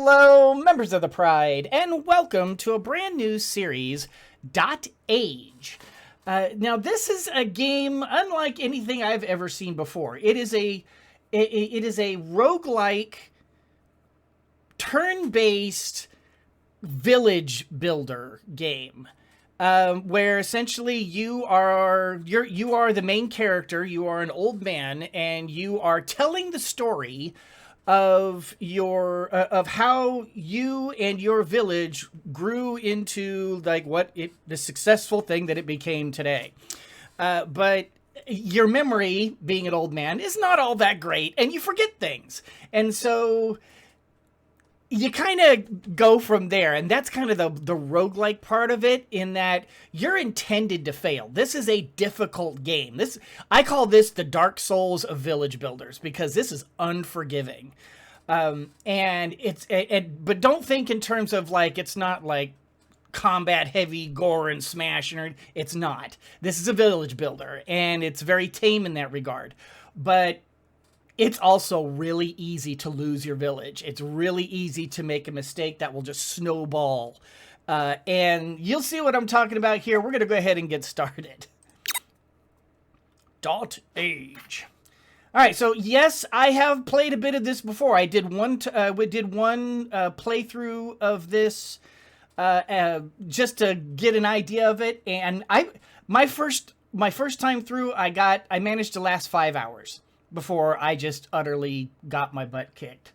Hello, members of the Pride, and welcome to a brand new series, DotAGE. Now, this is a game unlike anything I've ever seen before. It is a roguelike, turn-based village builder game. Where essentially you are the main character. You are an old man, and you are telling the story of of how you and your village grew into like the successful thing that it became today. But your memory, being an old man, is not all that great, and you forget things, and so you kind of go from there, and that's kind of the roguelike part of it, in that you're intended to fail. This is a difficult game. I call this the Dark Souls of village builders, because this is unforgiving. But don't think in terms of like, it's not like combat heavy gore and smash, it's not. This is a village builder, and it's very tame in that regard. But it's also really easy to lose your village. It's really easy to make a mistake that will just snowball. And you'll see what I'm talking about here. We're going to go ahead and get started. DotAGE. All right, so yes, I have played a bit of this before. I did one playthrough of this just to get an idea of it. And my first time through, I managed to last 5 hours before I just utterly got my butt kicked.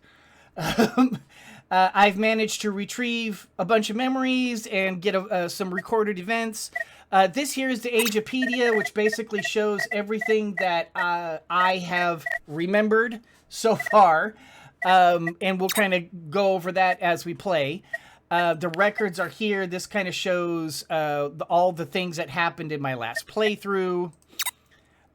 I've managed to retrieve a bunch of memories and get some recorded events. This here is the Agepedia, which basically shows everything that I have remembered so far. And we'll kind of go over that as we play. The records are here. This kind of shows all the things that happened in my last playthrough.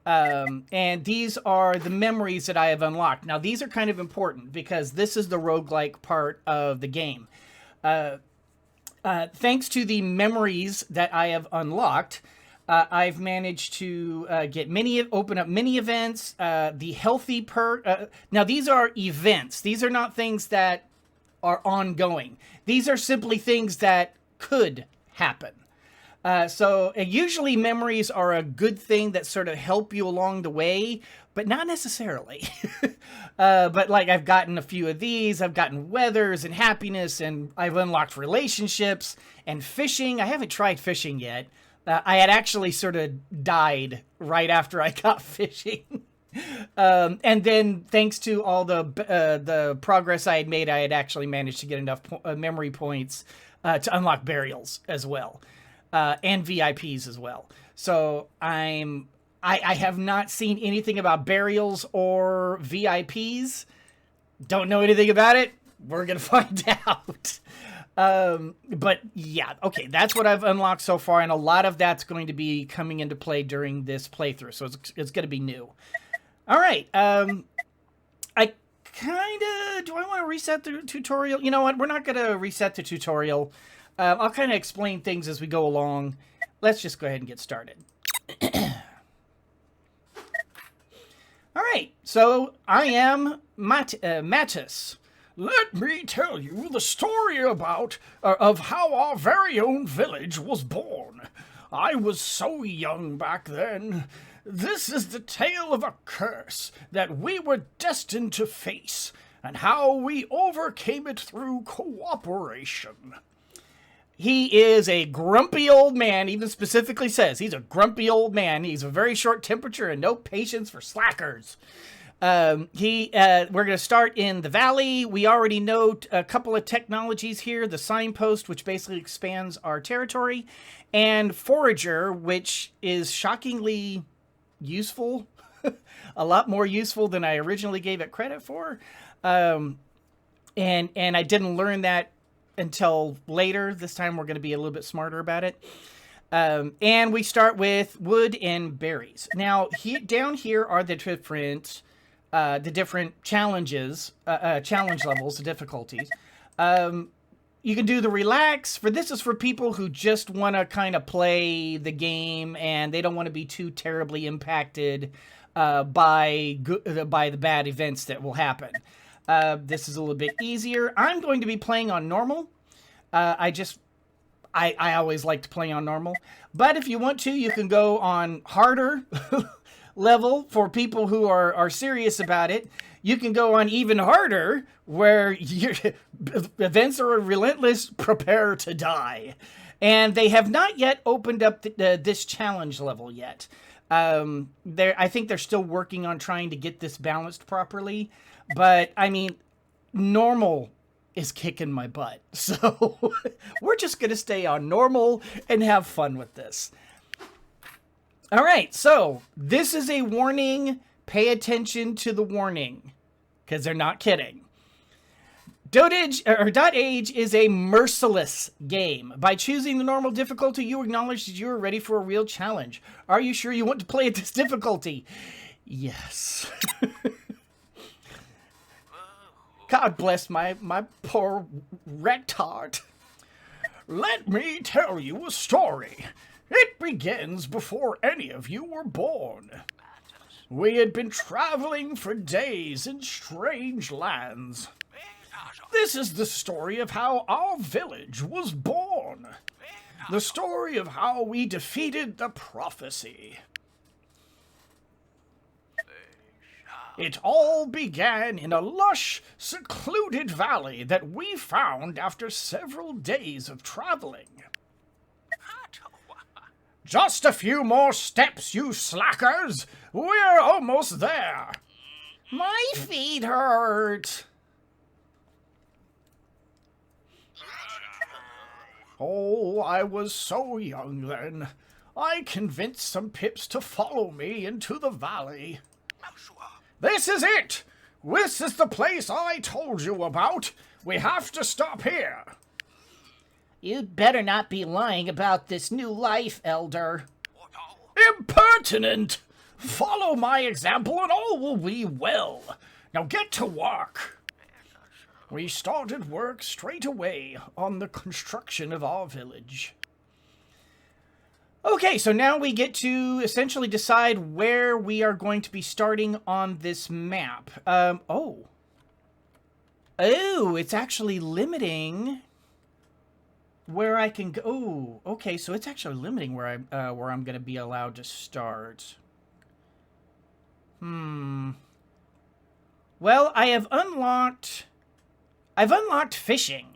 And these are the memories that I have unlocked. Now, these are kind of important because this is the roguelike part of the game. Thanks to the memories that I have unlocked, I've managed to open up mini events, the healthy now, these are events. These are not things that are ongoing. These are simply things that could happen. So usually memories are a good thing that sort of help you along the way, but not necessarily. But like, I've gotten a few of these. I've gotten weathers and happiness, and I've unlocked relationships and fishing. I haven't tried fishing yet. I had actually sort of died right after I got fishing. And then thanks to all the progress I had made, I had actually managed to get enough memory points to unlock burials as well. And VIPs as well. So I have not seen anything about burials or VIPs. Don't know anything about it. We're going to find out. But yeah, okay, that's what I've unlocked so far. And a lot of that's going to be coming into play during this playthrough. So it's going to be new. All right. Do I want to reset the tutorial? You know what? We're not going to reset the tutorial. I'll kind of explain things as we go along. Let's just go ahead and get started. All right, so I am Mattis. Let me tell you the story of how our very own village was born. I was so young back then. This is the tale of a curse that we were destined to face, and how we overcame it through cooperation. He is a grumpy old man, even specifically says he's a grumpy old man. He's a very short temperature and no patience for slackers. We're going to start in the valley. We already know a couple of technologies here. The signpost, which basically expands our territory, and forager, which is shockingly useful. A lot more useful than I originally gave it credit for. And I didn't learn that until later. This time we're going to be a little bit smarter about it. And we start with wood and berries. Now, down here are the different challenges, challenge levels, the difficulties. You can do the relax. This is for people who just want to kind of play the game and they don't want to be too terribly impacted by the bad events that will happen. This is a little bit easier. I'm going to be playing on normal. I always like to play on normal. But if you want to, you can go on harder level for people who are serious about it. You can go on even harder, where your events are relentless, prepare to die. And they have not yet opened up this challenge level yet. I think they're still working on trying to get this balanced properly. But, I mean, normal is kicking my butt. So we're just going to stay on normal and have fun with this. All right, so this is a warning. Pay attention to the warning, because they're not kidding. DotAGE is a merciless game. By choosing the normal difficulty, you acknowledge that you are ready for a real challenge. Are you sure you want to play at this difficulty? Yes. God bless my poor retard. Let me tell you a story. It begins before any of you were born. We had been traveling for days in strange lands. This is the story of how our village was born. The story of how we defeated the prophecy. It all began in a lush, secluded valley that we found after several days of traveling. Just a few more steps, you slackers! We're almost there! My feet hurt. Oh, I was so young then. I convinced some pips to follow me into the valley. This is it! This is the place I told you about. We have to stop here. You'd better not be lying about this new life, Elder. Impertinent! Follow my example and all will be well. Now get to work. We started work straight away on the construction of our village. Okay, so now we get to essentially decide where we are going to be starting on this map. Oh, it's actually limiting where I can go. Oh, okay, so it's actually limiting where I'm going to be allowed to start. Well, I've unlocked fishing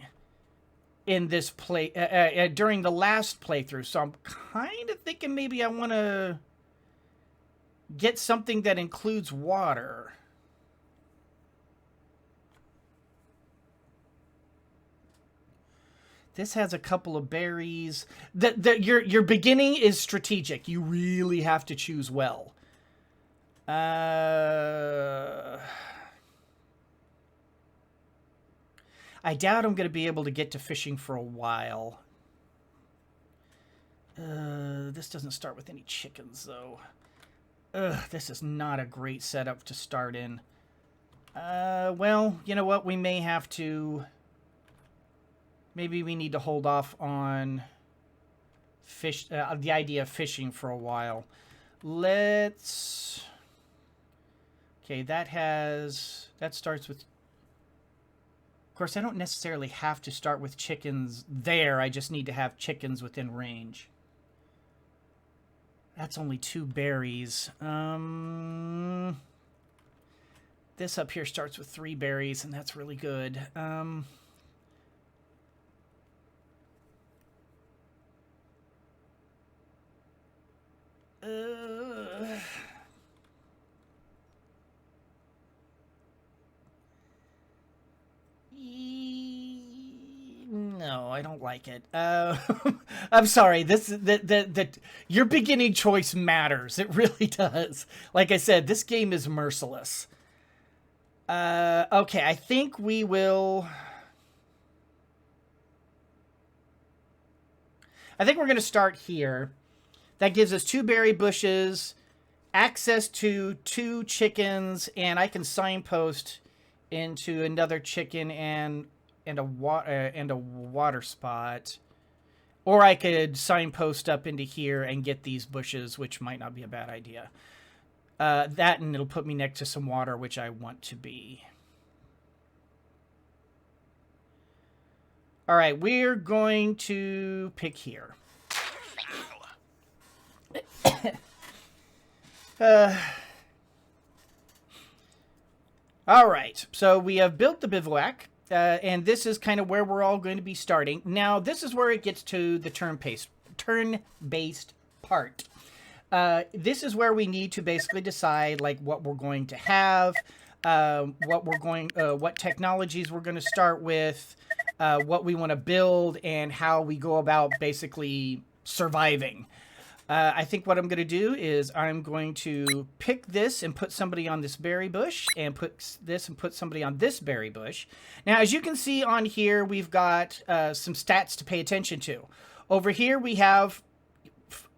in this during the last playthrough, so I'm kind of thinking maybe I want to get something that includes water. This has a couple of berries. Your beginning is strategic. You really have to choose well. I doubt I'm going to be able to get to fishing for a while. This doesn't start with any chickens, though. This is not a great setup to start in. Well, you know what? We may have to... Maybe we need to hold off on the idea of fishing for a while. Let's... Okay, that starts with... Of course, I don't necessarily have to start with chickens there. I just need to have chickens within range. That's only 2 berries. This up here starts with 3 berries, and that's really good. No, I don't like it. I'm sorry. Your beginning choice matters. It really does. Like I said, this game is merciless. Okay, I think we will... I think we're going to start here. That gives us 2 berry bushes, access to 2 chickens, and I can signpost into another chicken and a water spot. Or I could signpost up into here and get these bushes, which might not be a bad idea. That, and it'll put me next to some water, which I want to be. All right, we're going to pick here. All right, so we have built the bivouac, and this is kind of where we're all going to be starting. Now, this is where it gets to the turn-based part. This is where we need to basically decide like what we're going to have, what technologies we're going to start with, what we want to build, and how we go about basically surviving. I think what I'm going to do is I'm going to pick this and put somebody on this berry bush, and put this and put somebody on this berry bush. Now, as you can see on here, we've got some stats to pay attention to. Over here, we have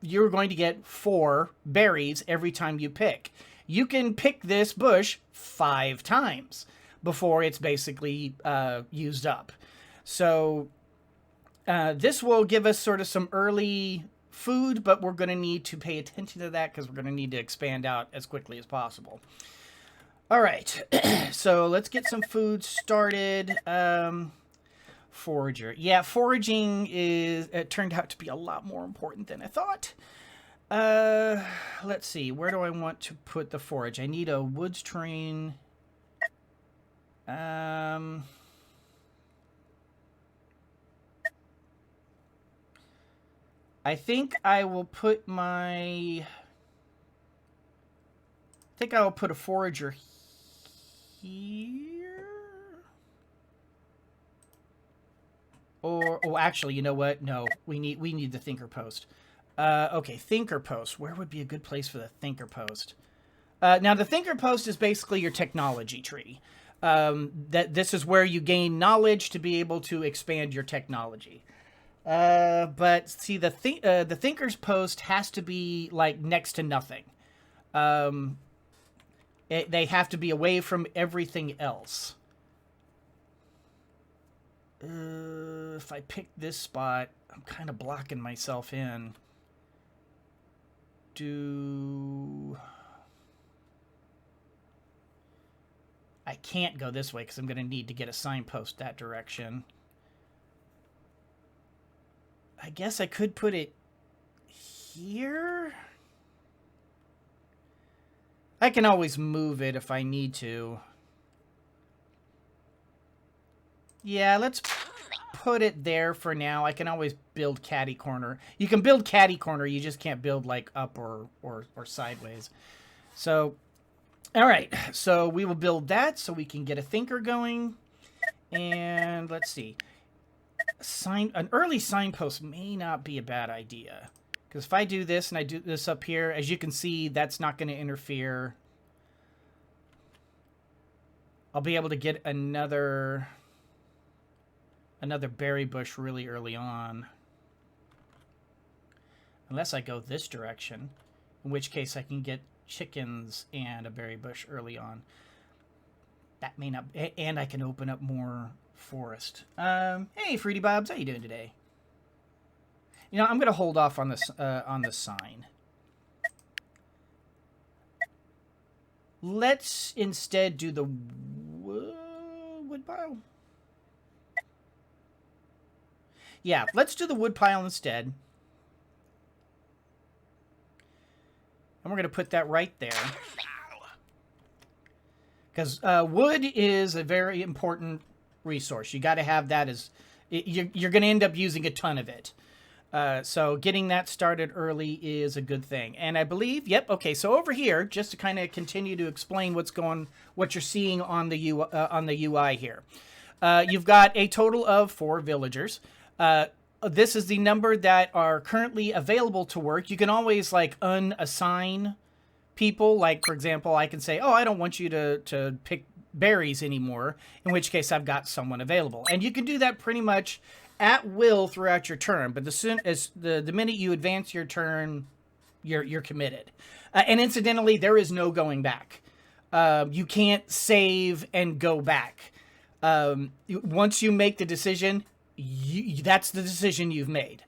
you're going to get 4 berries every time you pick. You can pick this bush 5 times before it's basically used up. So this will give us sort of some early food, but we're going to need to pay attention to that because we're going to need to expand out as quickly as possible. All right, so let's get some food started. Forager. Yeah, foraging it turned out to be a lot more important than I thought. Let's see. Where do I want to put the forage? I need a woods terrain. I think I will put I will put a forager here. Or, oh, actually, you know what? No, we need the thinker post. Okay, thinker post. Where would be a good place for the thinker post? Now, the thinker post is basically your technology tree. This is where you gain knowledge to be able to expand your technology. But see, the thinker's post has to be like next to nothing. They have to be away from everything else. If I pick this spot, I'm kind of blocking myself in. I can't go this way because I'm going to need to get a signpost that direction. I guess I could put it here. I can always move it if I need to. Yeah, let's put it there for now. I can always build catty corner. You can build catty corner, you just can't build like up or sideways. So, all right. So we will build that so we can get a thinker going. And let's see. An early signpost may not be a bad idea. Because if I do this and I do this up here, as you can see, that's not going to interfere. I'll be able to get another berry bush really early on. Unless I go this direction, in which case I can get chickens and a berry bush early on. That may not, and I can open up more forest. Hey, Fruity Bobs, how you doing today? You know, I'm going to hold off on this sign. Let's instead do the wood pile. Yeah, let's do the wood pile instead. And we're going to put that right there. Because wood is a very important resource. You got to have that as... You're going to end up using a ton of it. So getting that started early is a good thing. And I believe... Yep, okay, so over here, just to kind of continue to explain what you're seeing on the UI here. You've got a total of 4 villagers. This is the number that are currently available to work. You can always like unassign people. Like, for example, I can say, oh, I don't want you to pick berries anymore, in which case I've got someone available. And you can do that pretty much at will throughout your turn. But the minute you advance your turn, you're committed. And incidentally, there is no going back. You can't save and go back. Once you make the decision, that's the decision you've made.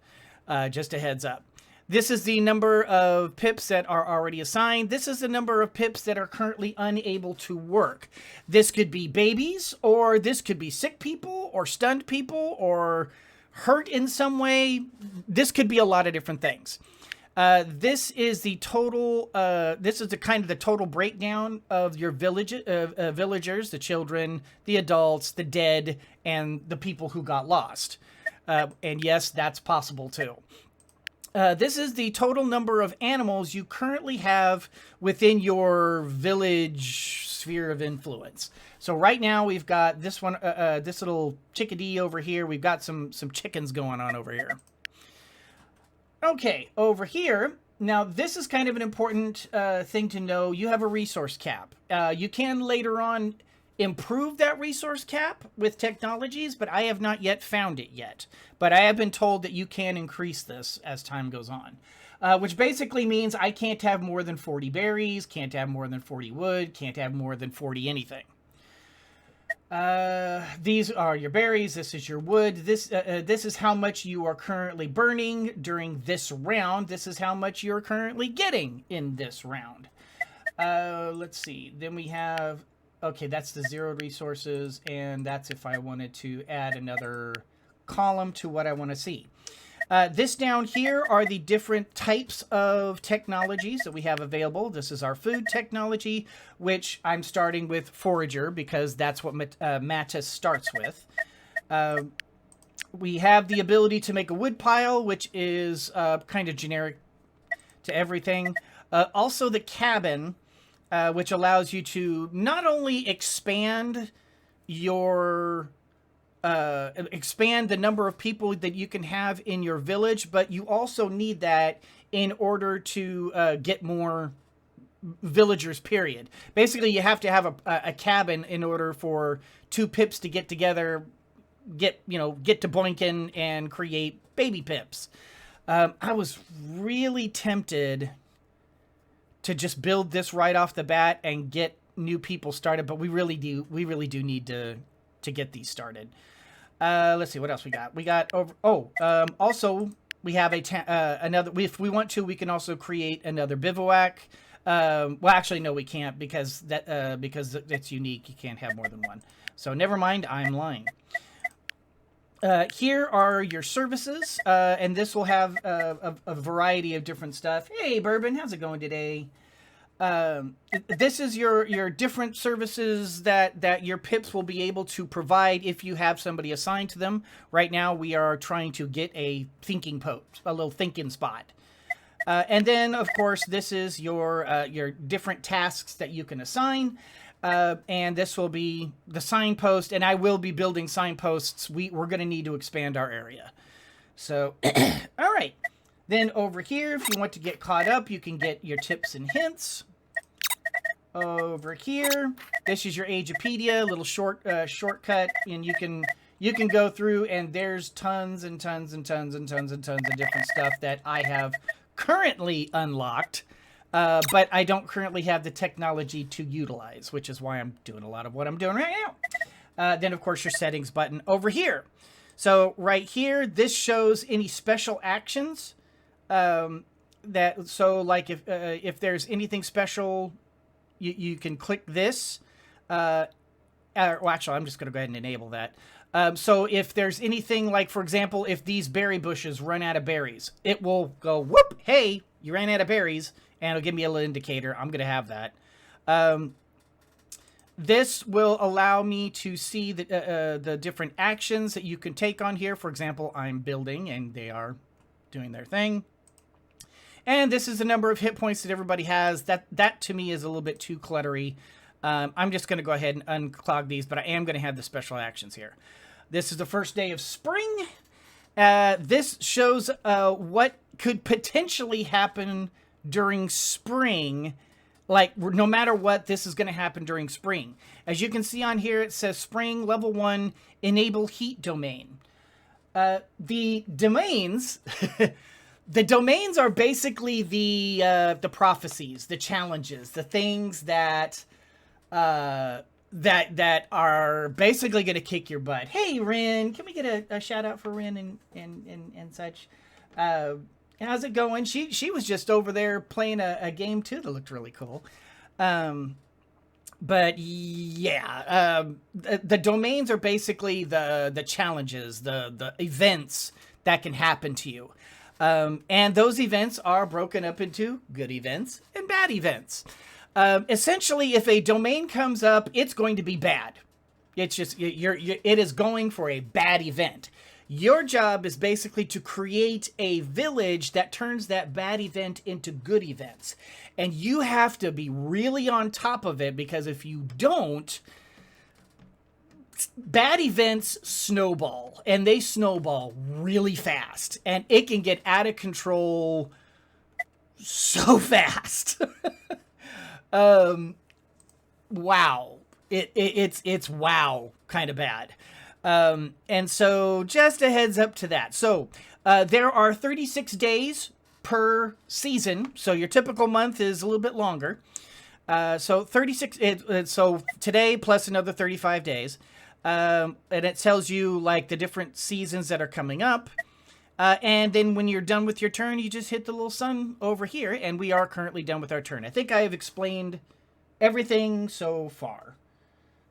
Just a heads up. This is the number of pips that are already assigned. This is the number of pips that are currently unable to work. This could be babies, or this could be sick people, or stunned people, or hurt in some way. This could be a lot of different things. This is the total. This is the kind of the total breakdown of your villagers, the children, the adults, the dead, and the people who got lost. And yes, that's possible too. This is the total number of animals you currently have within your village sphere of influence. So right now we've got this one, this little chickadee over here. We've got some chickens going on over here. Okay, over here, now this is kind of an important thing to know. You have a resource cap. You can later on improve that resource cap with technologies, but I have not yet found it yet. But I have been told that you can increase this as time goes on, which basically means I can't have more than 40 berries, can't have more than 40 wood, can't have more than 40 anything. These are your berries. This is your wood. This is how much you are currently burning during this round. This is how much you're currently getting in this round. Let's see. Then we have, okay, that's the zeroed resources, and that's if I wanted to add another column to what I want to see. This down here are the different types of technologies that we have available. This is our food technology, which I'm starting with forager because that's what Mattis starts with. We have the ability to make a wood pile, which is kind of generic to everything. Also the cabin, which allows you to not only expand your expand the number of people that you can have in your village, but you also need that in order to get more villagers, period. Basically, you have to have a cabin in order for two pips to get together, get to boinking and create baby pips. I was really tempted to just build this right off the bat and get new people started, but we really do need to get these started. Let's see what else we got. We got over. Also we have another. If we want to, we can also create another bivouac. Well, actually, no, we can't because it's unique. You can't have more than one. So never mind. I'm lying. Here are your services, and this will have a variety of different stuff. Hey, Bourbon, how's it going today? This is your different services that your pips will be able to provide if you have somebody assigned to them. Right now, we are trying to get a thinking post, a little thinking spot. And then, of course, this is your different tasks that you can assign. And this will be the signpost, and I will be building signposts. We're going to need to expand our area. So, all right. Then over here, if you want to get caught up, you can get your tips and hints. Over here, this is your Agepedia, little shortcut, and you can go through, and there's tons and tons and tons and tons and tons of different stuff that I have currently unlocked, but I don't currently have the technology to utilize, which is why I'm doing a lot of what I'm doing right now. Then, of course, your settings button over here. So right here, this shows any special actions. Like if there's anything special, you can click this. Well, actually, I'm just going to go ahead and enable that. So if there's anything like, for example, if these berry bushes run out of berries, it will go, whoop, hey, you ran out of berries, and it'll give me a little indicator. I'm going to have that. This will allow me to see the different actions that you can take on here. For example, I'm building, and they are doing their thing. And this is the number of hit points that everybody has. That to me is a little bit too cluttery. I'm just going to go ahead and unclog these, but I am going to have the special actions here. This is the first day of spring. This shows what could potentially happen during spring. Like, no matter what, this is going to happen during spring. As you can see on here, it says Spring Level 1, Enable Heat Domain. The domains... The domains are basically the prophecies, the challenges, the things that are basically going to kick your butt. Hey, Ren, can we get a shout out for Ren and such? And How's it going? She was just over there playing a game too that looked really cool. But yeah, the domains are basically the challenges, the events that can happen to you. And those events are broken up into good events and bad events. Essentially, if a domain comes up, it's going to be bad. It's just it is going for a bad event. Your job is basically to create a village that turns that bad event into good events. And you have to be really on top of it, because if you don't, bad events snowball, and they snowball really fast, and it can get out of control so fast. Wow. It's wow kind of bad. And so just a heads up to that. So there are 36 days per season. So your typical month is a little bit longer. So 36, so today plus another 35 days. And it tells you like the different seasons that are coming up. And then when you're done with your turn, you just hit the little sun over here, and we are currently done with our turn. I think I have explained everything so far.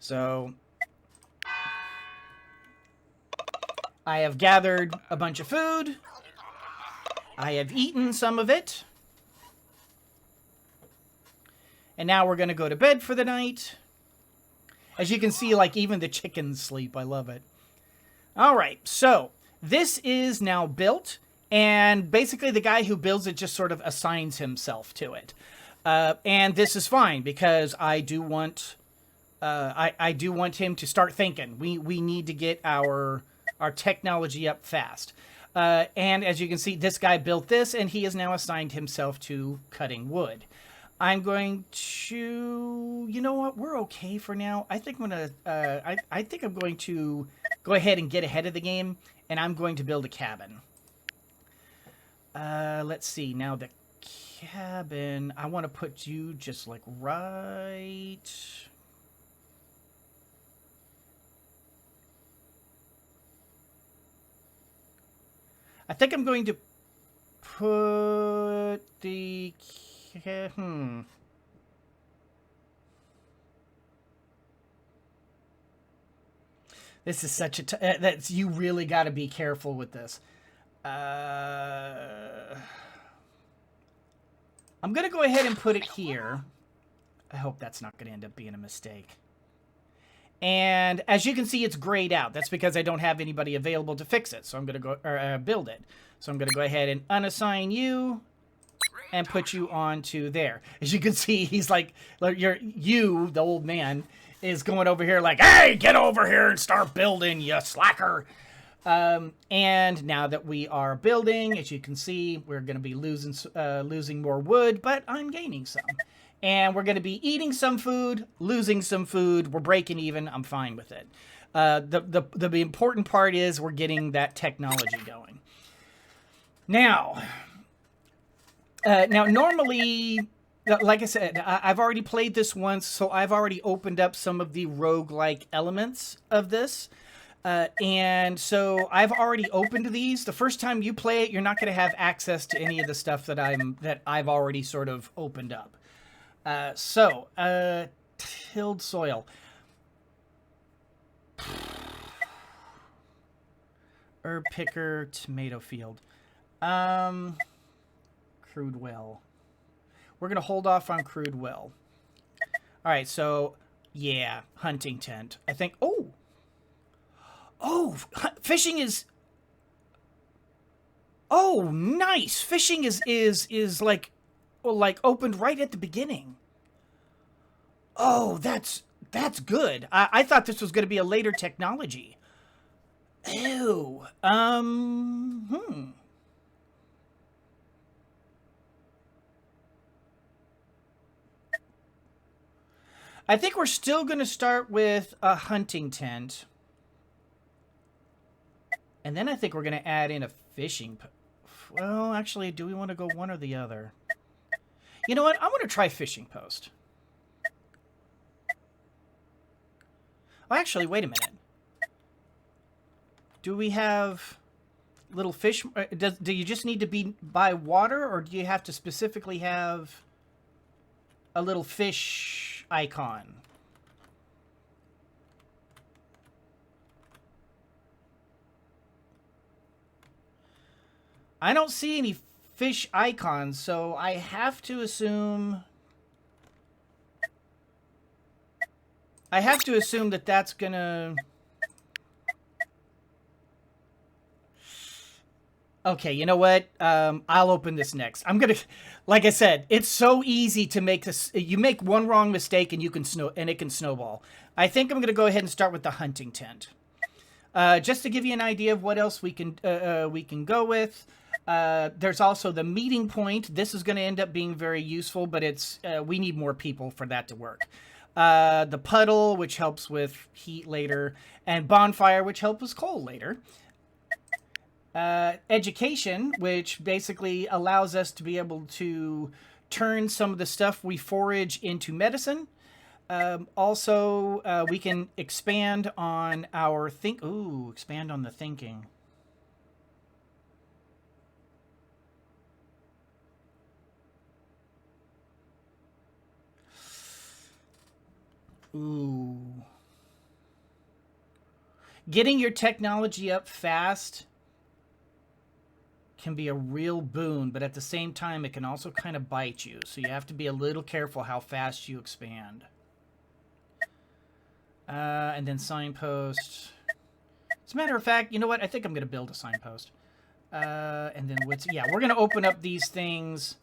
So I have gathered a bunch of food. I have eaten some of it. And now we're going to go to bed for the night. As you can see, like even the chickens sleep. I love it. All right, so this is now built, and basically the guy who builds it just sort of assigns himself to it. And this is fine, because I do want I do want him to start thinking. We need to get our technology up fast. And as you can see, this guy built this, and he has now assigned himself to cutting wood. I'm going to, you know what? We're okay for now. I think I'm gonna. I think I'm going to go ahead and get ahead of the game, and I'm going to build a cabin. Let's see. Now the cabin. I want to put you just like right. I think I'm going to put the. This is such a. That's you really got to be careful with this. I'm gonna go ahead and put it here. I hope that's not gonna end up being a mistake. And as you can see, it's grayed out. That's because I don't have anybody available to fix it. So I'm gonna go build it. So I'm gonna go ahead and unassign you and put you onto there. As you can see, he's like the old man, is going over here like, hey, get over here and start building, you slacker. And now that we are building, as you can see, we're going to be losing more wood, but I'm gaining some. And we're going to be eating some food, losing some food. We're breaking even. I'm fine with it. The important part is we're getting that technology going. Now normally, like I said, I've already played this once, so I've already opened up some of the roguelike elements of this. And so I've already opened these. The first time you play it, you're not going to have access to any of the stuff that I've already sort of opened up. Tilled soil. Herb picker, tomato field. Crude well. We're going to hold off on crude well. All right, so, yeah, hunting tent. I think, fishing is... Oh, nice! Fishing is like opened right at the beginning. Oh, that's good. I thought this was going to be a later technology. Ew. I think we're still going to start with a hunting tent. And then I think we're going to add in a fishing... Well, actually, do we want to go one or the other? You know what? I want to try fishing post. Oh, actually, wait a minute. Do we have... little fish? Do you just need to be by water, or do you have to specifically have a little fish icon? I don't see any fish icons, so I have to assume... that that's gonna... Okay, you know what? I'll open this next. I'm gonna... Like I said, it's so easy to make this... You make one wrong mistake and it can snowball. I think I'm gonna go ahead and start with the hunting tent. Just to give you an idea of what else we can go with. There's also the meeting point. This is going to end up being very useful, but it's we need more people for that to work. The puddle, which helps with heat later, and bonfire, which helps with cold later. Education, which basically allows us to be able to turn some of the stuff we forage into medicine. Also, we can expand on our expand on the thinking. Ooh. Getting your technology up fast can be a real boon, but at the same time, it can also kind of bite you. So you have to be a little careful how fast you expand. And then signpost. As a matter of fact, you know what? I think I'm going to build a signpost. And then we're going to open up these things.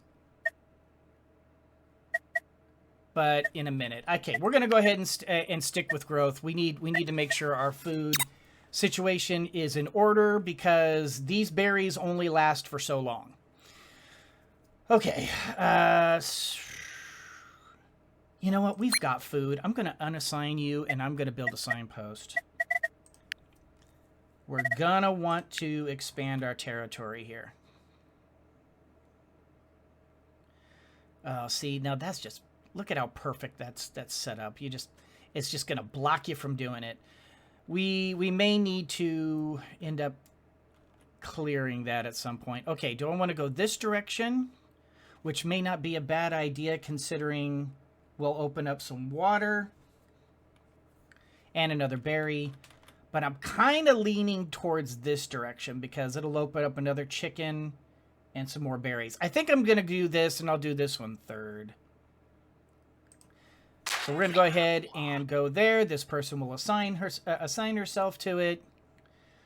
But in a minute. Okay, we're going to go ahead and stick with growth. We need to make sure our food situation is in order because these berries only last for so long. Okay. You know what? We've got food. I'm going to unassign you, and I'm going to build a signpost. We're going to want to expand our territory here. See, now that's just... Look at how perfect that's set up. It's just going to block you from doing it. We may need to end up clearing that at some point. Okay, do I want to go this direction? Which may not be a bad idea considering we'll open up some water and another berry. But I'm kind of leaning towards this direction because it'll open up another chicken and some more berries. I think I'm going to do this, and I'll do this one third. So we're going to go ahead and go there. This person will assign herself to it.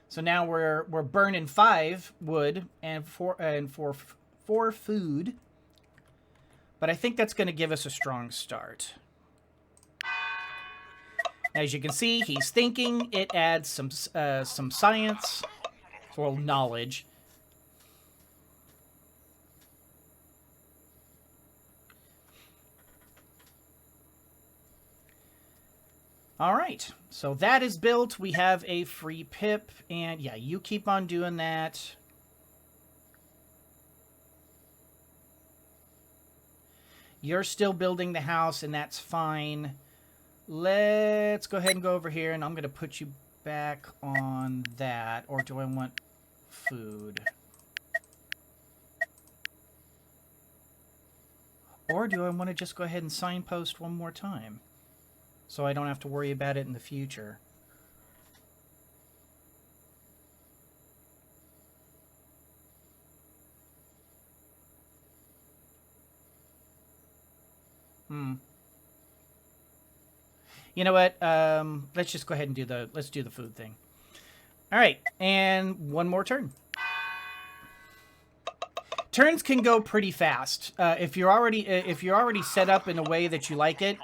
So now we're burning 5 wood and 4 food. But I think that's going to give us a strong start. As you can see, he's thinking. It adds some science or knowledge. All right, so that is built. We have a free pip, and yeah, you keep on doing that. You're still building the house, and that's fine. Let's go ahead and go over here, and I'm going to put you back on that. Or do I want food? Or do I want to just go ahead and signpost one more time? So I don't have to worry about it in the future. You know what? Let's just go ahead and let's do the food thing. All right, and one more turn. Turns can go pretty fast. If you're already set up in a way that you like it,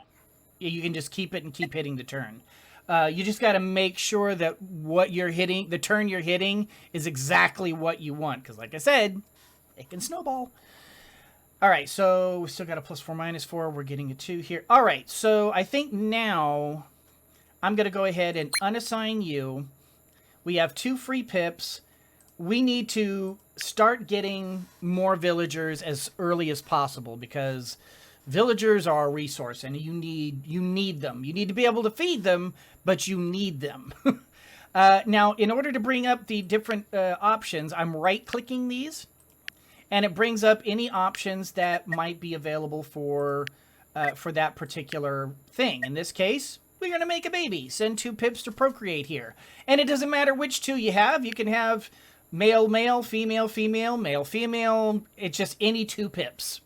you can just keep it and keep hitting the turn. You just got to make sure that what you're hitting, the turn you're hitting, is exactly what you want. Because like I said, it can snowball. All right, so we still got a +4, -4. We're getting a 2 here. All right, so I think now I'm going to go ahead and unassign you. We have 2 free pips. We need to start getting more villagers as early as possible because villagers are a resource and you need them. You need to be able to feed them, but you need them. Now, in order to bring up the different options, I'm right-clicking these, and it brings up any options that might be available for that particular thing. In this case, we're going to make a baby. Send 2 pips to procreate here. And it doesn't matter which 2 you have. You can have male, male, female, female, male, female. It's just any 2 pips.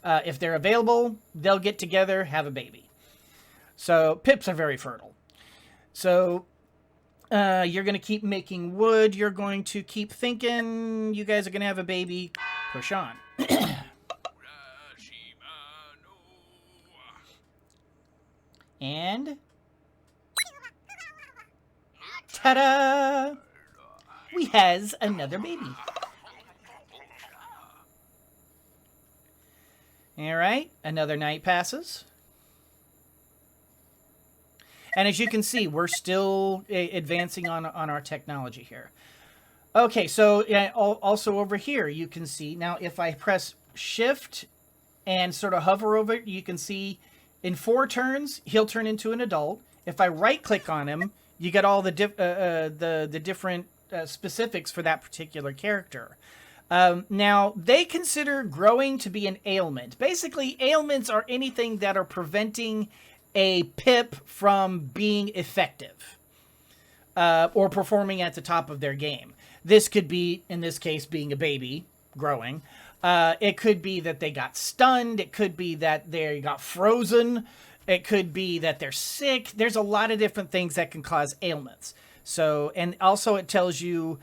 If they're available, they'll get together, have a baby. So pips are very fertile. So you're going to keep making wood. You're going to keep thinking. You guys are going to have a baby. Push on. And ta-da! We has another baby. All right, another night passes. And as you can see, we're still advancing on our technology here. Okay, so also over here, you can see, now if I press Shift and sort of hover over it, you can see in 4 turns, he'll turn into an adult. If I right-click on him, you get all the different specifics for that particular character. Now, they consider growing to be an ailment. Basically, ailments are anything that are preventing a pip from being effective or performing at the top of their game. This could be, in this case, being a baby, growing. It could be that they got stunned. It could be that they got frozen. It could be that they're sick. There's a lot of different things that can cause ailments. So, and also it tells you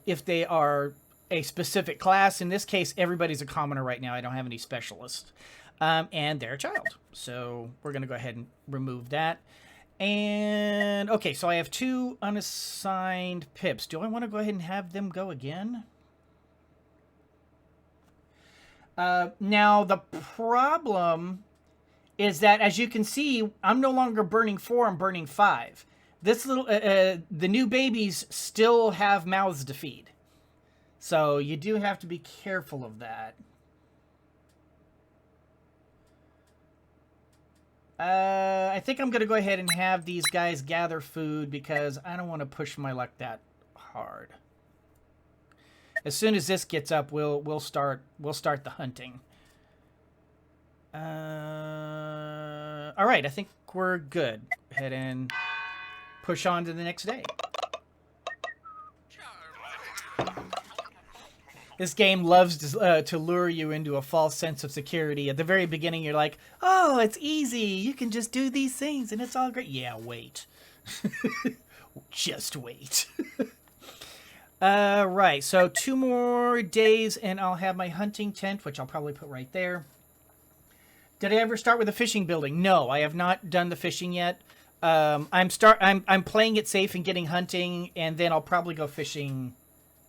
if they are a specific class. In this case, everybody's a commoner right now. I don't have any specialists. And they're a child. So we're going to go ahead and remove that. And, okay, so I have 2 unassigned pips. Do I want to go ahead and have them go again? Now, the problem is that, as you can see, I'm no longer burning 4, I'm burning 5. This little, the new babies still have mouths to feed. So you do have to be careful of that. I think I'm going to go ahead and have these guys gather food because I don't want to push my luck that hard. As soon as this gets up, we'll start the hunting. All right, I think we're good. Head and push on to the next day. This game loves to lure you into a false sense of security. At the very beginning, you're like, oh, it's easy. You can just do these things, and it's all great. Yeah, wait. Just wait. Right, so 2 more days, and I'll have my hunting tent, which I'll probably put right there. Did I ever start with a fishing building? No, I have not done the fishing yet. I'm playing it safe and getting hunting, and then I'll probably go fishing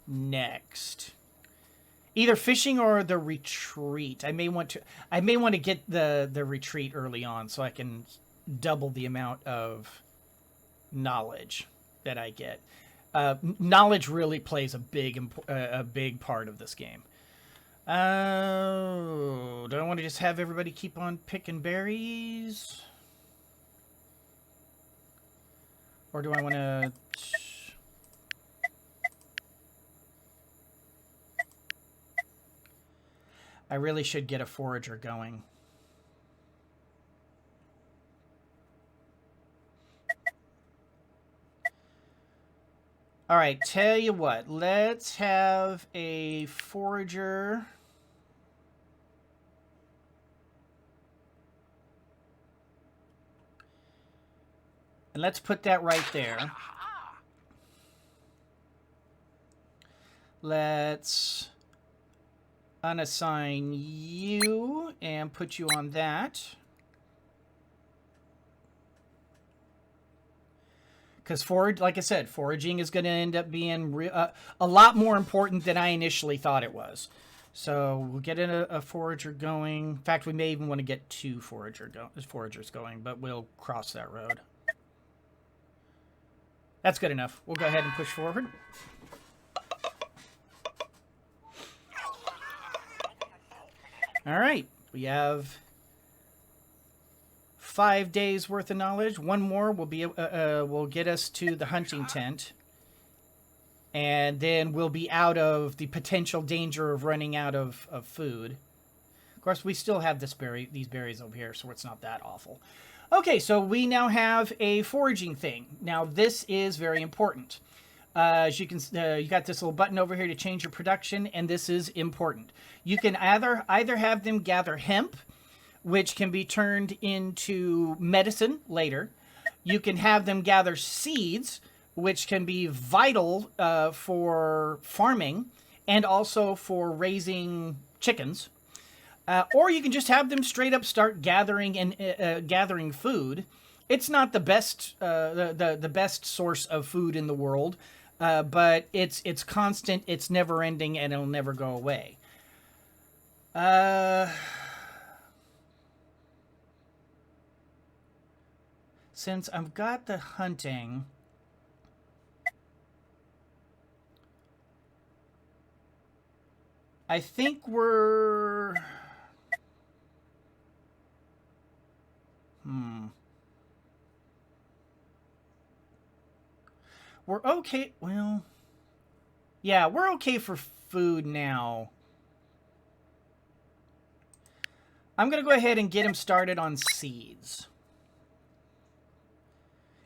next. Either fishing or the retreat. I may want to get the retreat early on so I can double the amount of knowledge that I get. Knowledge really plays a big part of this game. Oh, do I want to just have everybody keep on picking berries? Or do I want to... I really should get a forager going. All right, tell you what. Let's have a forager. And let's put that right there. Let's unassign you and put you on that. Because like I said, foraging is going to end up being a lot more important than I initially thought it was. So we'll get a forager going. In fact, we may even want to get 2 foragers going, but we'll cross that road. That's good enough. We'll go ahead and push forward. All right, we have 5 days worth of knowledge. One more will get us to the hunting tent. And then we'll be out of the potential danger of running out of food. Of course, we still have these berries over here, so it's not that awful. Okay, so we now have a foraging thing. Now, this is very important. As you can, you got this little button over here to change your production, and this is important. You can either have them gather hemp, which can be turned into medicine later. You can have them gather seeds, which can be vital for farming and also for raising chickens. Or you can just have them straight up start gathering and gathering food. It's not the best the best source of food in the world, but it's constant, it's never ending, and it'll never go away. Since I've got the hunting, I think we're... We're okay. Well, yeah, we're okay for food now. I'm going to go ahead and get him started on seeds.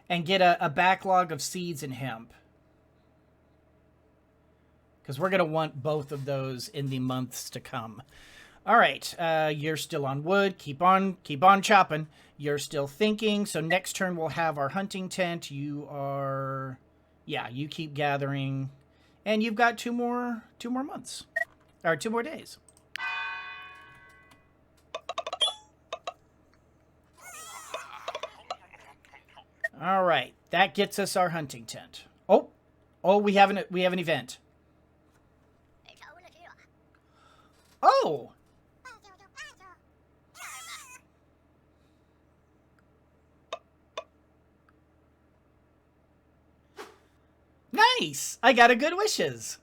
And get a backlog of seeds and hemp. Because we're going to want both of those in the months to come. All right, you're still on wood. Keep on chopping. You're still thinking. So next turn we'll have our hunting tent. You are... Yeah, you keep gathering. And you've got two more months. Or 2 more days. All right, that gets us our hunting tent. Oh, we have an event. Oh. Nice. I got a good wishes.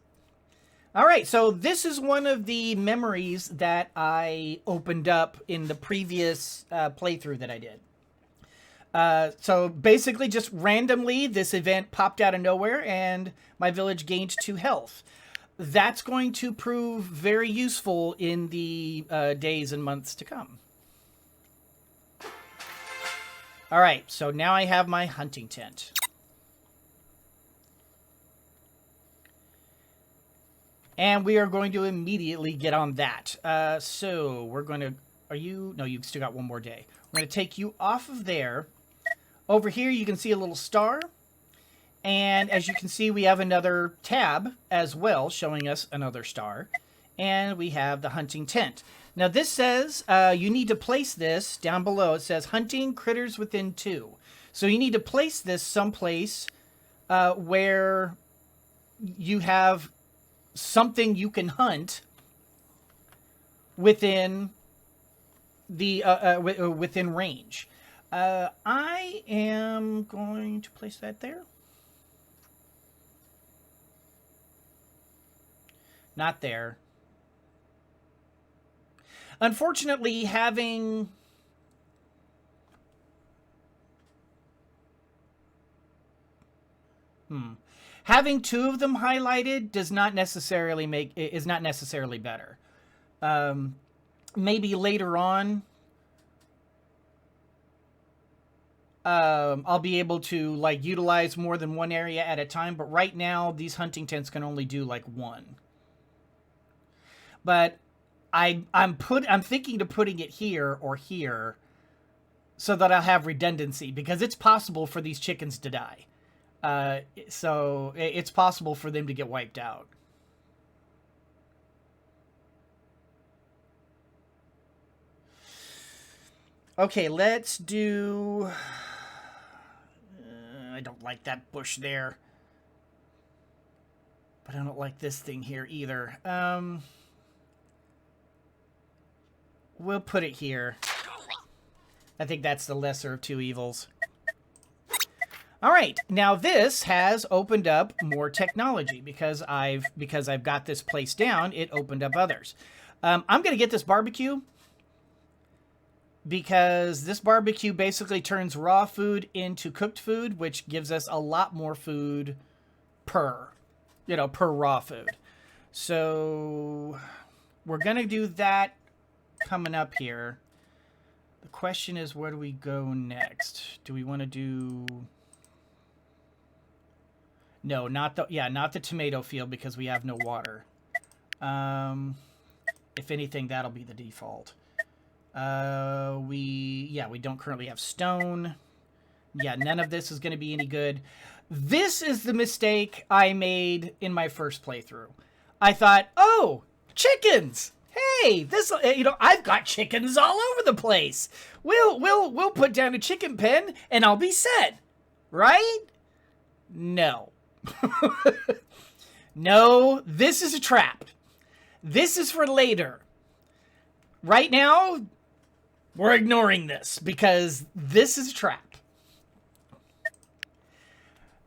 All right, so this is one of the memories that I opened up in the previous playthrough that I did. So basically just randomly, this event popped out of nowhere and my village gained 2 health. That's going to prove very useful in the days and months to come. All right, so now I have my hunting tent. And we are going to immediately get on that. So we're going to... Are you... No, you've still got 1 more day. We're going to take you off of there. Over here, you can see a little star. And as you can see, we have another tab as well, showing us another star. And we have the hunting tent. Now, this says you need to place this down below. It says hunting critters within 2. So you need to place this someplace where you have something you can hunt within the within range. I am going to place that there. Not there. Unfortunately, having... Having 2 of them highlighted does not necessarily is not necessarily better. Maybe later on, I'll be able to like utilize more than 1 area at a time. But right now, these hunting tents can only do like 1. But I'm thinking to putting it here or here, so that I'll have redundancy, because it's possible for these chickens to die. So it's possible for them to get wiped out. Okay, let's do... I don't like that bush there. But I don't like this thing here either. We'll put it here. I think that's the lesser of 2 evils. All right, now this has opened up more technology because I've got this place down. It opened up others. I'm gonna get this barbecue. because this barbecue basically turns raw food into cooked food, which gives us a lot more food per raw food. So we're going to do that coming up here. The question is, where do we go next? Do we want to do... No, not the tomato field because we have no water. If anything, that'll be the default. We don't currently have stone. Yeah, none of this is going to be any good. This is the mistake I made in my first playthrough. I thought, oh, chickens. Hey, this, I've got chickens all over the place. We'll put down a chicken pen and I'll be set. Right? No. No, this is a trap. This is for later. Right now, we're ignoring this because this is a trap.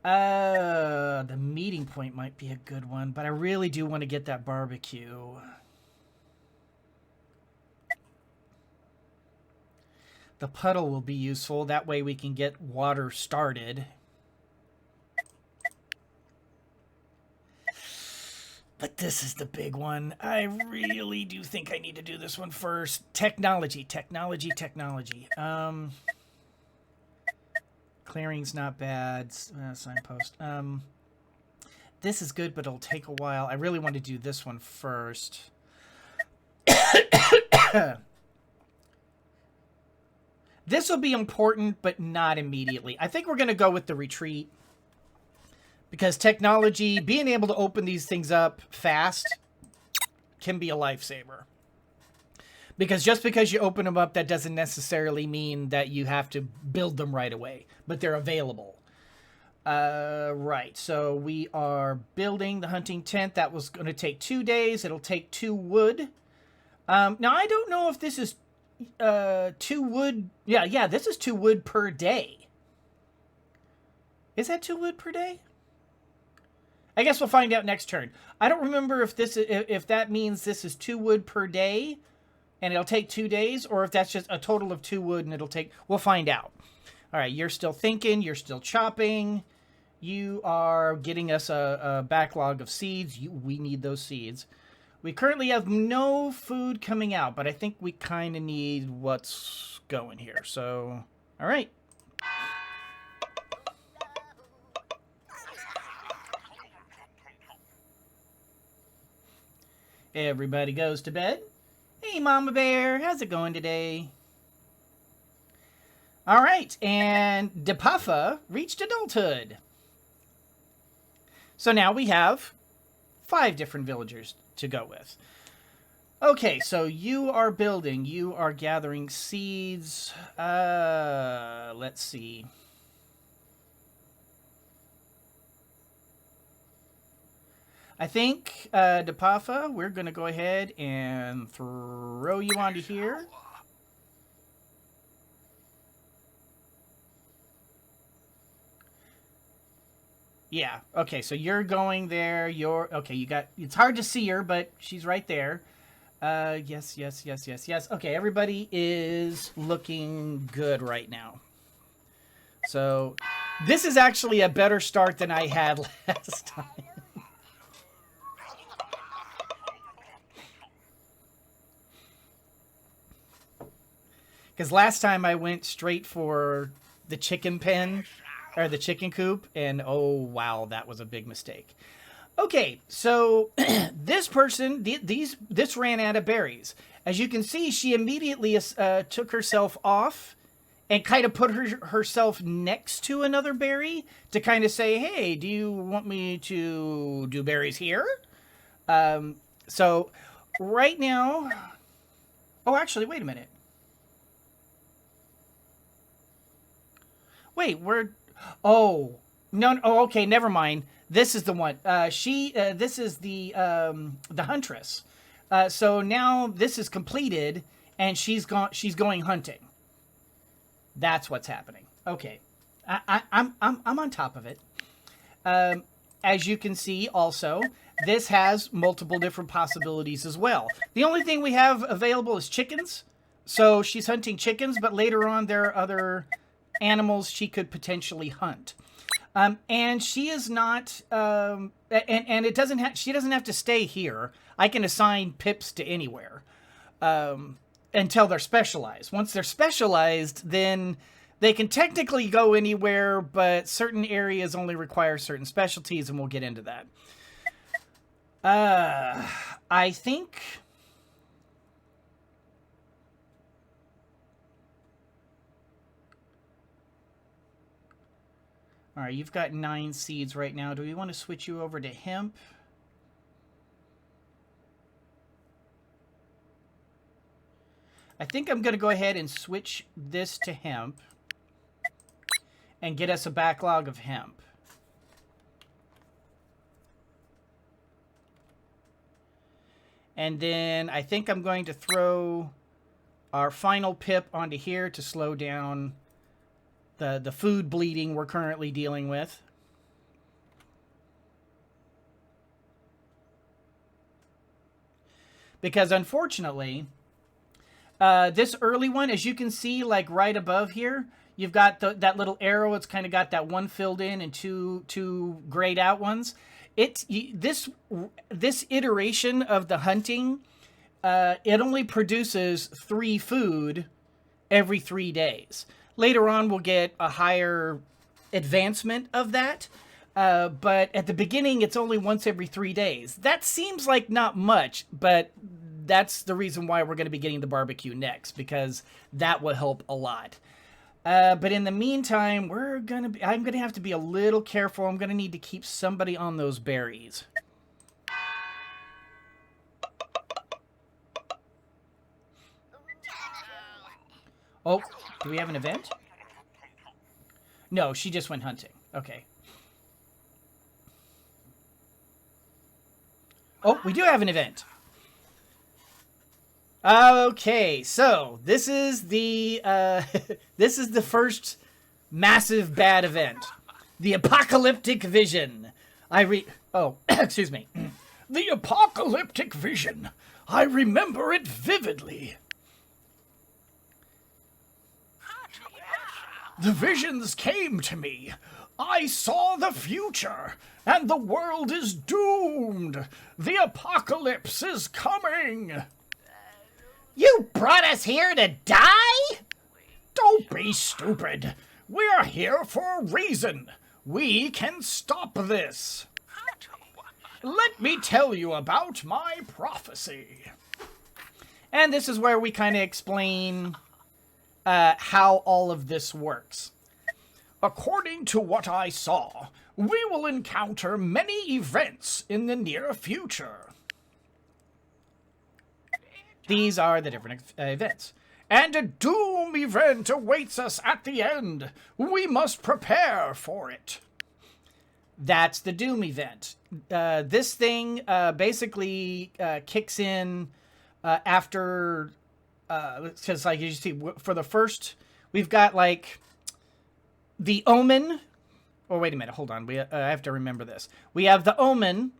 The meeting point might be a good one, but I really do want to get that barbecue. The puddle will be useful. That way we can get water started. But this is the big one. I really do think I need to do this one first. Technology. Clearing's not bad. Signpost. This is good, but it'll take a while. I really want to do this one first. This will be important, but not immediately. I think we're going to go with the retreat. Because technology, being able to open these things up fast, can be a lifesaver. Because just because you open them up, that doesn't necessarily mean that you have to build them right away. But they're available. Right, so we are building the hunting tent. That was going to take 2 days. It'll take 2 wood. Now, I don't know if this is 2 wood. Yeah, this is 2 wood per day. Is that 2 wood per day? I guess we'll find out next turn. I don't remember if that means this is 2 wood per day and it'll take 2 days, or if that's just a total of 2 wood and it'll take... We'll find out. All right, you're still thinking. You're still chopping. You are getting us a backlog of seeds. We need those seeds. We currently have no food coming out, but I think we kind of need what's going here. So, all right. Everybody goes to bed. Hey, Mama Bear, how's it going today? All right, and Depuffa reached adulthood. So now we have 5 different villagers to go with. Okay, so you are building. You are gathering seeds. Let's see. I think, Depuffa, we're going to go ahead and throw you onto here. Yeah, okay, so you're going there. It's hard to see her, but she's right there. Yes. Okay, everybody is looking good right now. So, this is actually a better start than I had last time. Because last time I went straight for the chicken pen, or the chicken coop, and oh wow, that was a big mistake. Okay, so this person, this ran out of berries. As you can see, she immediately took herself off and kind of put herself next to another berry to kind of say, hey, do you want me to do berries here? So right now, oh, actually, wait a minute. Wait, oh, no, oh, okay, never mind. This is the one. This is the huntress. So now this is completed, and she's going hunting. That's what's happening. Okay, I'm on top of it. As you can see, also, this has multiple different possibilities as well. The only thing we have available is chickens, So she's hunting chickens, but later on there are other animals she could potentially hunt. And she is not, and it doesn't she doesn't have to stay here. I can assign pips to anywhere until they're specialized. Once they're specialized, then they can technically go anywhere, but certain areas only require certain specialties, and we'll get into that. I think... All right, you've got 9 seeds right now. Do we want to switch you over to hemp? I think I'm going to go ahead and switch this to hemp and get us a backlog of hemp. And then I think I'm going to throw our final pip onto here to slow down the food bleeding we're currently dealing with. Because unfortunately, this early one, as you can see, like right above here, you've got that little arrow. It's kind of got that one filled in and two grayed out ones. This iteration of the hunting, it only produces 3 food every 3 days. Later on, we'll get a higher advancement of that. But at the beginning, it's only once every 3 days. That seems like not much, but that's the reason why we're going to be getting the barbecue next, because that will help a lot. But in the meantime, I'm going to have to be a little careful. I'm going to need to keep somebody on those berries. Oh, do we have an event? No, she just went hunting. Okay. Oh, we do have an event. Okay, so this is the this is the first massive bad event. The apocalyptic vision. Oh, excuse me. The apocalyptic vision. I remember it vividly. The visions came to me. I saw the future, and the world is doomed. The apocalypse is coming. You brought us here to die? Don't be stupid. We're here for a reason. We can stop this. Let me tell you about my prophecy. And this is where we kind of explain how all of this works. According to what I saw, we will encounter many events in the near future. These are the different events. And a doom event awaits us at the end. We must prepare for it. That's the doom event. This thing basically kicks in after... because like you see, for the first, we've got like the omen. Oh, wait a minute. Hold on. I have to remember this. We have the omen,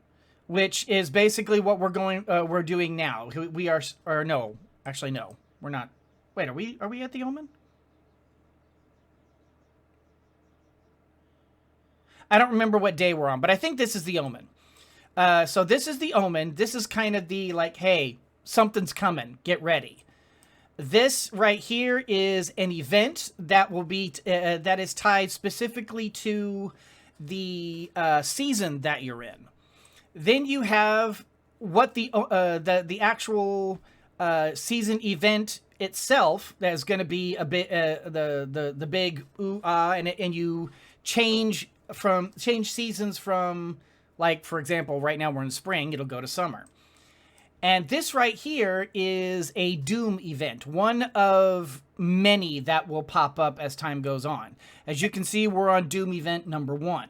which is basically what we're doing now. We are, or no, actually, no, we're not. Wait, are we at the omen? I don't remember what day we're on, but I think this is the omen. So this is the omen. This is kind of the like, hey, something's coming. Get ready. This right here is an event that will be that is tied specifically to the season that you're in. Then you have what the actual season event itself that is going to be a bit the big ooh-ah, and you change seasons from, like, for example, right now we're in spring, it'll go to summer. And this right here is a doom event, one of many that will pop up as time goes on. As you can see, we're on doom event number 1.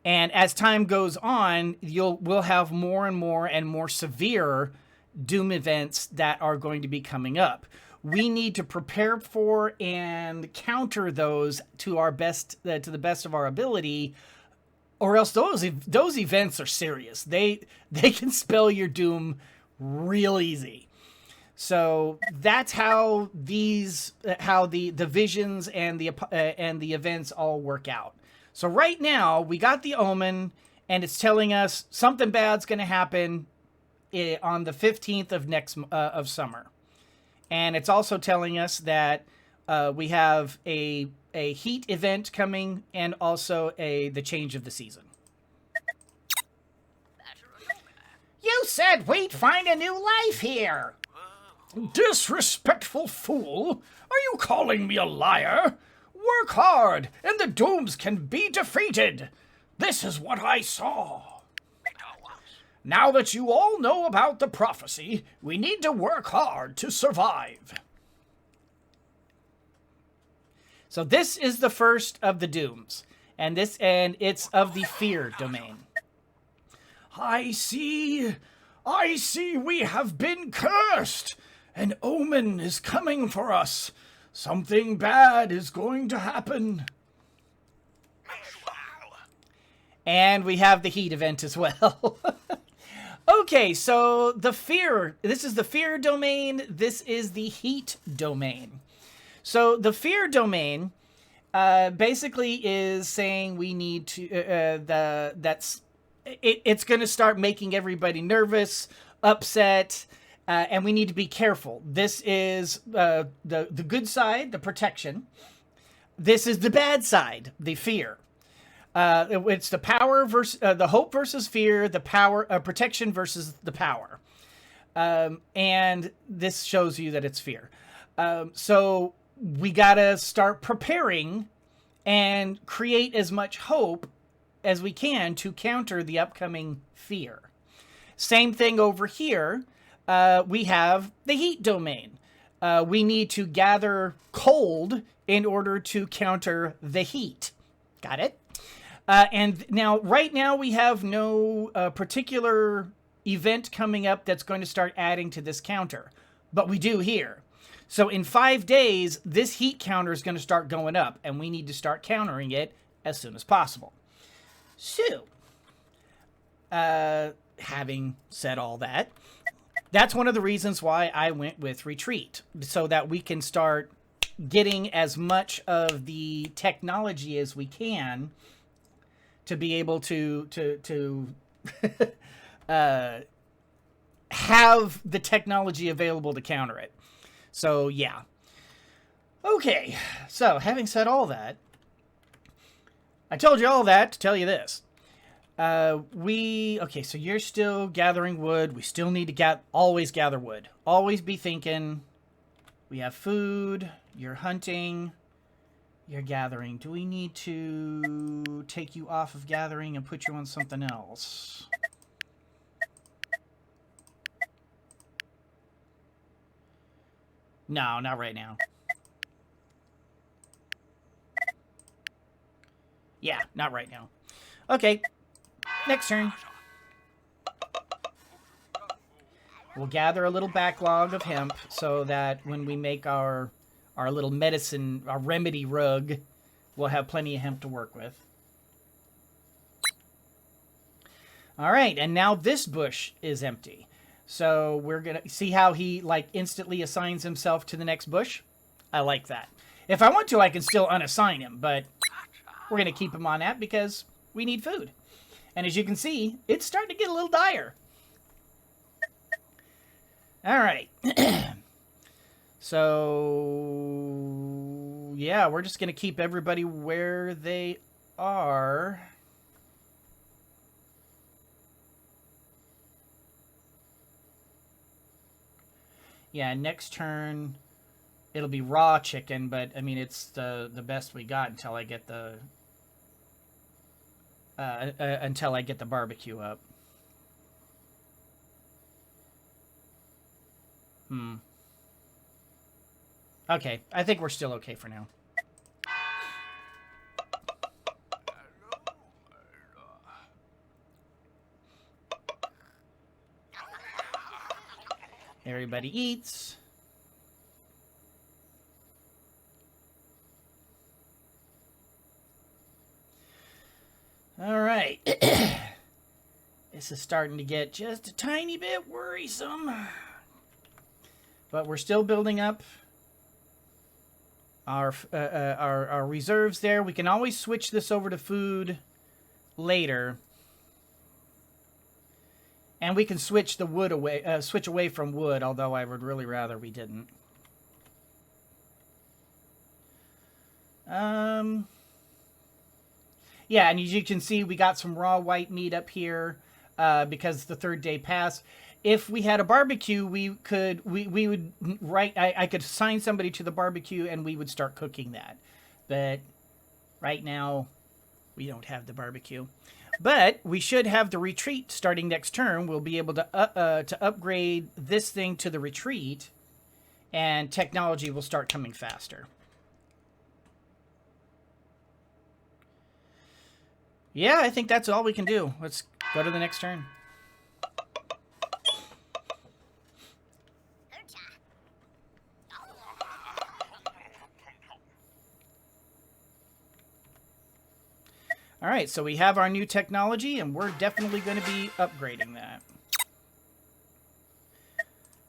And as time goes on, we'll have more and more severe doom events that are going to be coming up. We need to prepare for and counter those to our best, to the best of our ability, or else those events are serious. They can spell your doom real easy. So that's how how the visions and the events all work out. So right now we got the omen, and it's telling us something bad's going to happen on the 15th of summer, and it's also telling us that we have a heat event coming, and also the change of the season. You said we'd find a new life here. Disrespectful fool! Are you calling me a liar? Work hard, and the dooms can be defeated. This is what I saw. Now that you all know about the prophecy, we need to work hard to survive. So this is the first of the dooms, and it's of the fear domain. I see we have been cursed. An omen is coming for us. Something bad is going to happen. And we have the heat event as well. Okay, so this is the fear domain, this is the heat domain. So the fear domain basically is saying we need to it's going to start making everybody nervous, upset, and we need to be careful. This is the good side, the protection. This is the bad side, the fear. It's the power versus the hope versus fear, the power protection versus the power, and this shows you that it's fear. So we gotta start preparing and create as much hope as we can to counter the upcoming fear. Same thing over here. We have the heat domain. We need to gather cold in order to counter the heat. Got it? And now, right now, we have no particular event coming up that's going to start adding to this counter. But we do here. So in 5 days, this heat counter is going to start going up, and we need to start countering it as soon as possible. So, having said all that, that's one of the reasons why I went with Retreat, so that we can start getting as much of the technology as we can to be able to have the technology available to counter it. So, yeah. Okay, so having said all that, I told you all that to tell you this. Okay, so you're still gathering wood. We still need to always gather wood. Always be thinking, we have food, you're hunting, you're gathering. Do we need to take you off of gathering and put you on something else? No, not right now. Yeah, not right now. Okay, next turn. We'll gather a little backlog of hemp so that when we make our little medicine, our remedy rug, we'll have plenty of hemp to work with. All right, and now this bush is empty. So we're going to see how he like instantly assigns himself to the next bush. I like that. If I want to, I can still unassign him, but we're going to keep him on that because we need food. And as you can see, it's starting to get a little dire. All right. So, yeah, we're just going to keep everybody where they are. Yeah, next turn, it'll be raw chicken, but, I mean, it's the best we got until I get the... until I get the barbecue up. Okay, I think we're still okay for now. Everybody eats. All right. This is starting to get just a tiny bit worrisome. But we're still building up our reserves there. We can always switch this over to food later. And we can switch the wood away, switch away from wood, although I would really rather we didn't. Yeah, and as you can see, we got some raw white meat up here because the third day passed. If we had a barbecue, we would I could assign somebody to the barbecue and we would start cooking that. But right now, we don't have the barbecue. But we should have the retreat starting next turn. We'll be able to upgrade this thing to the retreat, and technology will start coming faster. Yeah, I think that's all we can do. Let's go to the next turn. All right, so we have our new technology, and we're definitely going to be upgrading that.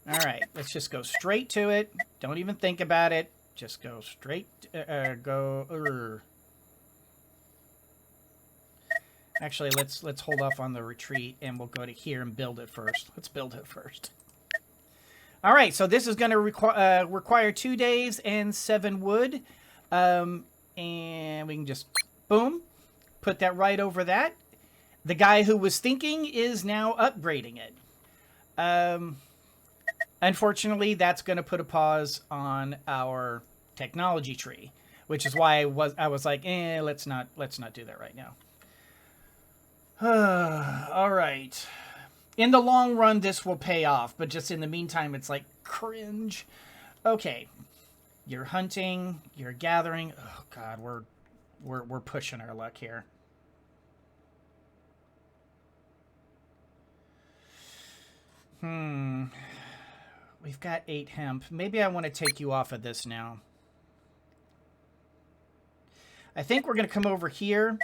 All right, let's just go straight to it. Don't even think about it. Just go straight. Actually, let's hold off on the retreat, and we'll go to here and build it first. Let's build it first. All right, so this is going to require 2 days and 7 wood, and we can just boom. Put that right over that. The guy who was thinking is now upgrading it. Unfortunately, that's going to put a pause on our technology tree, which is why I was like, let's not do that right now. All right. In the long run, this will pay off, but just in the meantime, it's like cringe. Okay, you're hunting, you're gathering. Oh God, we're pushing our luck here. We've got 8 hemp. Maybe I want to take you off of this now. I think we're going to come over here.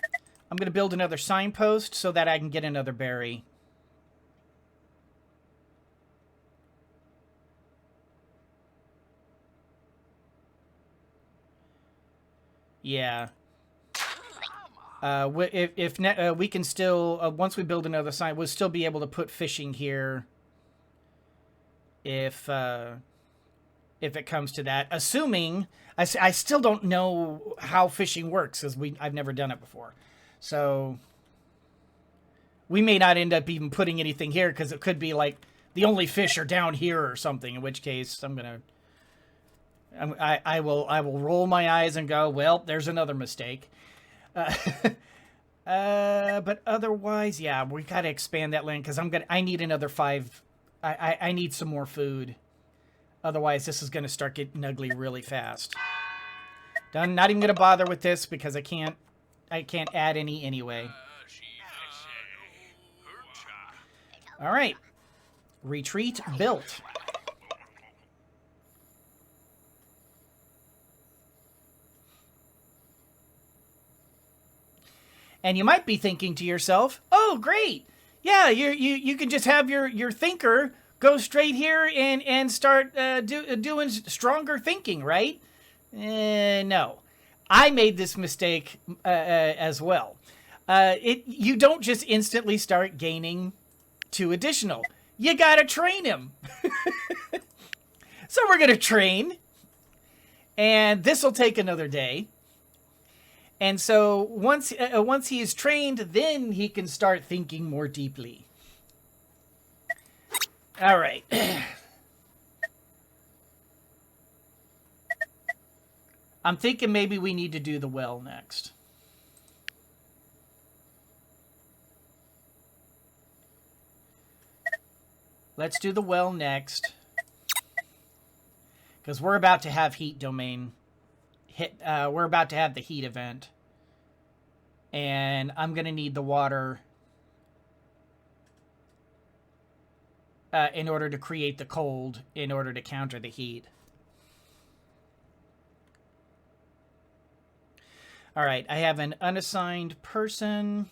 I'm going to build another signpost so that I can get another berry. Yeah. If we can still, once we build another sign, we'll still be able to put fishing here. If it comes to that, assuming I still don't know how fishing works because I've never done it before, so we may not end up even putting anything here because it could be like the only fish are down here or something. In which case, I will roll my eyes and go, well, there's another mistake. But otherwise, yeah, we got to expand that land because I need another 5. I need some more food. Otherwise, this is going to start getting ugly really fast. Done. Not even going to bother with this because I can't add any anyway. All right. Retreat built. And you might be thinking to yourself, "Oh, great. Yeah, you can just have your thinker go straight here and start doing stronger thinking, right?" No. I made this mistake as well. You don't just instantly start gaining 2 additional. You gotta train him. So we're gonna train, and this will take another day. And so once he is trained, then he can start thinking more deeply. All right. I'm thinking maybe we need to do the well next. Let's do the well next. Because we're about to have heat domain hit. We're about to have the heat event. And I'm going to need the water in order to create the cold in order to counter the heat. All right, I have an unassigned person.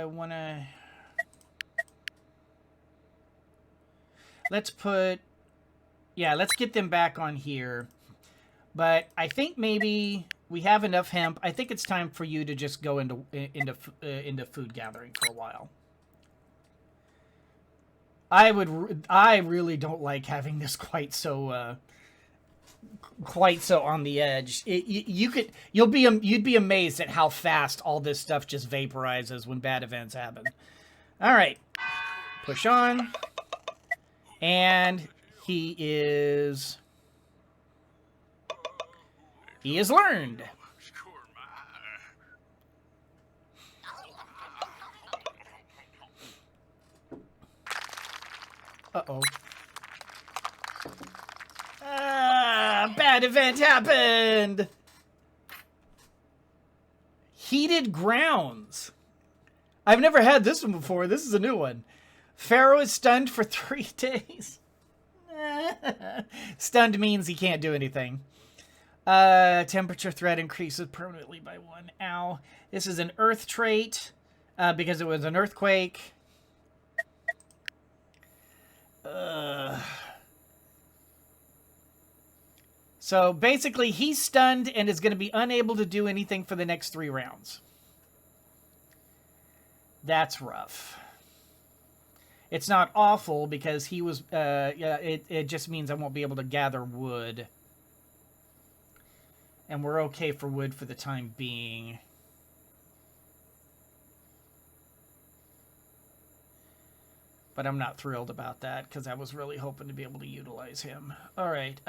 want to... Let's put... Yeah, let's get them back on here. But I think maybe we have enough hemp. I think it's time for you to just go into food gathering for a while. I really don't like having this quite so on the edge. You'd be amazed at how fast all this stuff just vaporizes when bad events happen. All right, push on, and he is learned. Uh-oh. Bad event happened. Heated grounds. I've never had this one before. This is a new one. Pharaoh is stunned for 3 days. Stunned means he can't do anything. Temperature threat increases permanently by 1. Ow. This is an earth trait because it was an earthquake. So basically, he's stunned and is going to be unable to do anything for the next 3 rounds. That's rough. It's not awful because he was... yeah, it just means I won't be able to gather wood. And we're okay for wood for the time being. But I'm not thrilled about that because I was really hoping to be able to utilize him. All right.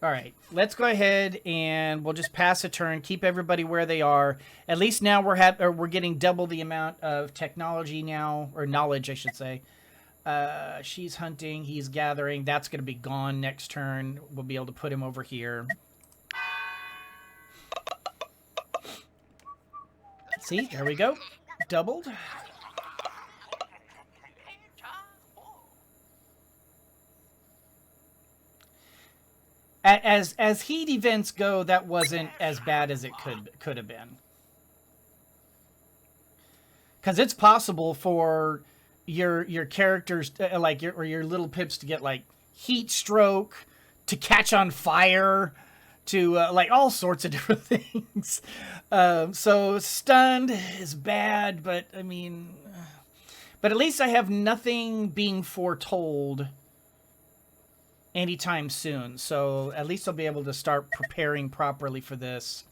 All right, let's go ahead and we'll just pass a turn, keep everybody where they are. At least now we're getting double the amount of technology now, or knowledge, I should say. She's hunting, he's gathering. That's going to be gone next turn. We'll be able to put him over here. See, there we go. Doubled. As heat events go, that wasn't as bad as it could have been. Because it's possible for your characters, like your little pips, to get like heat stroke, to catch on fire, to like all sorts of different things. So stunned is bad, but I mean, but at least I have nothing being foretold anytime soon, so at least I'll be able to start preparing properly for this.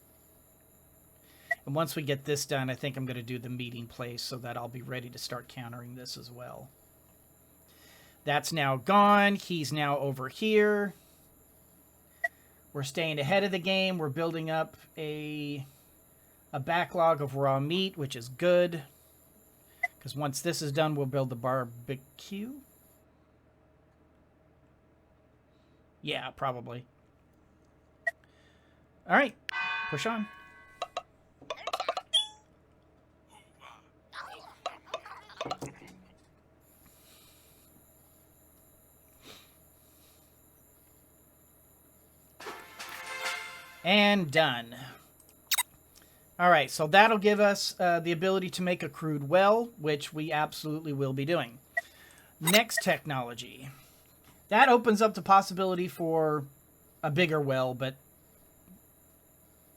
And once we get this done, I think I'm going to do the meeting place so that I'll be ready to start countering this as well. That's now gone. He's now over here. We're staying ahead of the game. We're building up a backlog of raw meat, which is good. Because once this is done, we'll build the barbecue. Yeah, probably. All right, push on. And done. All right, so that'll give us the ability to make a crude well, which we absolutely will be doing. Next technology. That opens up the possibility for a bigger well, but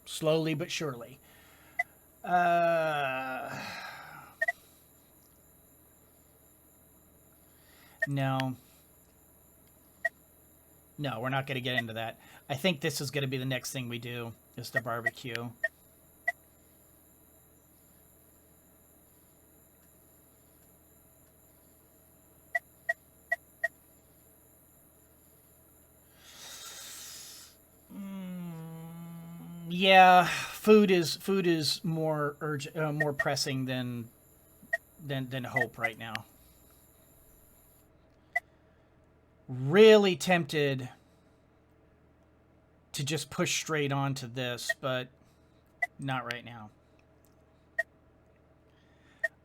slowly but surely. No. No, we're not going to get into that. I think this is going to be the next thing we do, is the barbecue. Yeah, food is more urgent, more pressing than hope right now. Really tempted to just push straight on to this, but not right now.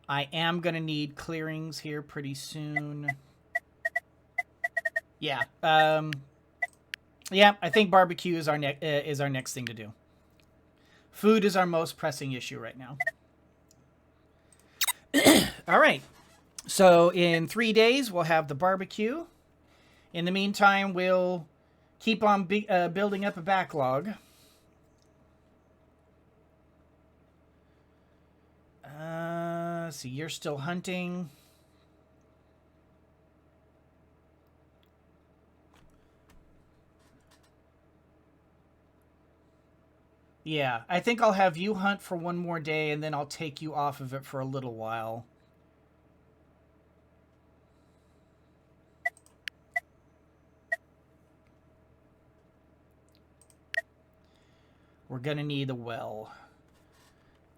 I am going to need clearings here pretty soon. Yeah, Yeah, I think barbecue is our next thing to do. Food is our most pressing issue right now. All right. So in 3 days, we'll have the barbecue. In the meantime, we'll keep on building up a backlog. See, you're still hunting. Yeah, I think I'll have you hunt for one more day, and then I'll take you off of it for a little while. We're gonna need a well.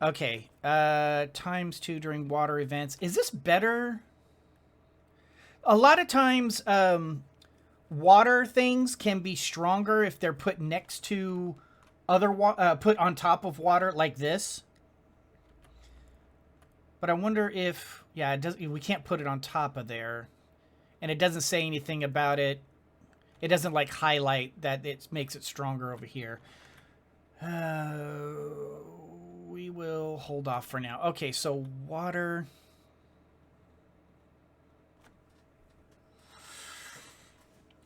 Okay, ×2 during water events. Is this better? A lot of times, water things can be stronger if they're put next to other put on top of water like this. But I wonder if, yeah, it does. We can't put it on top of there, and it doesn't say anything about it. It doesn't like highlight that it makes it stronger over here. We will hold off for now. Okay, so water.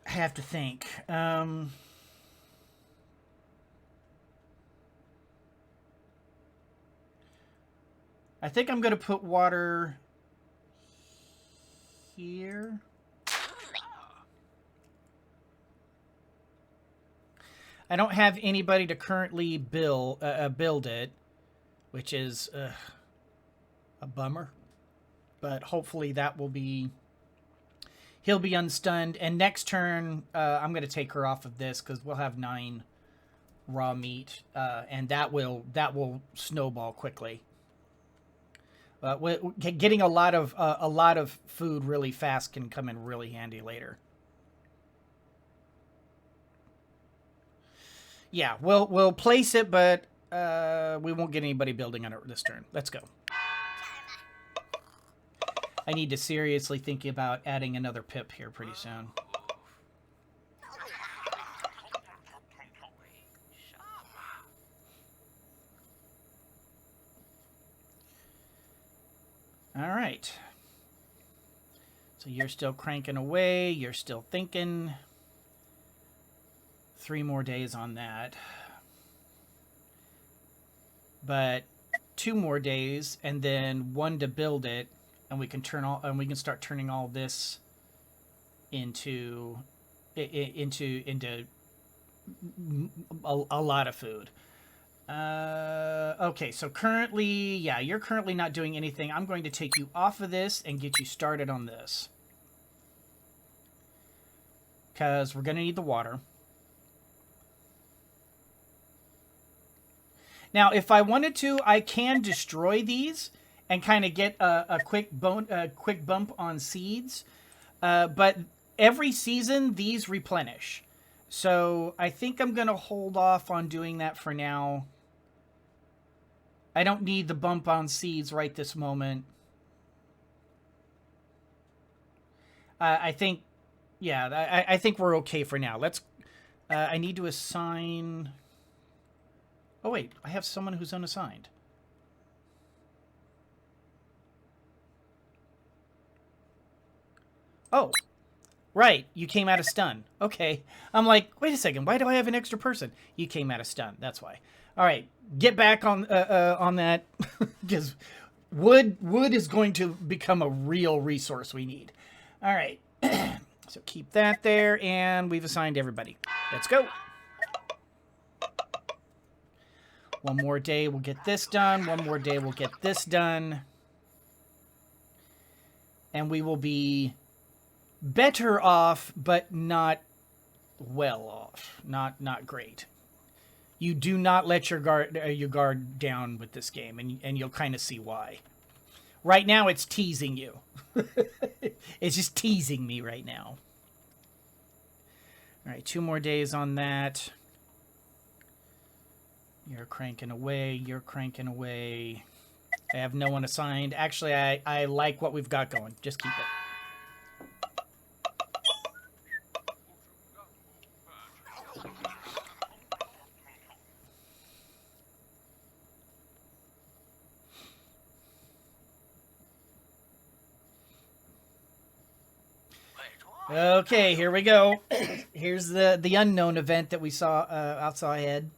I have to think. I think I'm going to put water here. I don't have anybody to currently build it, which is a bummer. But hopefully that will be... He'll be unstunned. And next turn, I'm going to take her off of this because we'll have 9 raw meat. And that will snowball quickly. Getting a lot of food really fast can come in really handy later. Yeah, we'll place it, but we won't get anybody building on it this turn. Let's go. I need to seriously think about adding another pip here pretty soon. All right. So you're still cranking away. You're still thinking. 3 more days on that. But 2 more days, and then 1 to build it, and we can start turning all this into a lot of food. Okay, so currently, yeah, you're currently not doing anything. I'm going to take you off of this and get you started on this. Because we're going to need the water. Now, if I wanted to, I can destroy these and kind of get a quick bump on seeds. But every season, these replenish. So I think I'm going to hold off on doing that for now. I don't need the bump on seeds right this moment. I think, yeah, I think we're okay for now. Let's, I need to assign... Oh, wait, I have someone who's unassigned. Oh, right, you came out of stun. Okay, I'm like, wait a second, why do I have an extra person? You came out of stun, that's why. All right, get back on that, because wood is going to become a real resource we need. All right, so keep that there, and we've assigned everybody. Let's go. 1 more day, we'll get this done. 1 more day, we'll get this done. And we will be better off, but not well off. Not great. You do not let your guard down with this game, and you'll kind of see why. Right now, it's teasing you. It's just teasing me right now. All right, 2 more days on that. You're cranking away. You're cranking away. I have no one assigned. Actually, I like what we've got going. Just keep it. Okay, here we go. Here's the unknown event that we saw outside ahead.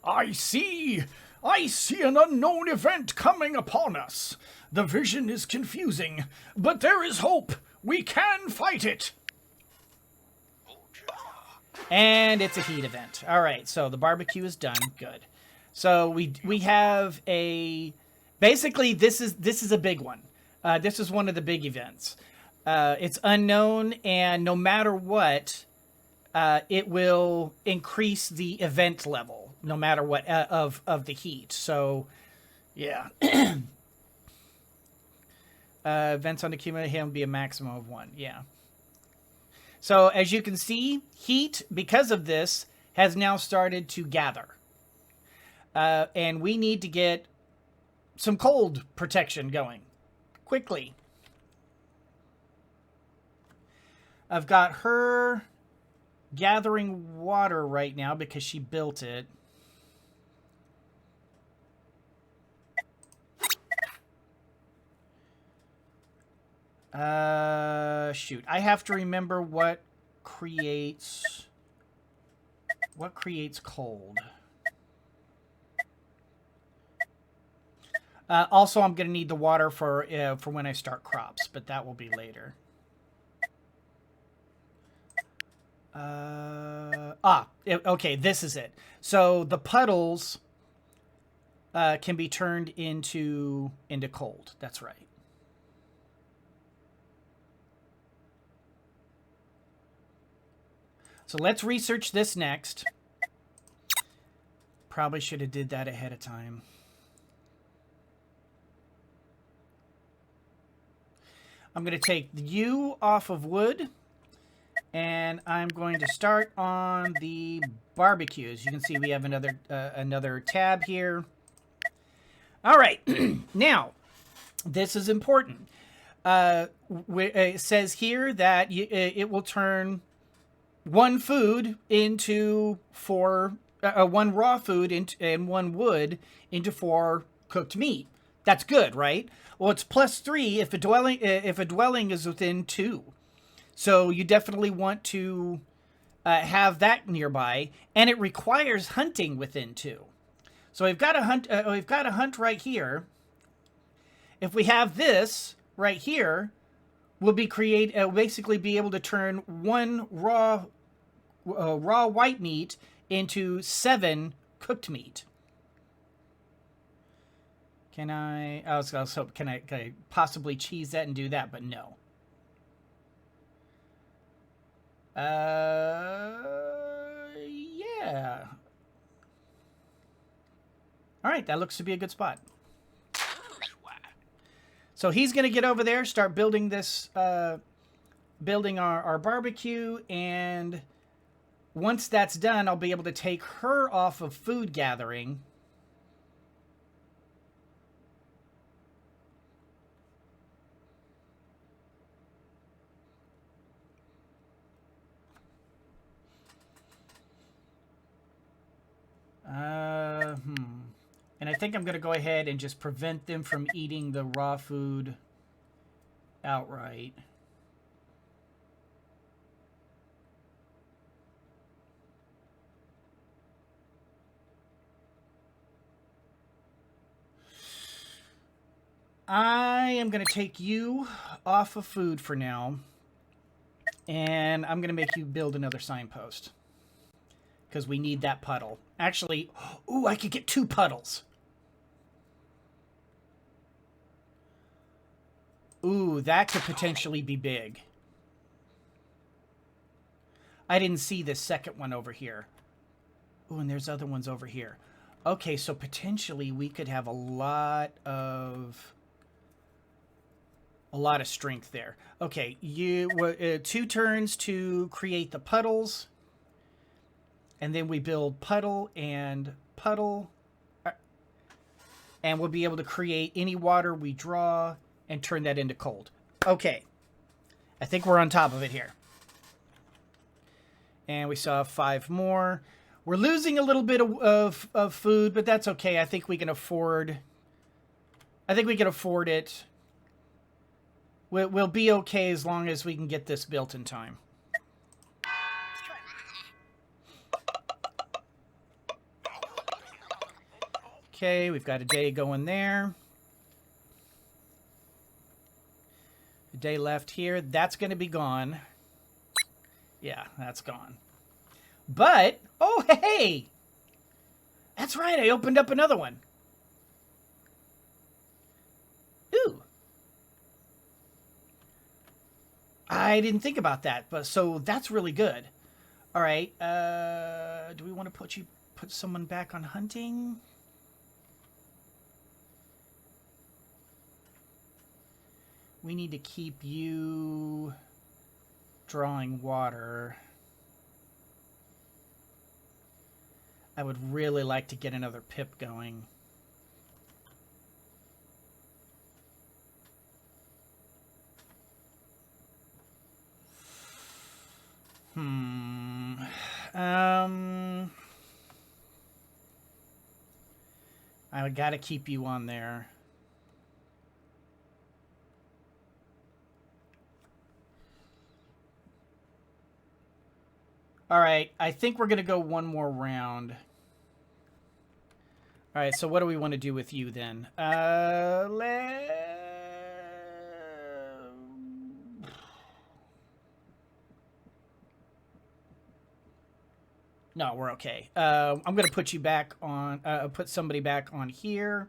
I see an unknown event coming upon us. The vision is confusing, but there is hope. We can fight it. And it's a heat event. All right, so the barbecue is done. Good. So we have a basically this is a big one. This is one of the big events. It's unknown, and no matter what, it will increase the event level, no matter what of the heat. So, yeah. Events on the cumulative will be a maximum of 1. Yeah. So as you can see, heat, because of this, has now started to gather. And we need to get some cold protection going quickly. I've got her gathering water right now because she built it. Shoot. I have to remember what creates cold. Also, I'm going to need the water for when I start crops, but that will be later. Okay, this is it. So the puddles can be turned into cold. That's right. So let's research this next. Probably should have did that ahead of time. I'm going to take you off of wood, and I'm going to start on the barbecue. As you can see, we have another tab here. All right, now this is important. It says here that it will turn one food into 4, one raw food and 1 wood into 4 cooked meat. That's good, right? Well, it's +3 if a dwelling is within 2. So you definitely want to have that nearby, and it requires hunting within 2. So we've got a hunt. We've got a hunt right here. If we have this right here, we'll basically be able to turn 1 raw white meat into 7 cooked meat. Can I? I was hoping, can I possibly cheese that and do that? But no. Yeah. All right, that looks to be a good spot. So he's going to get over there, start building this, building our barbecue, and once that's done, I'll be able to take her off of food gathering. And I think I'm going to go ahead and just prevent them from eating the raw food outright. I am going to take you off of food for now. And I'm going to make you build another signpost. Because we need that puddle. Actually, ooh, I could get 2 puddles. Ooh, that could potentially be big. I didn't see this second one over here. Ooh, and there's other ones over here. Okay, so potentially we could have a lot of strength there. Okay, 2 turns to create the puddles. And then we build puddle and puddle. And we'll be able to create any water we draw and turn that into cold. Okay. I think we're on top of it here. And we saw 5 more. We're losing a little bit of food, but that's okay. I think we can afford it. we'll be okay as long as we can get this built in time. Okay, we've got a day going there. A day left here. That's going to be gone. Yeah, that's gone. But, oh, hey! That's right, I opened up another one. Ooh. I didn't think about that, but so that's really good. All right, do we want to put someone back on hunting? We need to keep you drawing water. I would really like to get another pip going. I gotta keep you on there. All right, I think we're gonna go one more round. All right, so what do we want to do with you then? No, we're okay. I'm gonna put you back on. Put somebody back on here,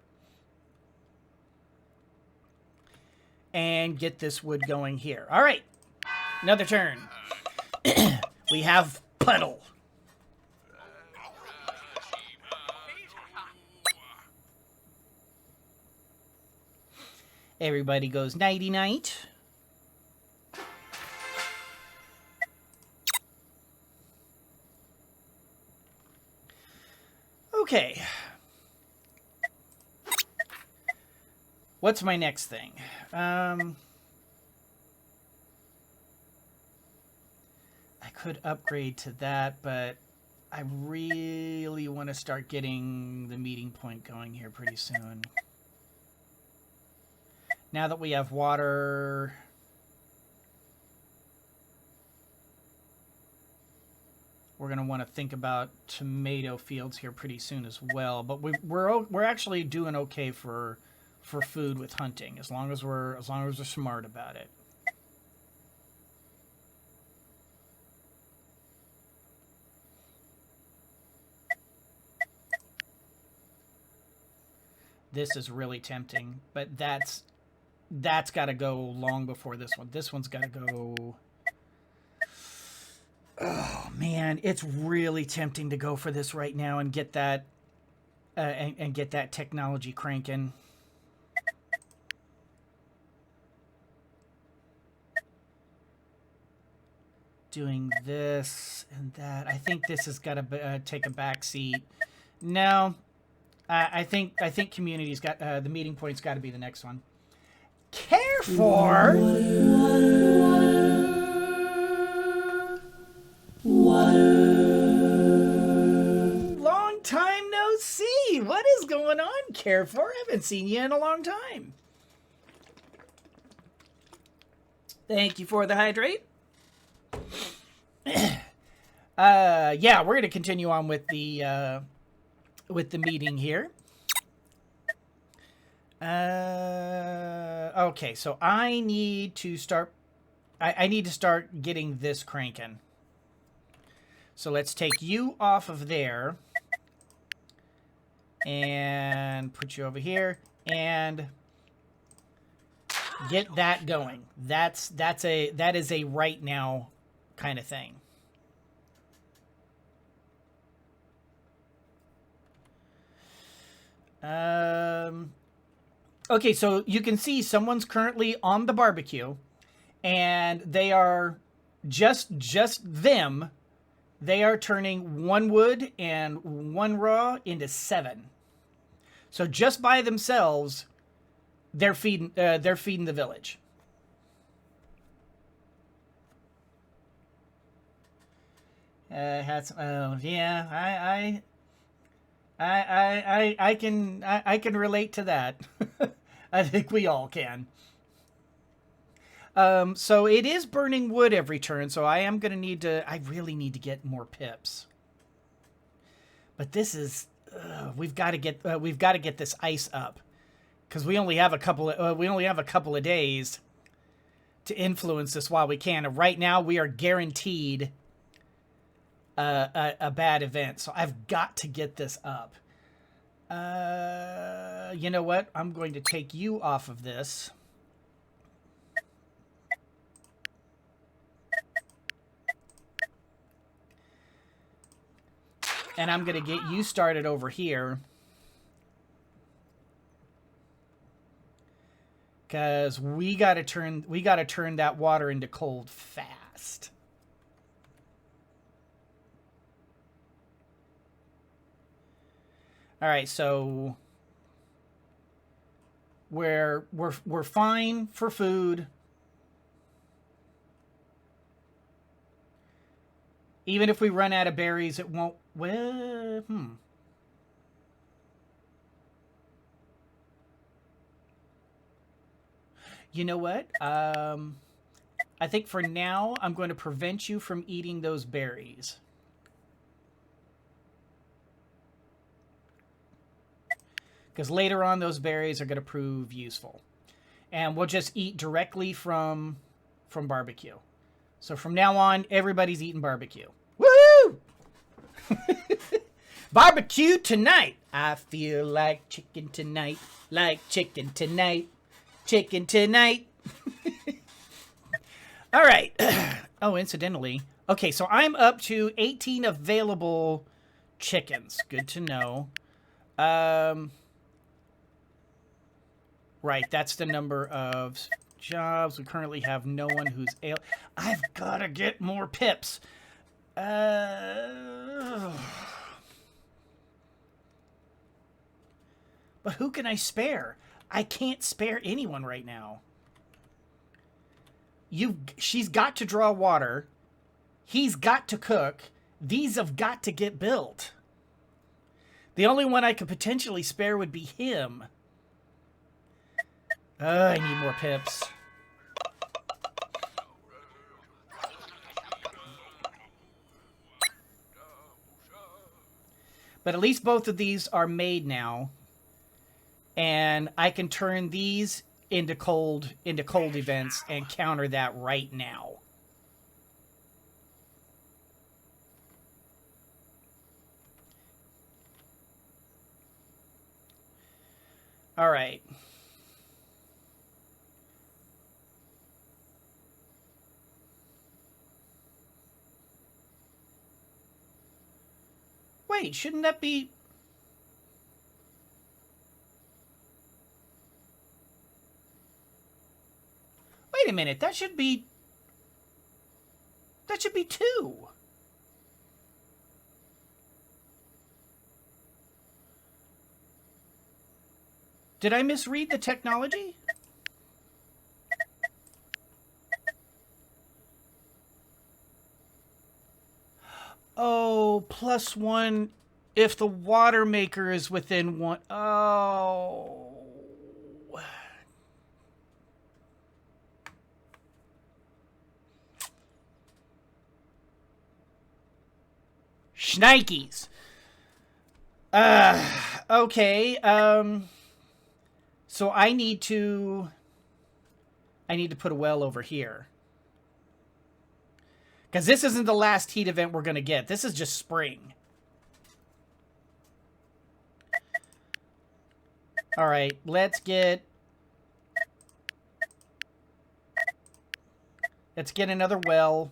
and get this wood going here. All right, another turn. We have puddle. Everybody goes nighty night. Okay. What's my next thing? I could upgrade to that, but I really want to start getting the meeting point going here pretty soon. Now that we have water, we're going to want to think about tomato fields here pretty soon as well. But we're actually doing okay for food with hunting as long as we're smart about it. This is really tempting, but that's got to go long before this one. This one's got to go. Oh man, it's really tempting to go for this right now and get that and get that technology cranking. Doing this and that. I think this has got to take a back seat. No, I think community's got the meeting point's got to be the next one. Care for. Long time no see. What is going on, Care for? I haven't seen you in a long time. Thank you for the hydrate. Yeah, we're gonna continue on with the meeting here. Okay, so I need to start. I need to start getting this cranking. So let's take you off of there and put you over here and get that going. That is a right now kind of thing. Okay, so you can see someone's currently on the barbecue, and they are just them. They are turning 1 wood and 1 raw into 7. So just by themselves, they're feeding the village. Yeah, I can relate to that. I think we all can. So it is burning wood every turn, so I am going to need to... I really need to get more pips. But this is... we've got to get this ice up. Because we only have a couple of days to influence this while we can. And right now, we are guaranteed a bad event. So I've got to get this up. You know what? I'm going to take you off of this. And I'm going to get you started over here. Because we got to turn that water into cold fast. All right, so we're fine for food. Even if we run out of berries, it won't. Well, You know what? I think for now, I'm going to prevent you from eating those berries. Because later on, those berries are going to prove useful. And we'll just eat directly from barbecue. So from now on, everybody's eating barbecue. Woo! Barbecue tonight. I feel like chicken tonight. Like chicken tonight. Chicken tonight. All right. Oh, incidentally. Okay, so I'm up to 18 available chickens. Good to know. Right, that's the number of jobs. We currently have no one who's I've got to get more pips. But who can I spare? I can't spare anyone right now. She's got to draw water. He's got to cook. These have got to get built. The only one I could potentially spare would be him. I need more pips. But at least both of these are made now. And I can turn these into cold events and counter that right now. All right. Wait, shouldn't that be... Wait a minute, that should be 2. Did I misread the technology? Oh, +1 if the water maker is within 1. Oh. Shnikes. Okay. So I need to put a well over here. Because this isn't the last heat event we're going to get. This is just spring. All right, let's get another well.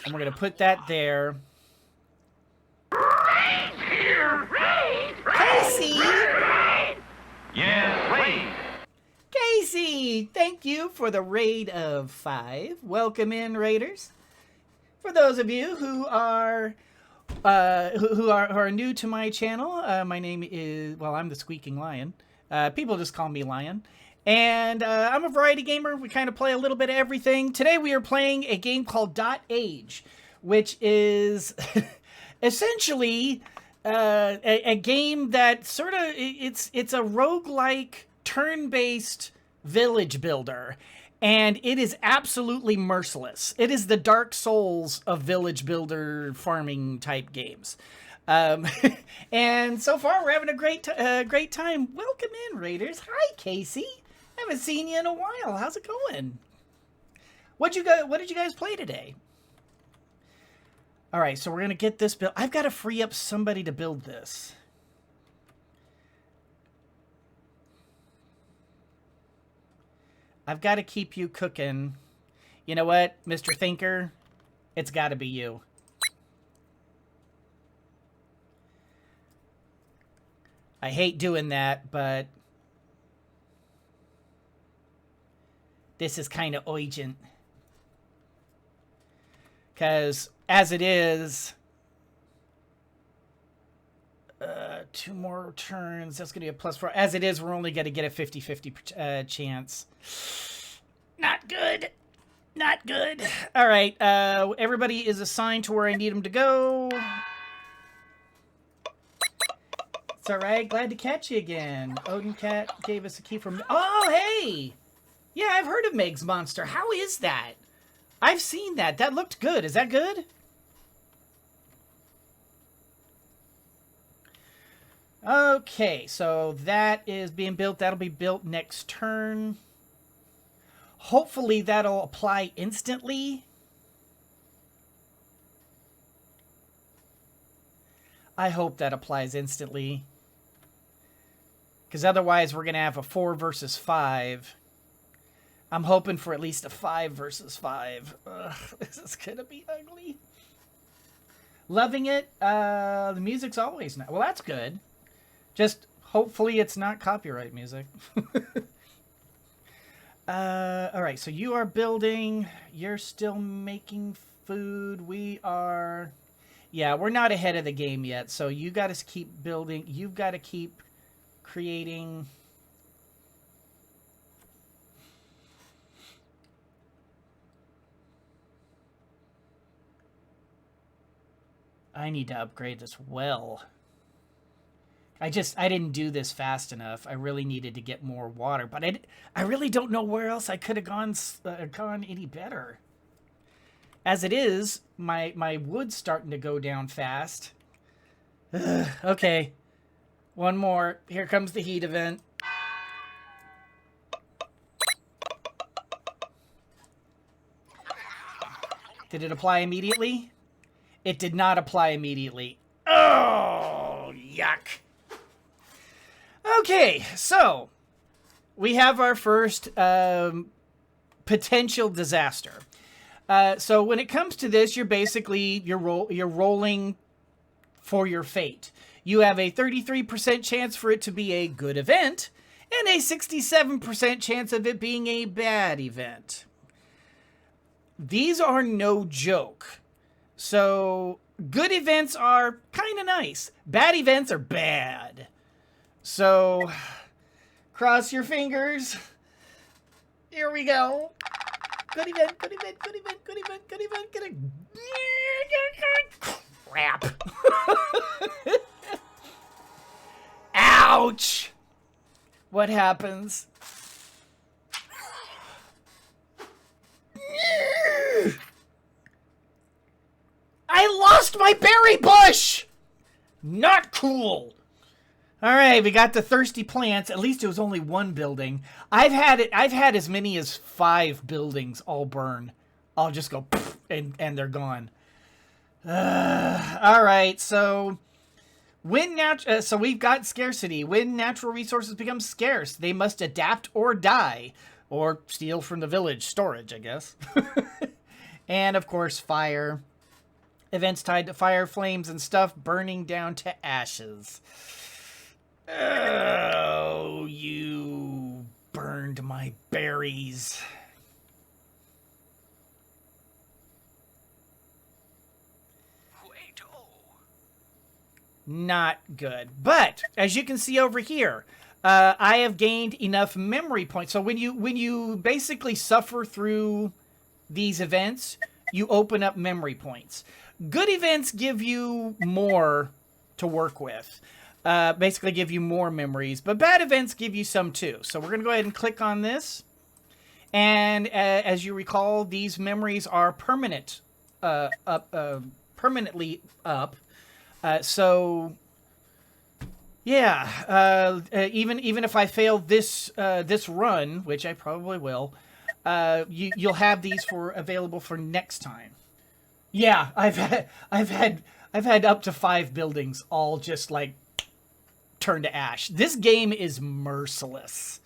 And we're going to put that there. Rain here! Rain! Casey! Yeah, rain! Casey! Thank you for the raid of 5. Welcome in, raiders. For those of you who are who are new to my channel, my name is, well, I'm the Squeaking Lion. People just call me Lion. And I'm a variety gamer. We kind of play a little bit of everything. Today we are playing a game called DotAGE, which is essentially a game that sort of it's a roguelike turn-based village builder, and it is absolutely merciless. It is the Dark Souls of village builder farming type games. And so far we're having a great time. Welcome in, Raiders. Hi, Casey. Haven't seen you in a while. How's it going? What did you guys play today? All right, so we're gonna get this built. I've got to free up somebody to build this. I've got to keep you cooking. You know what, Mr. Thinker? It's got to be you. I hate doing that, but this is kind of urgent. Because as it is, 2 more turns, that's going to be a +4. As it is, we're only going to get a 50-50 chance. Not good. Not good. All right, everybody is assigned to where I need them to go. It's all right. Glad to catch you again. Odin Cat gave us a key from... Oh, hey! Yeah, I've heard of Meg's Monster. How is that? I've seen that. That looked good. Is that good? Okay, so that is being built. That'll be built next turn. Hopefully that'll apply instantly. I hope that applies instantly. Because otherwise we're going to have a 4 versus 5. I'm hoping for at least a 5 versus 5. Ugh, this is going to be ugly. Loving it. The music's always not... Well, that's good. Just hopefully it's not copyright music. All right, so you are building. You're still making food. We are... Yeah, we're not ahead of the game yet, so you got to keep building. You've got to keep creating... I need to upgrade this well. I didn't do this fast enough. I really needed to get more water, but I really don't know where else I could have gone any better. As it is, my wood's starting to go down fast. Ugh, okay, one more. Here comes the heat event. Did it apply immediately? It did not apply immediately. Oh, yuck. Okay, so we have our first potential disaster. So when it comes to this, you're rolling for your fate. You have a 33% chance for it to be a good event and a 67% chance of it being a bad event. These are no joke. So good events are kind of nice. Bad events are bad. So cross your fingers. Here we go. Good event, good event, good event, good event, good event, good event. Crap. Ouch. What happens? I lost my berry bush! Not cool. All right, we got the thirsty plants. At least it was only one building. I've had as many as 5 buildings all burn. I'll just go and they're gone. All right, so so we've got scarcity. When natural resources become scarce, they must adapt or die, or steal from the village storage, I guess. And of course, fire. Events tied to fire, flames, and stuff burning down to ashes. Oh, you burned my berries. Not good. But, as you can see over here, I have gained enough memory points. So when you basically suffer through these events, you open up memory points. Good events give you more to work with. Basically give you more memories, but bad events give you some too. So we're going to go ahead and click on this. And as you recall, these memories are permanent, permanently up. So yeah, even if I fail this this run, which I probably will, you'll have these available for next time. Yeah, I've had up to 5 buildings all just like turn to ash. This game is merciless.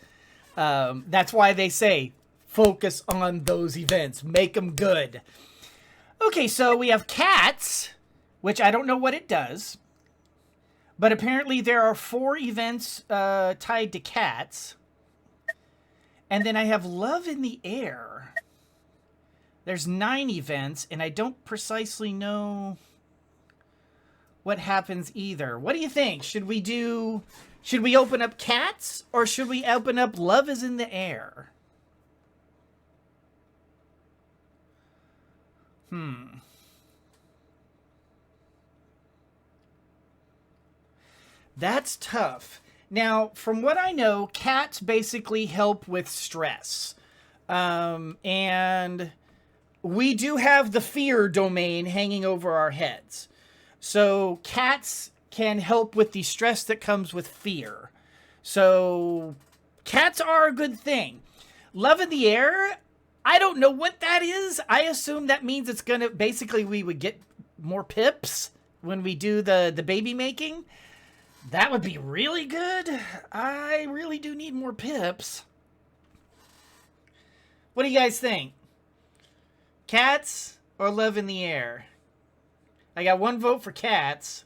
That's why they say focus on those events, make them good. Okay, so we have cats, which I don't know what it does, but apparently there are 4 events tied to cats. And then I have love in the air. There's 9 events, and I don't precisely know what happens either. What do you think? Should we open up cats, or should we open up love is in the air? That's tough. Now, from what I know, cats basically help with stress. And we do have the fear domain hanging over our heads. So cats can help with the stress that comes with fear. So cats are a good thing. Love in the air, I don't know what that is. I assume that means it's going to, basically we would get more pips when we do the baby making. That would be really good. I really do need more pips. What do you guys think? Cats or love in the air? I got 1 vote for cats.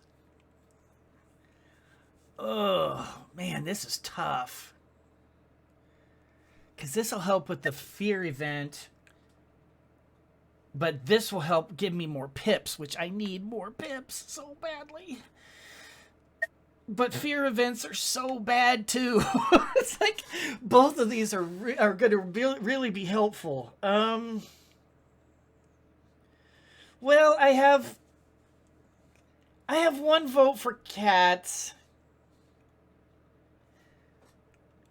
Oh, man, this is tough. Because this will help with the fear event. But this will help give me more pips, which I need more pips so badly. But fear events are so bad too. It's like both of these are going to really be helpful. Well, I have 1 vote for cats.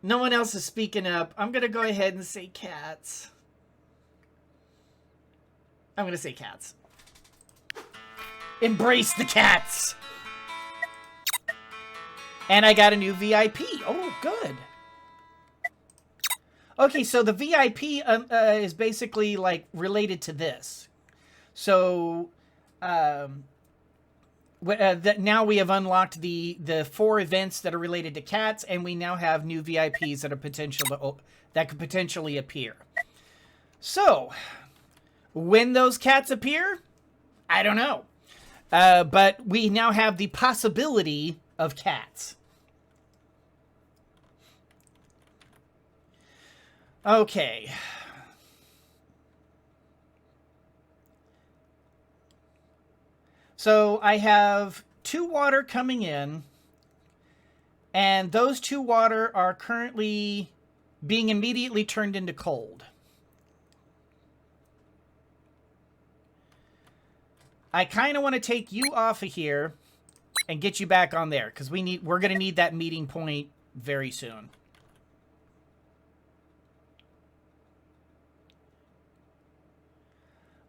No one else is speaking up. I'm going to go ahead and say cats. I'm going to say cats. Embrace the cats. And I got a new VIP. Oh, good. Okay, so the VIP is basically like related to this. So now we have unlocked the 4 events that are related to cats, and we now have new VIPs that are that could potentially appear. So when those cats appear, I don't know. But we now have the possibility of cats. Okay. So I have 2 water coming in, and those 2 water are currently being immediately turned into cold. I kind of want to take you off of here and get you back on there, because we're going to need that meeting point very soon.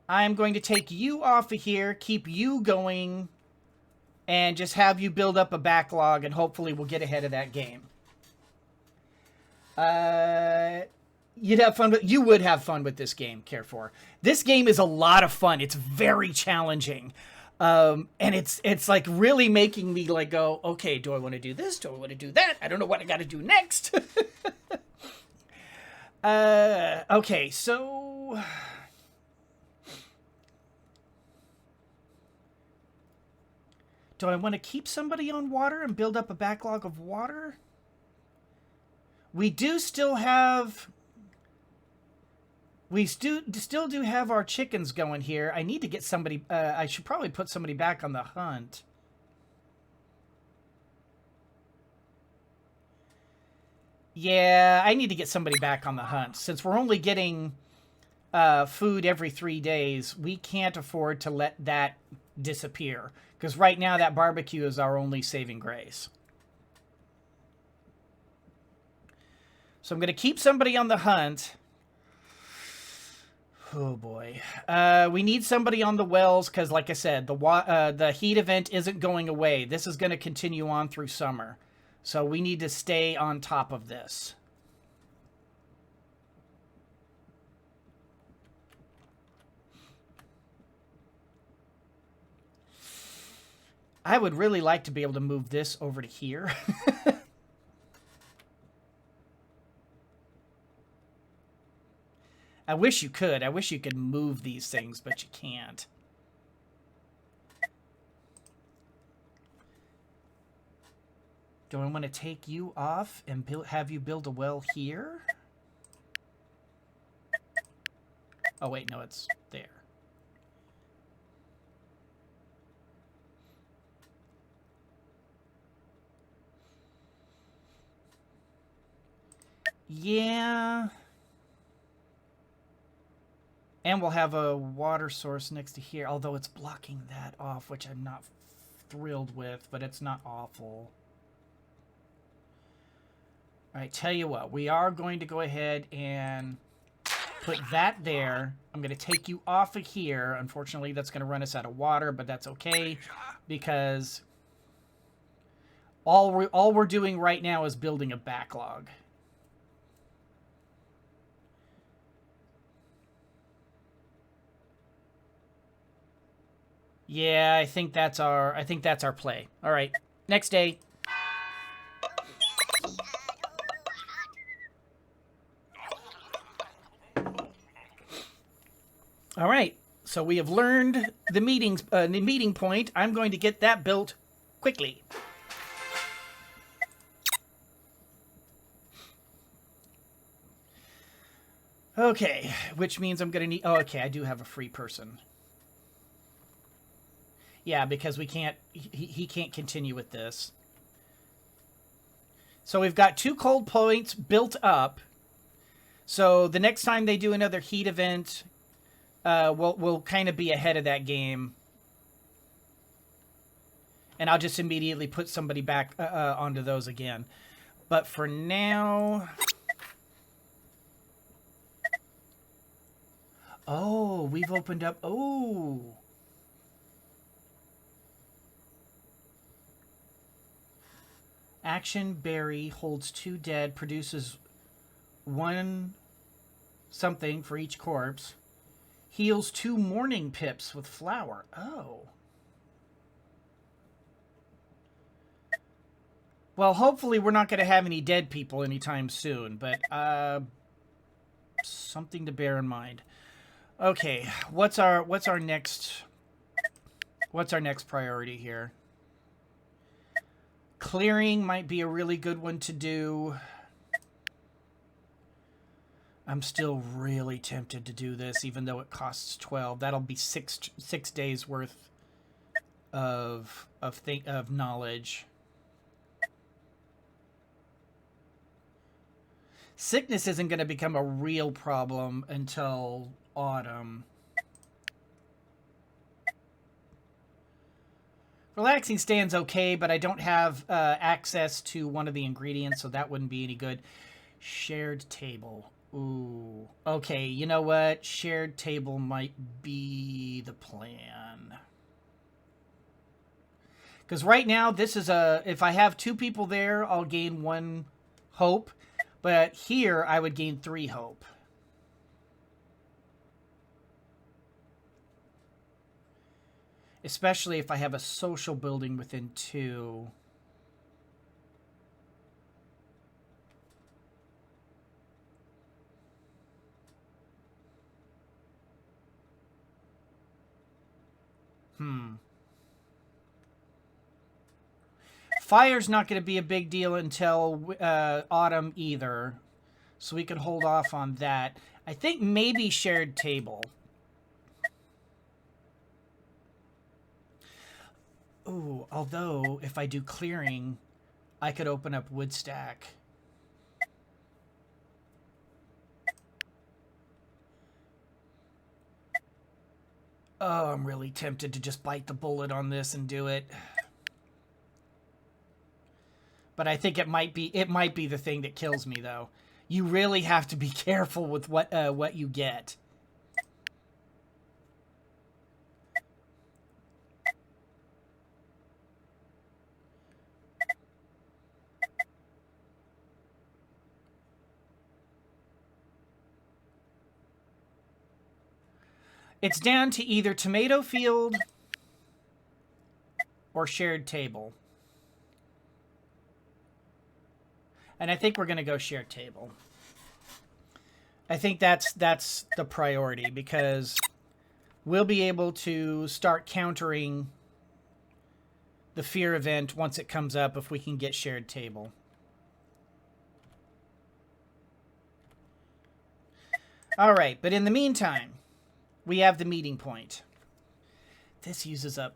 I'm going to take you off of here, keep you going, and just have you build up a backlog, and hopefully we'll get ahead of that game. You would have fun with this game, Care4. This game is a lot of fun. It's very challenging. And it's like really making me like go, okay, do I want to do this? Do I want to do that? I don't know what I got to do next. Okay, so do I want to keep somebody on water and build up a backlog of water? We do still have... We still do have our chickens going here. I need to get somebody... I should probably put somebody back on the hunt. Yeah, I need to get somebody back on the hunt. Since we're only getting food every 3 days, we can't afford to let that disappear. Because right now that barbecue is our only saving grace. So I'm going to keep somebody on the hunt. Oh boy. We need somebody on the wells because, like I said, the heat event isn't going away. This is going to continue on through summer. So we need to stay on top of this. I would really like to be able to move this over to here. I wish you could. I wish you could move these things, but you can't. Do I want to take you off and have you build a well here? Oh, wait, no, it's there. Yeah. And we'll have a water source next to here, although it's blocking that off, which I'm not thrilled with, but it's not awful. All right, tell you what, we are going to go ahead and put that there. I'm going to take you off of here. Unfortunately, that's going to run us out of water, but that's okay because all we're doing right now is building a backlog. Yeah, I think that's our play. All right. Next day. All right. So we have learned the meeting point. I'm going to get that built quickly. Okay, which means I'm going to need... Oh, okay, I do have a free person. Yeah, because we can't... He can't continue with this. So we've got 2 cold points built up. So the next time they do another heat event, we'll kind of be ahead of that game. And I'll just immediately put somebody back onto those again. But for now... Oh, we've opened up... Oh... Action berry holds 2 dead, produces 1 something for each corpse. Heals 2 morning pips with flour. Oh. Well, hopefully we're not going to have any dead people anytime soon, but something to bear in mind. Okay, what's our next priority here? Clearing might be a really good one to do. I'm still really tempted to do this, even though it costs 12. That'll be six days worth of knowledge. Sickness isn't going to become a real problem until autumn. Relaxing stand's okay, but I don't have access to one of the ingredients, so that wouldn't be any good. Shared table. Ooh. Okay, you know what? Shared table might be the plan. Because right now, this is a... If I have 2 people there, I'll gain 1 hope. But here, I would gain 3 hope. Especially if I have a social building within 2. Fire's not going to be a big deal until autumn either. So we can hold off on that. I think maybe shared table. Ooh, although if I do clearing, I could open up wood stack. Oh, I'm really tempted to just bite the bullet on this and do it. But I think it might be the thing that kills me, though. You really have to be careful with what you get. It's down to either tomato field or shared table. And I think we're going to go shared table. I think that's the priority, because we'll be able to start countering the fear event once it comes up if we can get shared table. All right, but in the meantime, we have the meeting point. This uses up...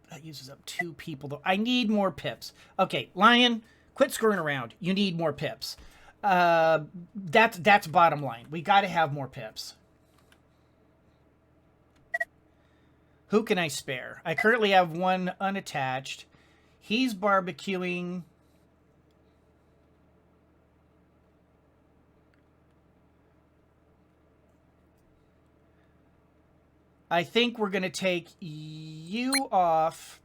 that uses up 2 people, though. I need more pips. Okay, Lion, quit screwing around. You need more pips. That's bottom line. We got to have more pips. Who can I spare? I currently have 1 unattached. He's barbecuing. I think we're going to take you off.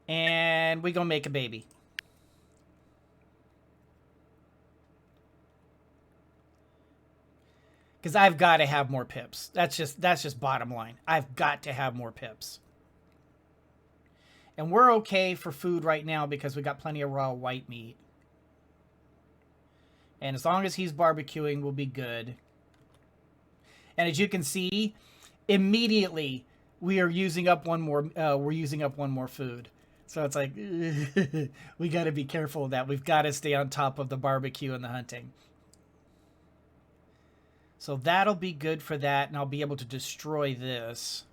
And we going to make a baby. Because I've got to have more pips. That's just bottom line. I've got to have more pips. And we're okay for food right now because we got plenty of raw white meat. And as long as he's barbecuing, we'll be good. And as you can see, immediately we are using up one more. We're using up one more food. So it's like we got to be careful of that. We've got to stay on top of the barbecue and the hunting. So that'll be good for that, and I'll be able to destroy this.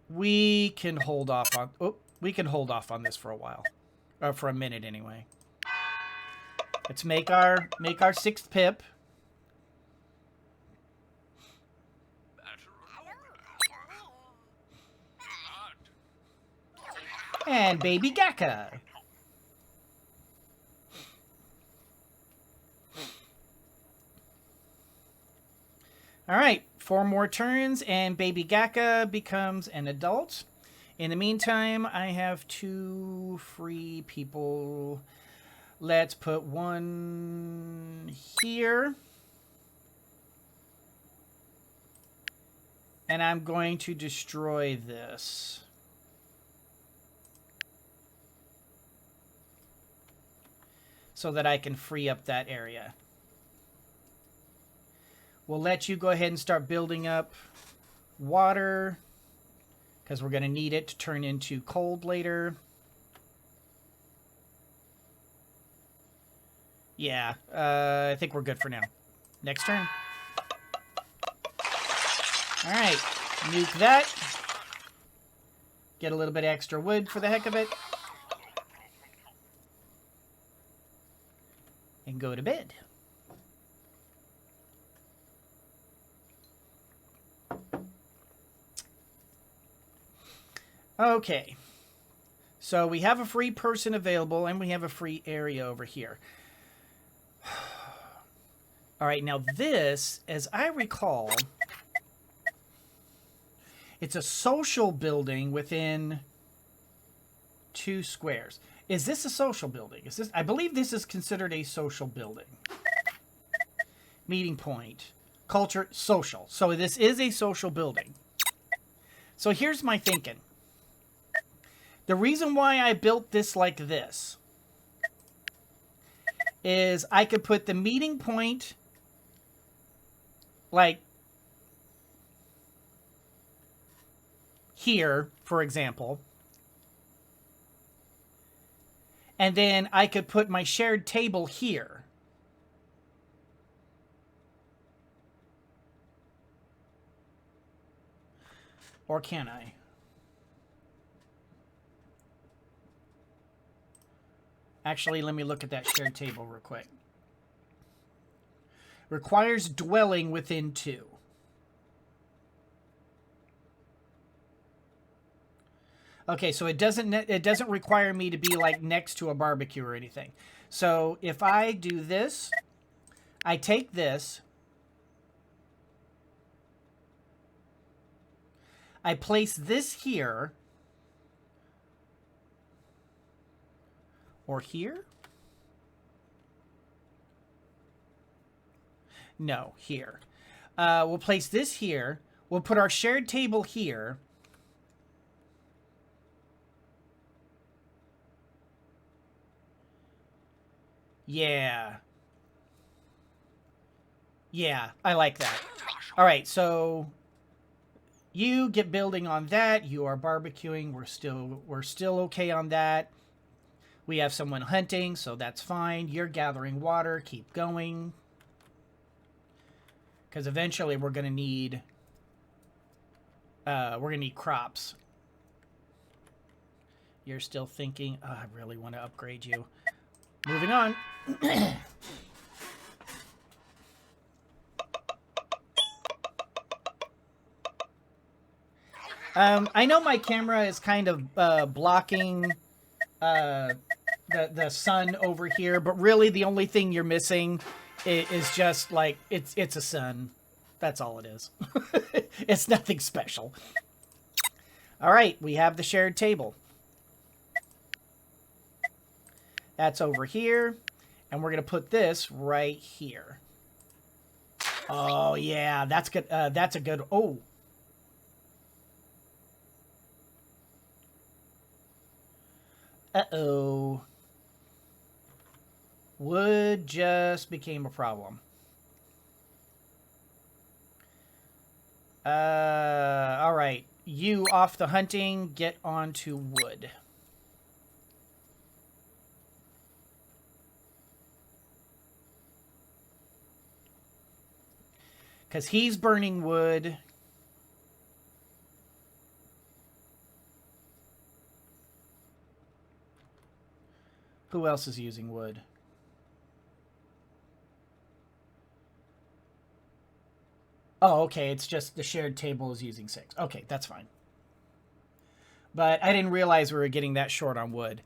We can hold off on... Oh, we can hold off on this for a while. Or for a minute, anyway. Let's make our 6th pip. And baby Gakka. All right, 4 more turns, and baby Gakka becomes an adult. In the meantime, I have 2 free people. Let's put 1 here. And I'm going to destroy this. So that I can free up that area. We'll let you go ahead and start building up water, because we're going to need it to turn into cold later. Yeah, I think we're good for now. Next turn. All right, nuke that. Get a little bit extra wood for the heck of it. And go to bed. Okay. So we have a free person available, and we have a free area over here. All right, now this, as I recall, it's a social building within 2 squares. Is this a social building? Is this? I believe this is considered a social building. Meeting point. Culture, social. So this is a social building. So here's my thinking. The reason why I built this like this is I could put the meeting point like here, for example. And then I could put my shared table here. Or can I? Actually, let me look at that shared table real quick. Requires dwelling within 2. Okay, so it doesn't require me to be like next to a barbecue or anything. So if I do this, I take this, I place this here or here. No, here. We'll place this here. We'll put our shared table here. Yeah. Yeah, I like that. All right, so you get building on that. You are barbecuing. We're still okay on that. We have someone hunting, so that's fine. You're gathering water. Keep going. Because eventually we're going to need crops. You're still thinking, oh, I really want to upgrade you. Moving on. I know my camera is kind of blocking the sun over here, but really the only thing you're missing is just like it's a sun. That's all it is. It's nothing special. All right, we have the shared table. That's over here, and we're gonna put this right here. Oh yeah, that's good. That's a good. Oh. Uh-oh. Wood just became a problem. All right. You off the hunting, get onto wood. Because he's burning wood. Who else is using wood? Oh, okay. It's just the shared table is using 6. Okay, that's fine. But I didn't realize we were getting that short on wood.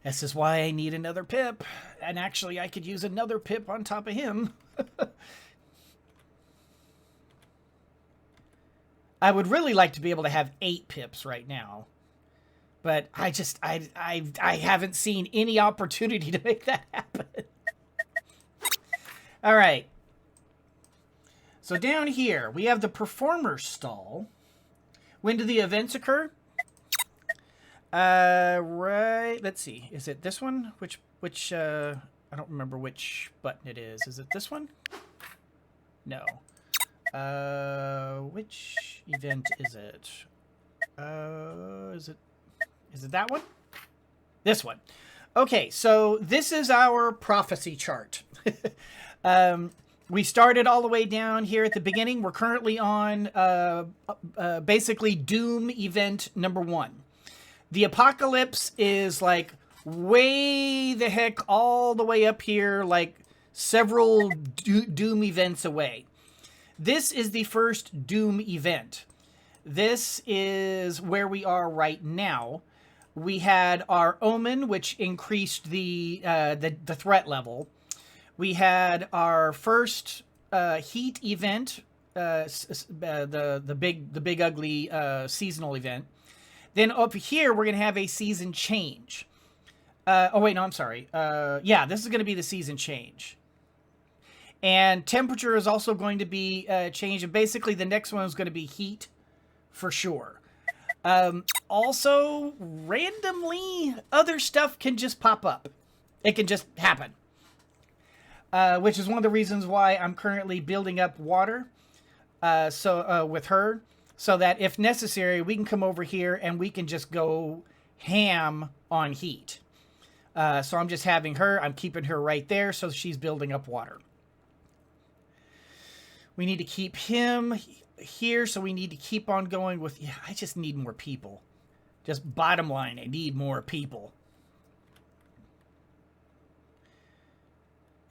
This is why I need another pip. And actually, I could use another pip on top of him. I would really like to be able to have 8 pips right now. But I haven't seen any opportunity to make that happen. All right. So down here, we have the performer's stall. When do the events occur? Right. Let's see. Is it this one? Which I don't remember which button it is. Is it this one? No. Which event is it? Is it that one? This one. Okay, so this is our prophecy chart. We started all the way down here at the beginning. We're currently on basically Doom event number 1. The apocalypse is like way the heck all the way up here, like several Doom events away. This is the first Doom event. This is where we are right now. We had our Omen, which increased the threat level. We had our first heat event, the big ugly seasonal event. Then up here we're gonna have a season change. Oh wait, no, I'm sorry. Yeah, this is gonna be the season change. And temperature is also going to be changed. And basically, the next one is going to be heat, for sure. Also, randomly, other stuff can just pop up. It can just happen. Which is one of the reasons why I'm currently building up water with her. So that if necessary, we can come over here and we can just go ham on heat. So I'm just having her. I'm keeping her right there so she's building up water. We need to keep him here, so we need to keep on going with... Yeah, I just need more people. Just bottom line, I need more people.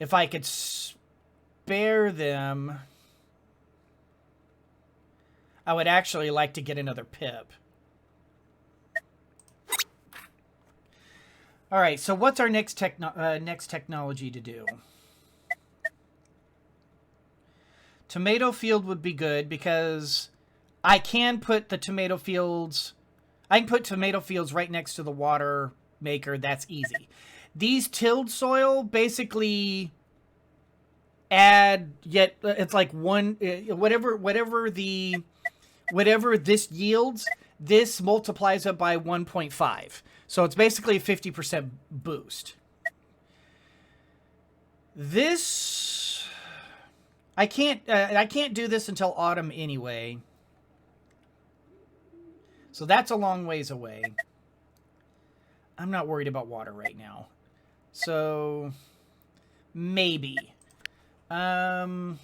if I could spare them, I would actually like to get another pip. All right, so what's our next technology to do? Tomato field would be good because I can put the tomato fields... I can put tomato fields right next to the water maker. That's easy. These tilled soil basically add yet... It's like one... Whatever this yields, this multiplies it by 1.5. So it's basically a 50% boost. This... I can't do this until autumn anyway. So that's a long ways away. I'm not worried about water right now. So maybe. I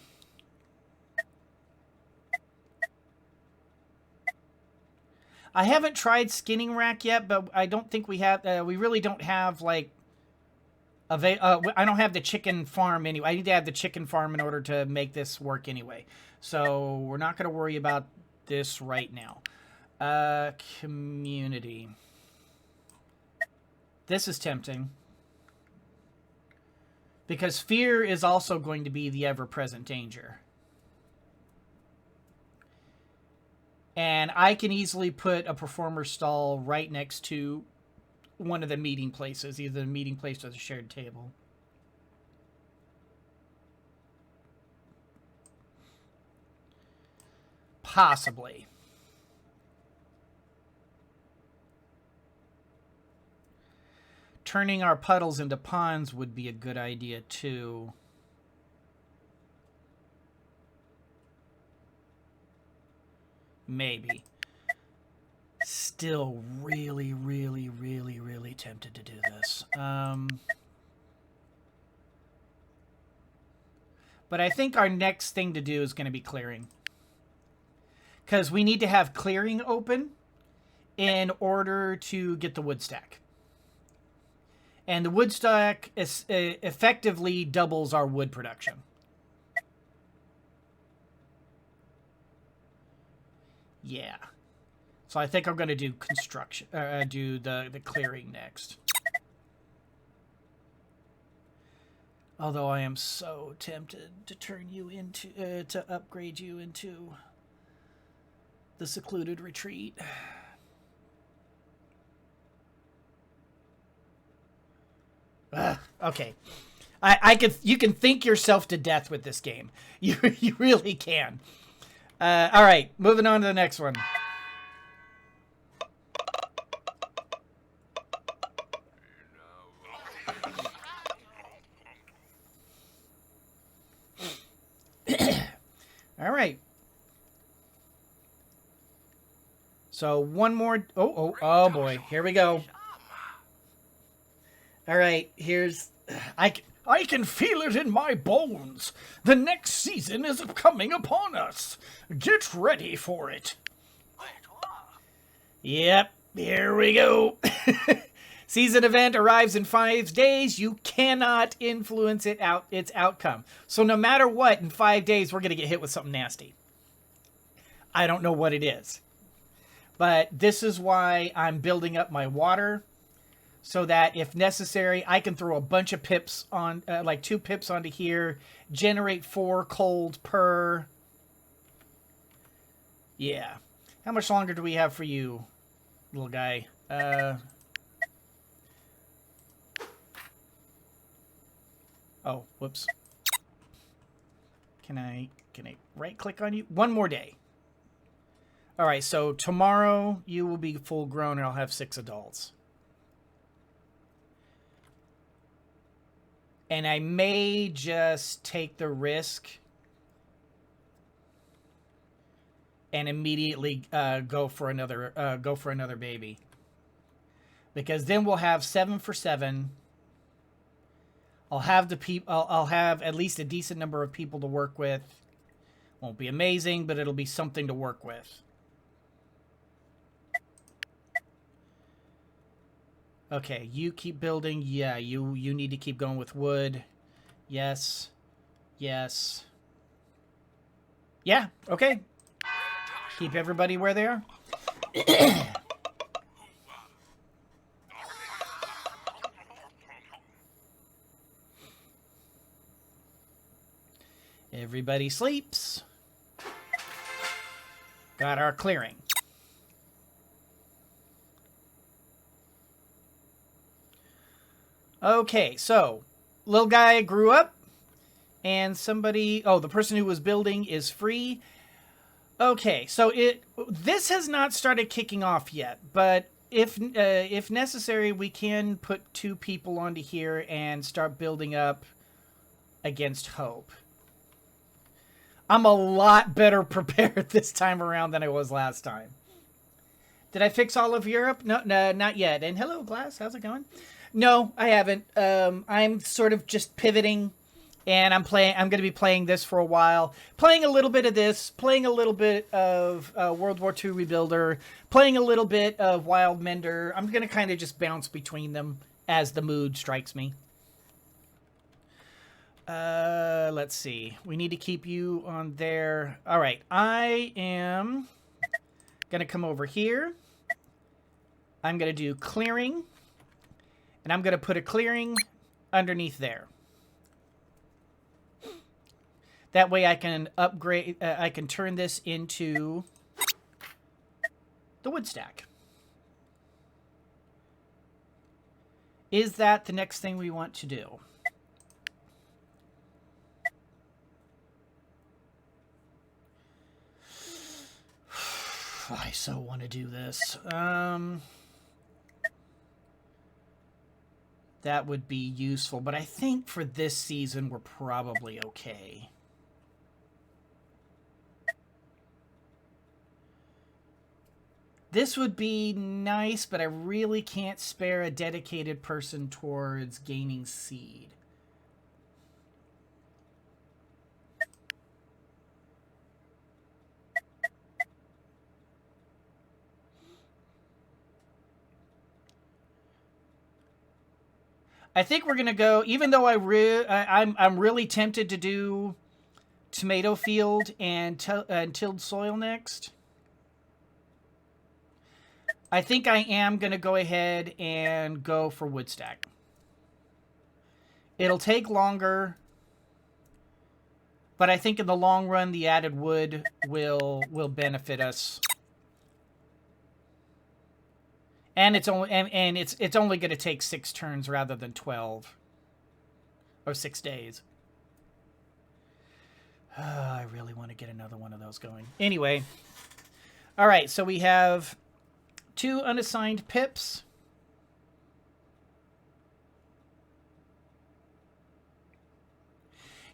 haven't tried skinning rack yet, but I don't think we have. We really don't have like. I don't have the chicken farm anyway. I need to have the chicken farm in order to make this work anyway. So we're not going to worry about this right now. Community. This is tempting. Because fear is also going to be the ever-present danger. And I can easily put a performer stall right next to one of the meeting places, either the meeting place or the shared table. Possibly. Turning our puddles into ponds would be a good idea too. Maybe. Still really, really, really, really tempted to do this. But I think our next thing to do is going to be clearing. Because we need to have clearing open in order to get the wood stack. And the wood stack is, effectively doubles our wood production. Yeah. So I think I'm going to do construction, do the clearing next. Although I am so tempted to turn you into, to upgrade you into the secluded retreat. Okay. You can think yourself to death with this game. You really can. All right, moving on to the next one. All right. So one more. Oh boy. Here we go. All right. Here's. I can feel it in my bones. The next season is coming upon us. Get ready for it. Yep. Here we go. Season event arrives in 5 days. You cannot influence its outcome. So no matter what, in 5 days, we're going to get hit with something nasty. I don't know what it is. But this is why I'm building up my water. So that if necessary, I can throw a bunch of pips on, like 2 pips onto here. Generate 4 cold per. Yeah. How much longer do we have for you, little guy? Oh, whoops. Can I right click on you? 1 more day. All right, so tomorrow you will be full grown and I'll have 6 adults. And I may just take the risk and immediately go for another baby. Because then we'll have 7 for 7. I'll have I'll have at least a decent number of people to work with. Won't be amazing, but it'll be something to work with. Okay, you keep building. Yeah, you need to keep going with wood. Yes. Yes. Yeah, okay. Keep everybody where they are. Everybody sleeps. Got our clearing. Okay, so little guy grew up and somebody, oh, the person who was building is free. Okay, so this has not started kicking off yet, but if necessary, we can put 2 people onto here and start building up against hope. I'm a lot better prepared this time around than I was last time. Did I fix all of Europe? No, not yet. And hello, Glass. How's it going? No, I haven't. I'm sort of just pivoting, and I'm going to be playing this for a while. Playing a little bit of this, playing a little bit of World War II Rebuilder, playing a little bit of Wild Mender. I'm going to kind of just bounce between them as the mood strikes me. Let's see. We need to keep you on there. All right. I am going to come over here. I'm going to do clearing. And I'm going to put a clearing underneath there. That way I can upgrade, I can turn this into the wood stack. Is that the next thing we want to do? I so want to do this. That would be useful, but I think for this season we're probably okay. This would be nice, but I really can't spare a dedicated person towards gaining seed. I think we're gonna go. Even though I'm really tempted to do tomato field and tilled soil next. I think I am gonna go ahead and go for wood stack. It'll take longer, but I think in the long run the added wood will benefit us. And it's only it's only going to take 6 turns rather than 12 or 6 days. I really want to get another one of those going. Anyway, all right. So we have 2 unassigned pips.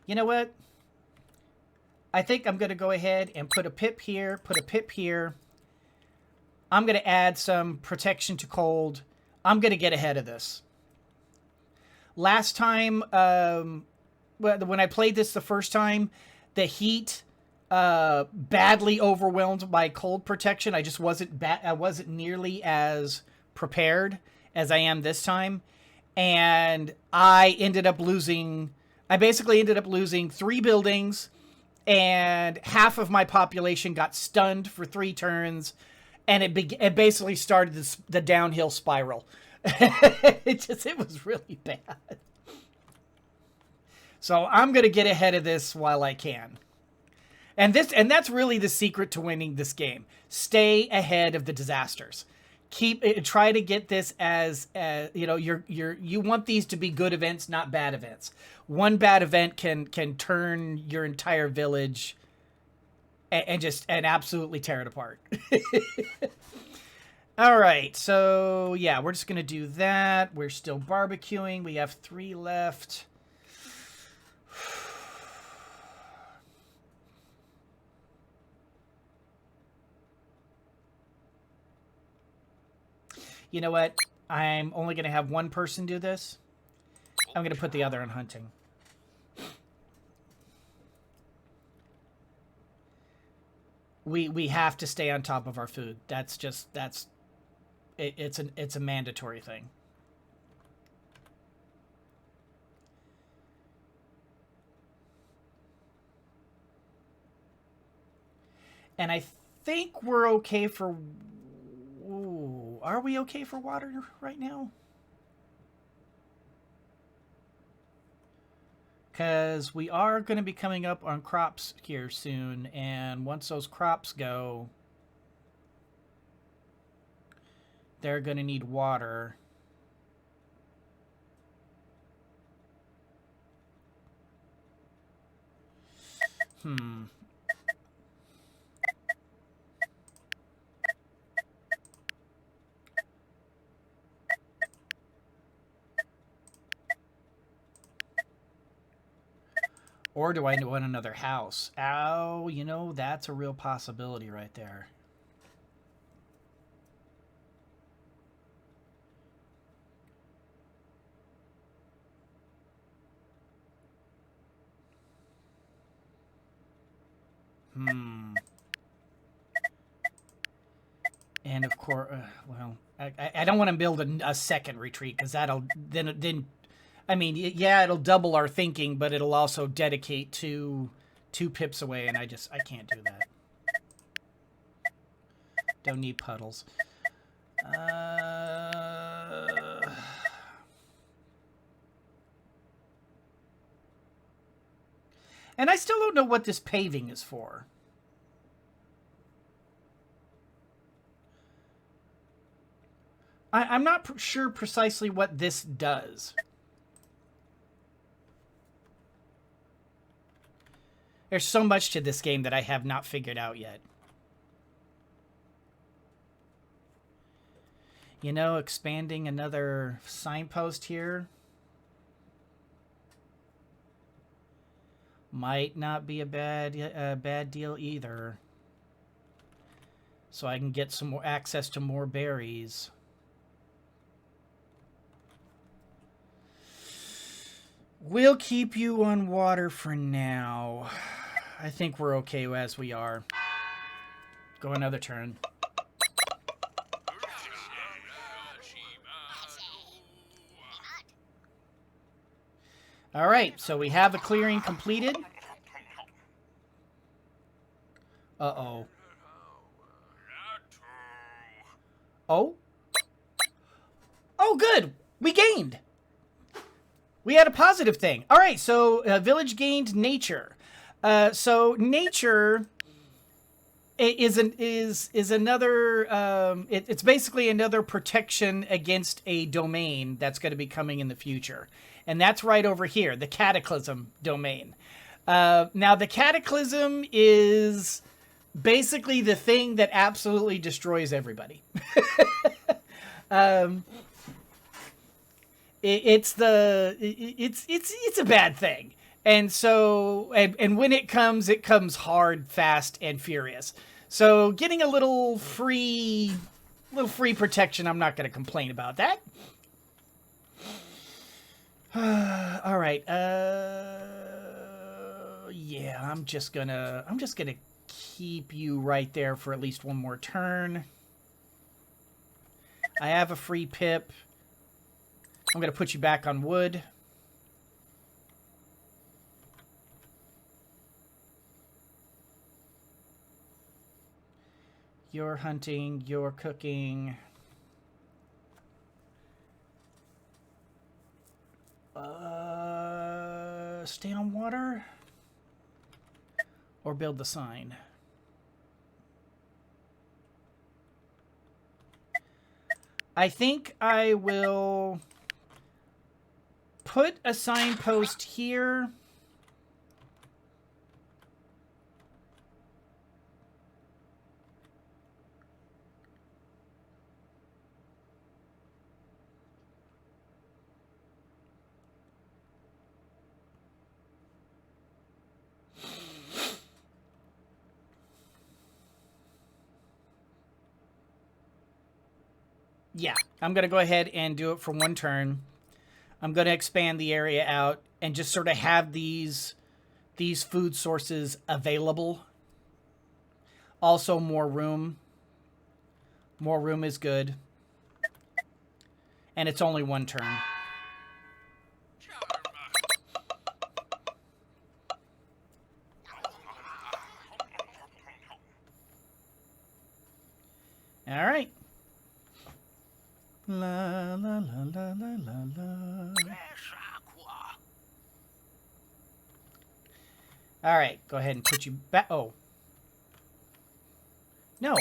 You know what? I think I'm going to go ahead and put a pip here, put a pip here. I'm going to add some protection to cold. I'm going to get ahead of this. Last time, when I played this the first time, the heat badly overwhelmed my cold protection. I just wasn't nearly as prepared as I am this time. And I basically ended up losing 3 buildings, and half of my population got stunned for 3 turns. And it basically started the downhill spiral. It was really bad. So I'm going to get ahead of this while I can. And that's really the secret to winning this game. Stay ahead of the disasters. Try to get this as you know, you want these to be good events, not bad events. One bad event can turn your entire village and absolutely tear it apart. All right, so yeah, we're just gonna do that. We're still barbecuing. We have 3 left. You know what? I'm only gonna have 1 person do this. I'm gonna put the other on hunting. We have to stay on top of our food. It's a mandatory thing. And I think we're okay for... Ooh, are we okay for water right now? Because we are going to be coming up on crops here soon. And once those crops go, they're going to need water. Or do I want another house? Oh, you know, that's a real possibility right there. And of course, well, I don't want to build a second retreat because that'll then, I mean, yeah, it'll double our thinking, but it'll also dedicate two pips away, and I can't do that. Don't need puddles. And I still don't know what this paving is for. I'm not sure precisely what this does. There's so much to this game that I have not figured out yet. You know, expanding another signpost here might not be a bad deal either. So I can get some more access to more berries. We'll keep you on water for now. I think we're okay as we are. Go another turn. All right, so we have a clearing completed. Uh-oh. Oh? Oh, good. We gained. We had a positive thing. All right, so village gained nature. So nature is another. It's basically another protection against a domain that's going to be coming in the future, and that's right over here, the Cataclysm domain. Now, the Cataclysm is basically the thing that absolutely destroys everybody. It's a bad thing, and so and when it comes hard, fast, and furious. So getting a little free protection, I'm not going to complain about that. All right, yeah, I'm just gonna keep you right there for at least one more turn. I have a free pip. I'm going to put you back on wood. You're hunting, you're cooking. Stay on water? Or build the sign? I think I will put a signpost here. Yeah, I'm going to go ahead and do it for one turn. I'm going to expand the area out and just sort of have these food sources available. Also, more room. More room is good. And it's only one turn. All right. La la la la la la la. All right, go ahead and put you back. Oh. No.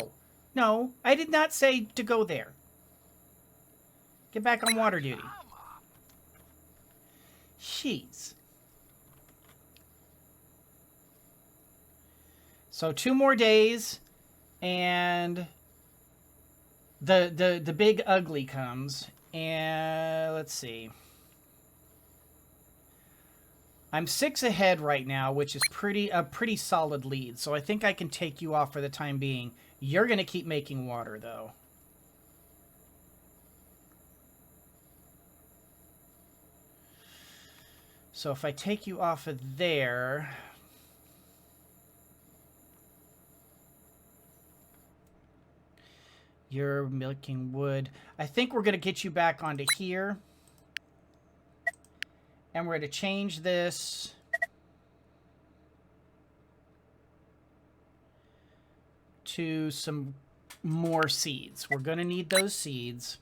No, I did not say to go there. Get back on water duty. Jeez. So 2 more days, and the big ugly comes, and let's see. I'm 6 ahead right now, which is a pretty solid lead. So I think I can take you off for the time being. You're gonna keep making water though. So if I take you off of there. You're milking wood. I think we're going to get you back onto here. And we're going to change this to some more seeds. We're going to need those seeds.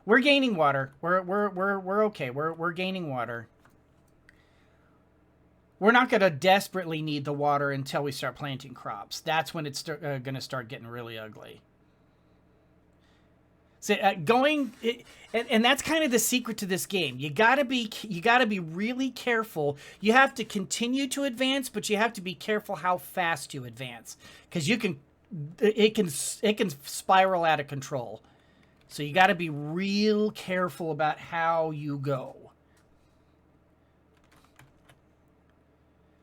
We're gaining water. We're okay. We're gaining water. We're not going to desperately need the water until we start planting crops. That's when it's going to start getting really ugly. So and that's kind of the secret to this game. You got to be really careful. You have to continue to advance, but you have to be careful how fast you advance, because it can spiral out of control. So you got to be real careful about how you go.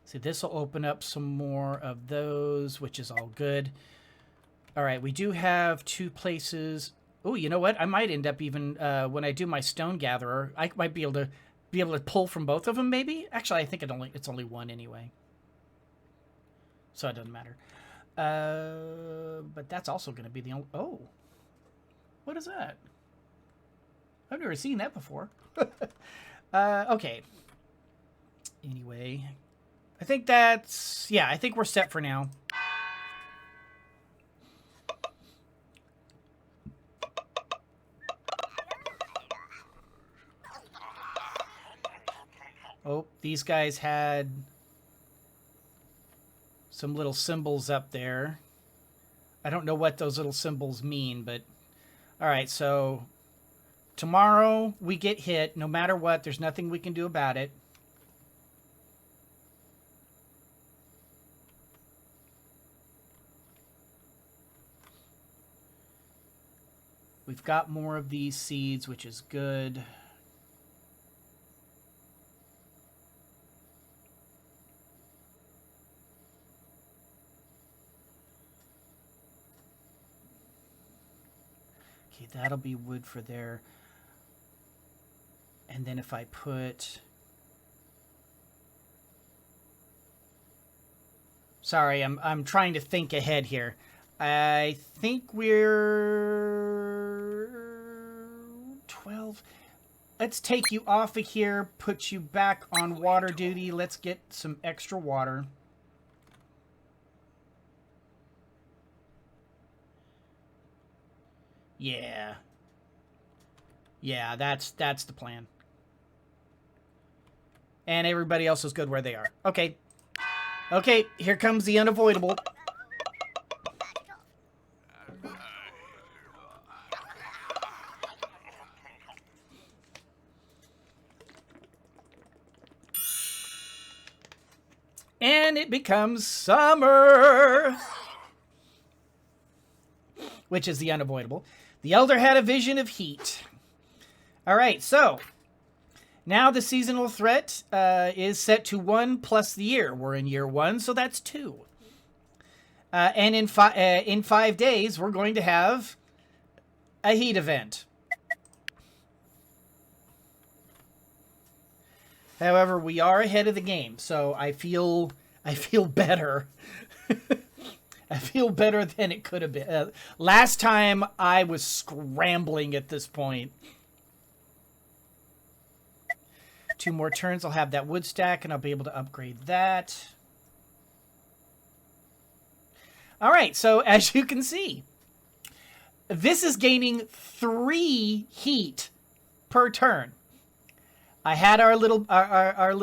So this will open up some more of those, which is all good. All right, we do have 2 places. Oh, you know what? I might end up even when I do my stone gatherer, I might be able to pull from both of them. Maybe. Actually, I think it's only 1 anyway, so it doesn't matter. But that's also going to be the only. Oh, what is that? I've never seen that before. Okay. Anyway. I think I think we're set for now. Oh, these guys had some little symbols up there. I don't know what those little symbols mean, but all right, so tomorrow we get hit. No matter what, there's nothing we can do about it. We've got more of these seeds, which is good. Okay, that'll be wood for there. And then if I put... Sorry, I'm trying to think ahead here. I think we're 12. Let's take you off of here, put you back on water duty. Let's get some extra water. Yeah. Yeah, that's the plan. And everybody else is good where they are. Okay. Okay, here comes the unavoidable. And it becomes summer, which is the unavoidable. The elder had a vision of heat. All right, so now the seasonal threat is set to 1 plus the year. We're in year 1, so that's 2. And in 5 days, we're going to have a heat event. However, we are ahead of the game, so I feel better. I feel better than it could have been. Last time, I was scrambling at this point. 2 more turns, I'll have that wood stack, and I'll be able to upgrade that. All right, so as you can see, this is gaining 3 heat per turn. I had our little our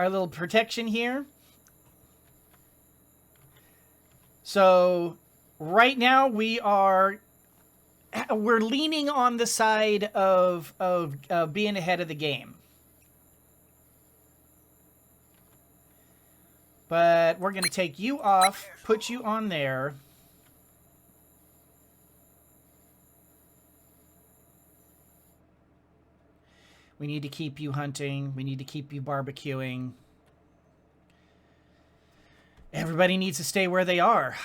little protection here. So right now we're leaning on the side of being ahead of the game. But we're going to take you off, put you on there. We need to keep you hunting. We need to keep you barbecuing. Everybody needs to stay where they are.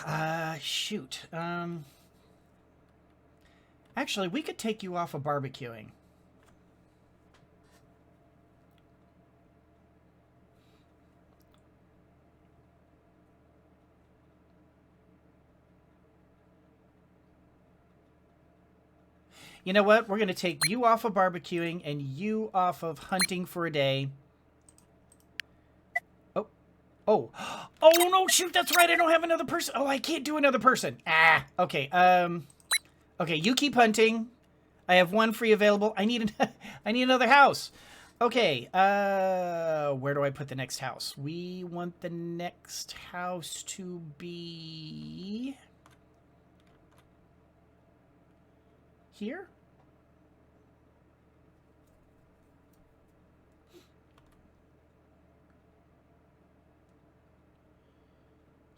Shoot. Actually, we could take you off of barbecuing. You know what? We're going to take you off of barbecuing and you off of hunting for a day. Oh, no, shoot, that's right. I don't have another person. Oh, I can't do another person. Okay. Okay, you keep hunting. I have 1 free available. I need another house. Okay, where do I put the next house? We want the next house to be here.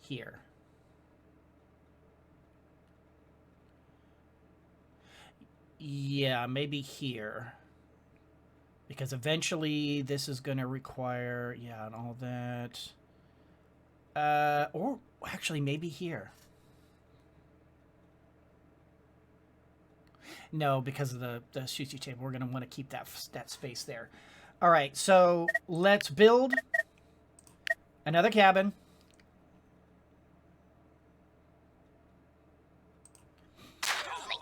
Here. Yeah, maybe here. Because eventually this is going to require, yeah, and all that. Or actually maybe here. No, because of the sushi table, we're going to want to keep that space there. All right, so let's build another cabin.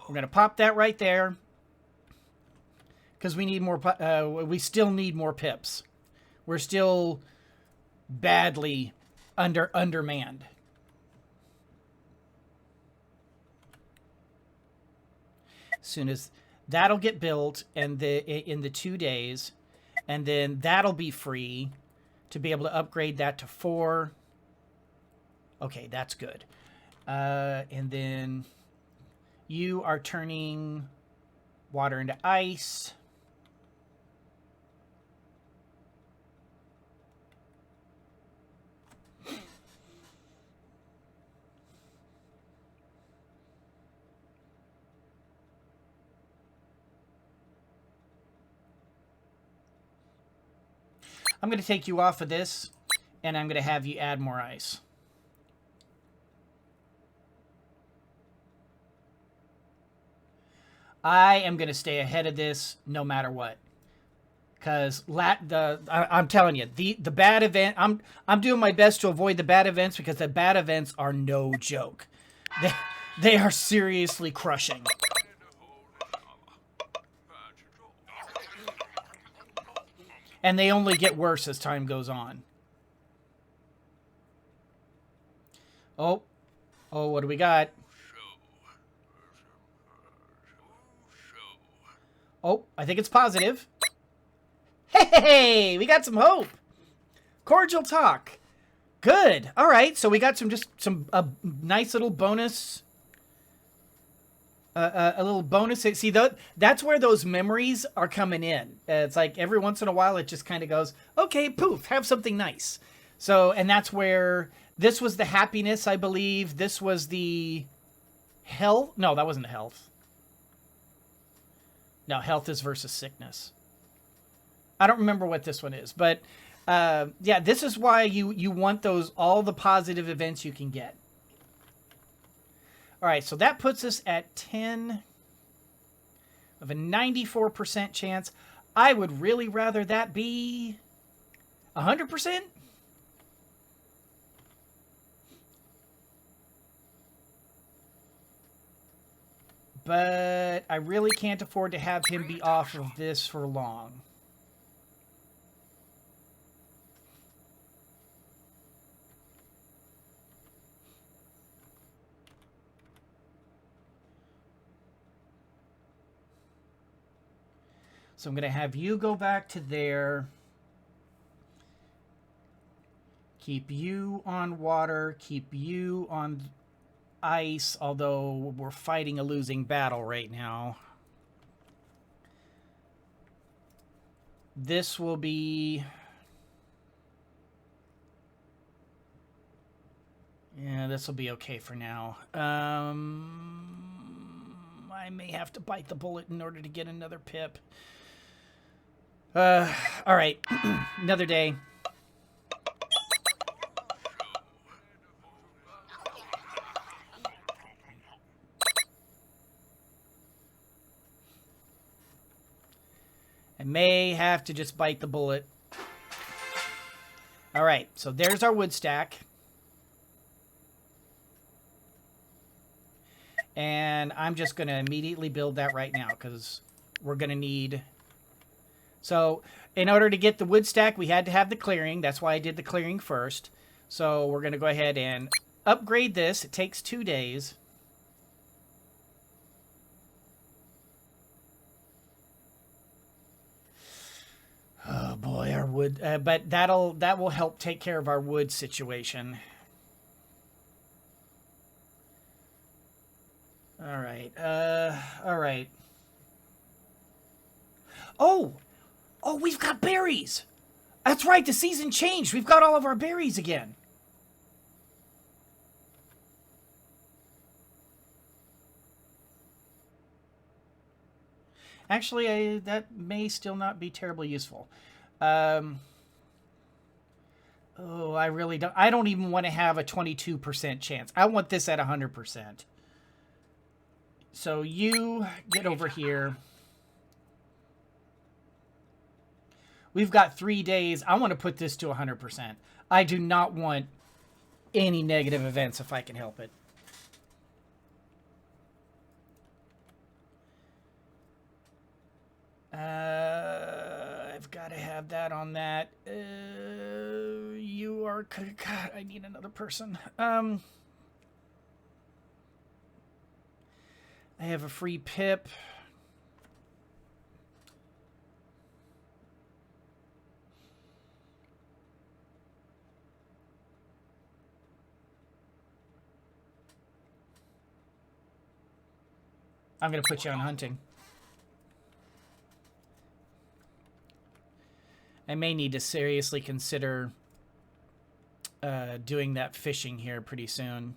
We're going to pop that right there. Because we need more, we still need more pips. We're still badly undermanned. As soon as that'll get built and in the 2 days, and then that'll be free to be able to upgrade that to 4. Okay, that's good. And then you are turning water into ice. I'm going to take you off of this, and I'm going to have you add more ice. I am going to stay ahead of this no matter what. Because I'm telling you, the bad event, I'm doing my best to avoid the bad events because the bad events are no joke. They are seriously crushing. And they only get worse as time goes on. Oh, what do we got? Oh, I think it's positive. Hey, we got some hope. Cordial talk. Good. All right, so we got some nice little bonus. A little bonus. See, that's where those memories are coming in. It's like every once in a while it just kind of goes, okay, poof, have something nice. So, and that's where this was the happiness, I believe. This was the health. No, that wasn't health. No, health is versus sickness. I don't remember what this one is, but yeah, this is why you want all the positive events you can get. All right, so that puts us at 10 of a 94% chance. I would really rather that be 100%. But I really can't afford to have him be off of this for long. So I'm going to have you go back to there. Keep you on water. Keep you on ice, although we're fighting a losing battle right now. This will be... Yeah, this will be okay for now. I may have to bite the bullet in order to get another pip. All right. Another day. I may have to just bite the bullet. All right, so there's our wood stack. And I'm just going to immediately build that right now because we're going to need... So in order to get the wood stack, we had to have the clearing. That's why I did the clearing first. So we're going to go ahead and upgrade this. It takes 2 days. Oh boy, our wood... but that will help take care of our wood situation. All right. All right. Oh, we've got berries. That's right. The season changed. We've got all of our berries again. Actually, that may still not be terribly useful. Oh, I really don't. I don't even want to have a 22% chance. I want this at 100%. So you get over here. We've got 3 days. I want to put this to 100%. I do not want any negative events if I can help it. I've got to have that on that. You are... God, I need another person. I have a free pip. I'm going to put you on hunting. I may need to seriously consider doing that fishing here pretty soon.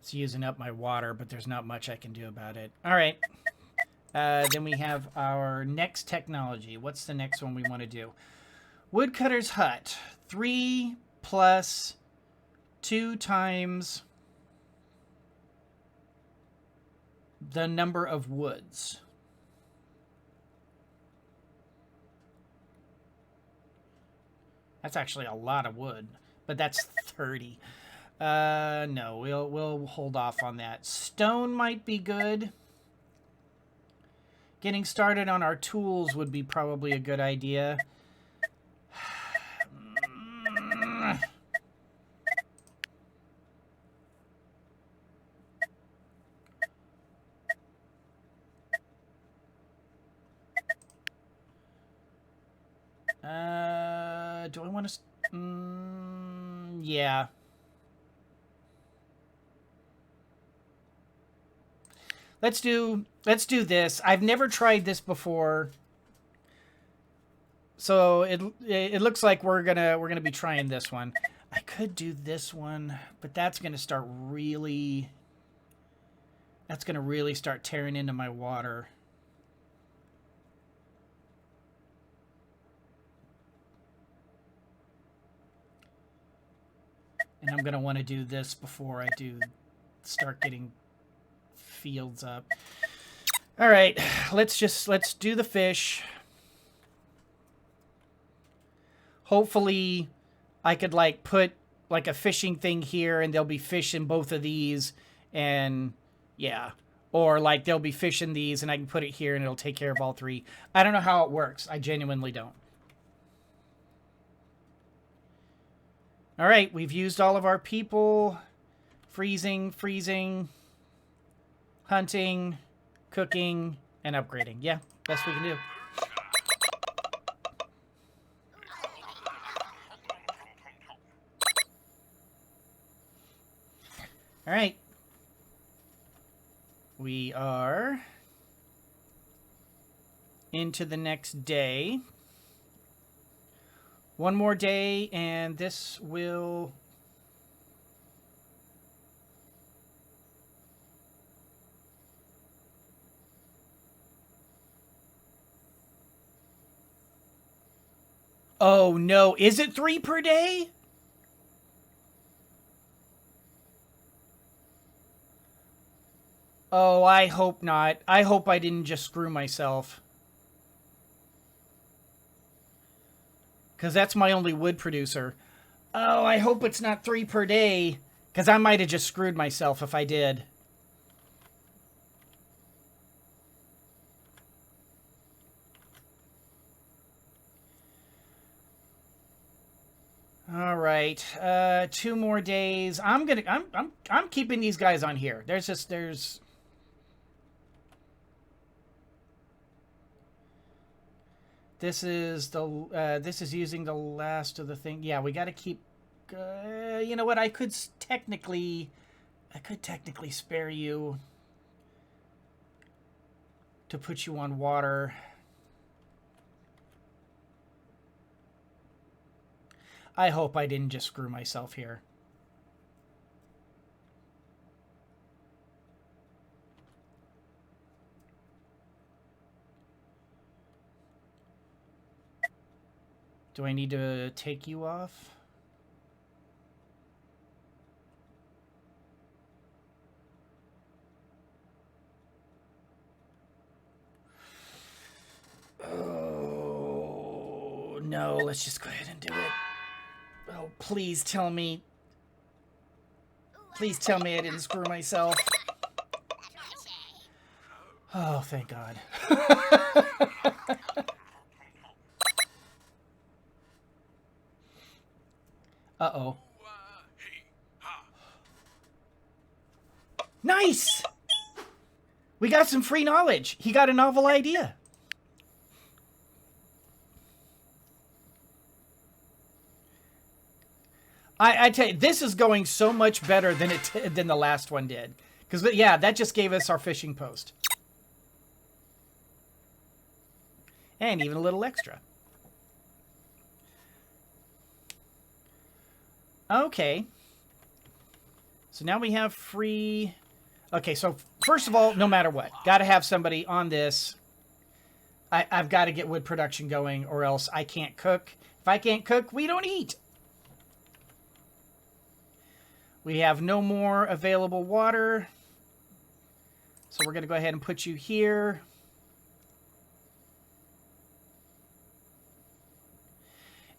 It's using up my water, but there's not much I can do about it. All right. Then we have our next technology. What's the next one we want to do? Woodcutter's Hut. 3 plus 2 times the number of woods. That's actually a lot of wood, but that's 30. No, we'll hold off on that. Stone might be good. Getting started on our tools would be probably a good idea. Do I want to... yeah. Let's do this. I've never tried this before. So it looks like we're gonna be trying this one. I could do this one, but that's gonna really start tearing into my water. And I'm gonna want to do this before I start getting fields up. All right, let's do the fish. Hopefully I could like put like a fishing thing here and there'll be fish in both of these, and yeah, or like there'll be fish in these and I can put it here and it'll take care of all 3. I don't know how it works. I genuinely don't. All right, we've used all of our people. Freezing. hunting, cooking, and upgrading. Yeah, best we can do. All right. We are into the next day. One more day, and this will... Oh, no. Is it 3 per day? Oh, I hope not. I hope I didn't just screw myself. Because that's my only wood producer. Oh, I hope it's not 3 per day. Because I might have just screwed myself if I did. All right, 2 more days. I'm keeping these guys on here. There's this is using the last of the thing. Yeah, we got to keep. You know what? I could technically spare you to put you on water. I hope I didn't just screw myself here. Do I need to take you off? Oh, no. Let's just go ahead and do it. Oh, please tell me. Please tell me I didn't screw myself. Oh, thank God. Uh-oh. Nice! We got some free knowledge. He got a novel idea. I tell you, this is going so much better than the last one did. Because, yeah, that just gave us our fishing post. And even a little extra. Okay. So now we have free... Okay, so first of all, no matter what, got to have somebody on this. I've got to get wood production going, or else I can't cook. If I can't cook, we don't eat. We have no more available water. So we're going to go ahead and put you here.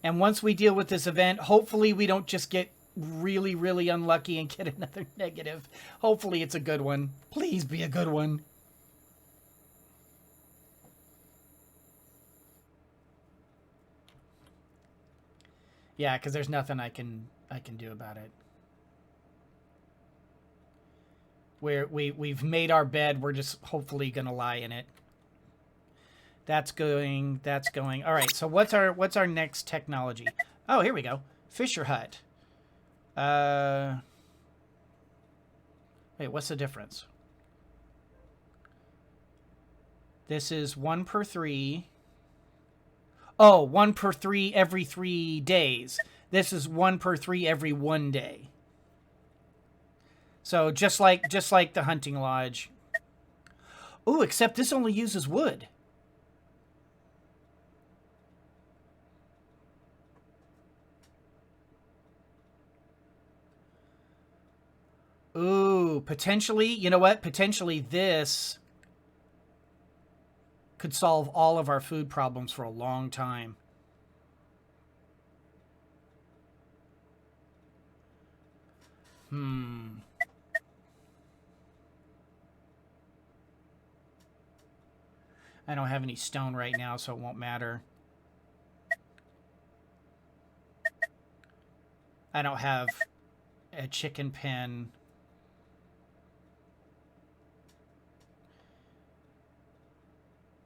And once we deal with this event, hopefully we don't just get really, really unlucky and get another negative. Hopefully it's a good one. Please be a good one. Yeah, because there's nothing I can do about it. We've made our bed. We're just hopefully gonna lie in it. That's going. That's going. All right. So what's our next technology? Oh, here we go. Fisher hut. Wait, what's the difference? This is 1 per 3. Oh, 1 per 3 every 3 days. This is 1 per 3 every 1 day. So just like the hunting lodge. Ooh, except this only uses wood. Ooh, potentially, you know what? Potentially this could solve all of our food problems for a long time. I don't have any stone right now, so it won't matter. I don't have a chicken pen.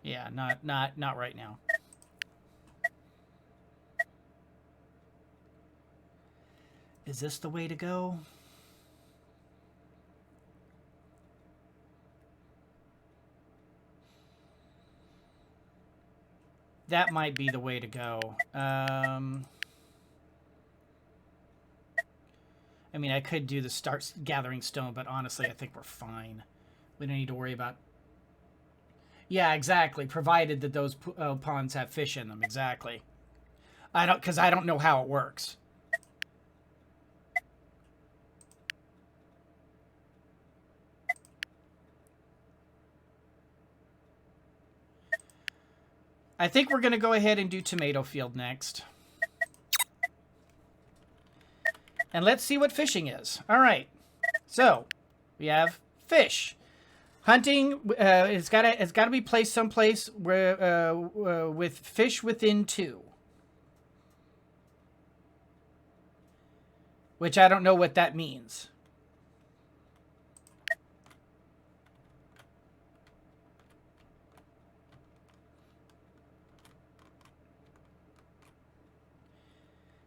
Yeah, not right now. Is this the way to go? That might be the way to go. I mean, I could do the start gathering stone, but honestly, I think we're fine. We don't need to worry about... Yeah, exactly. Provided that those ponds have fish in them. Exactly. Because I don't know how it works. I think we're going to go ahead and do tomato field next. And let's see what fishing is. All right. So, we have fish. Hunting, it's got to be placed someplace where with fish within 2. Which I don't know what that means.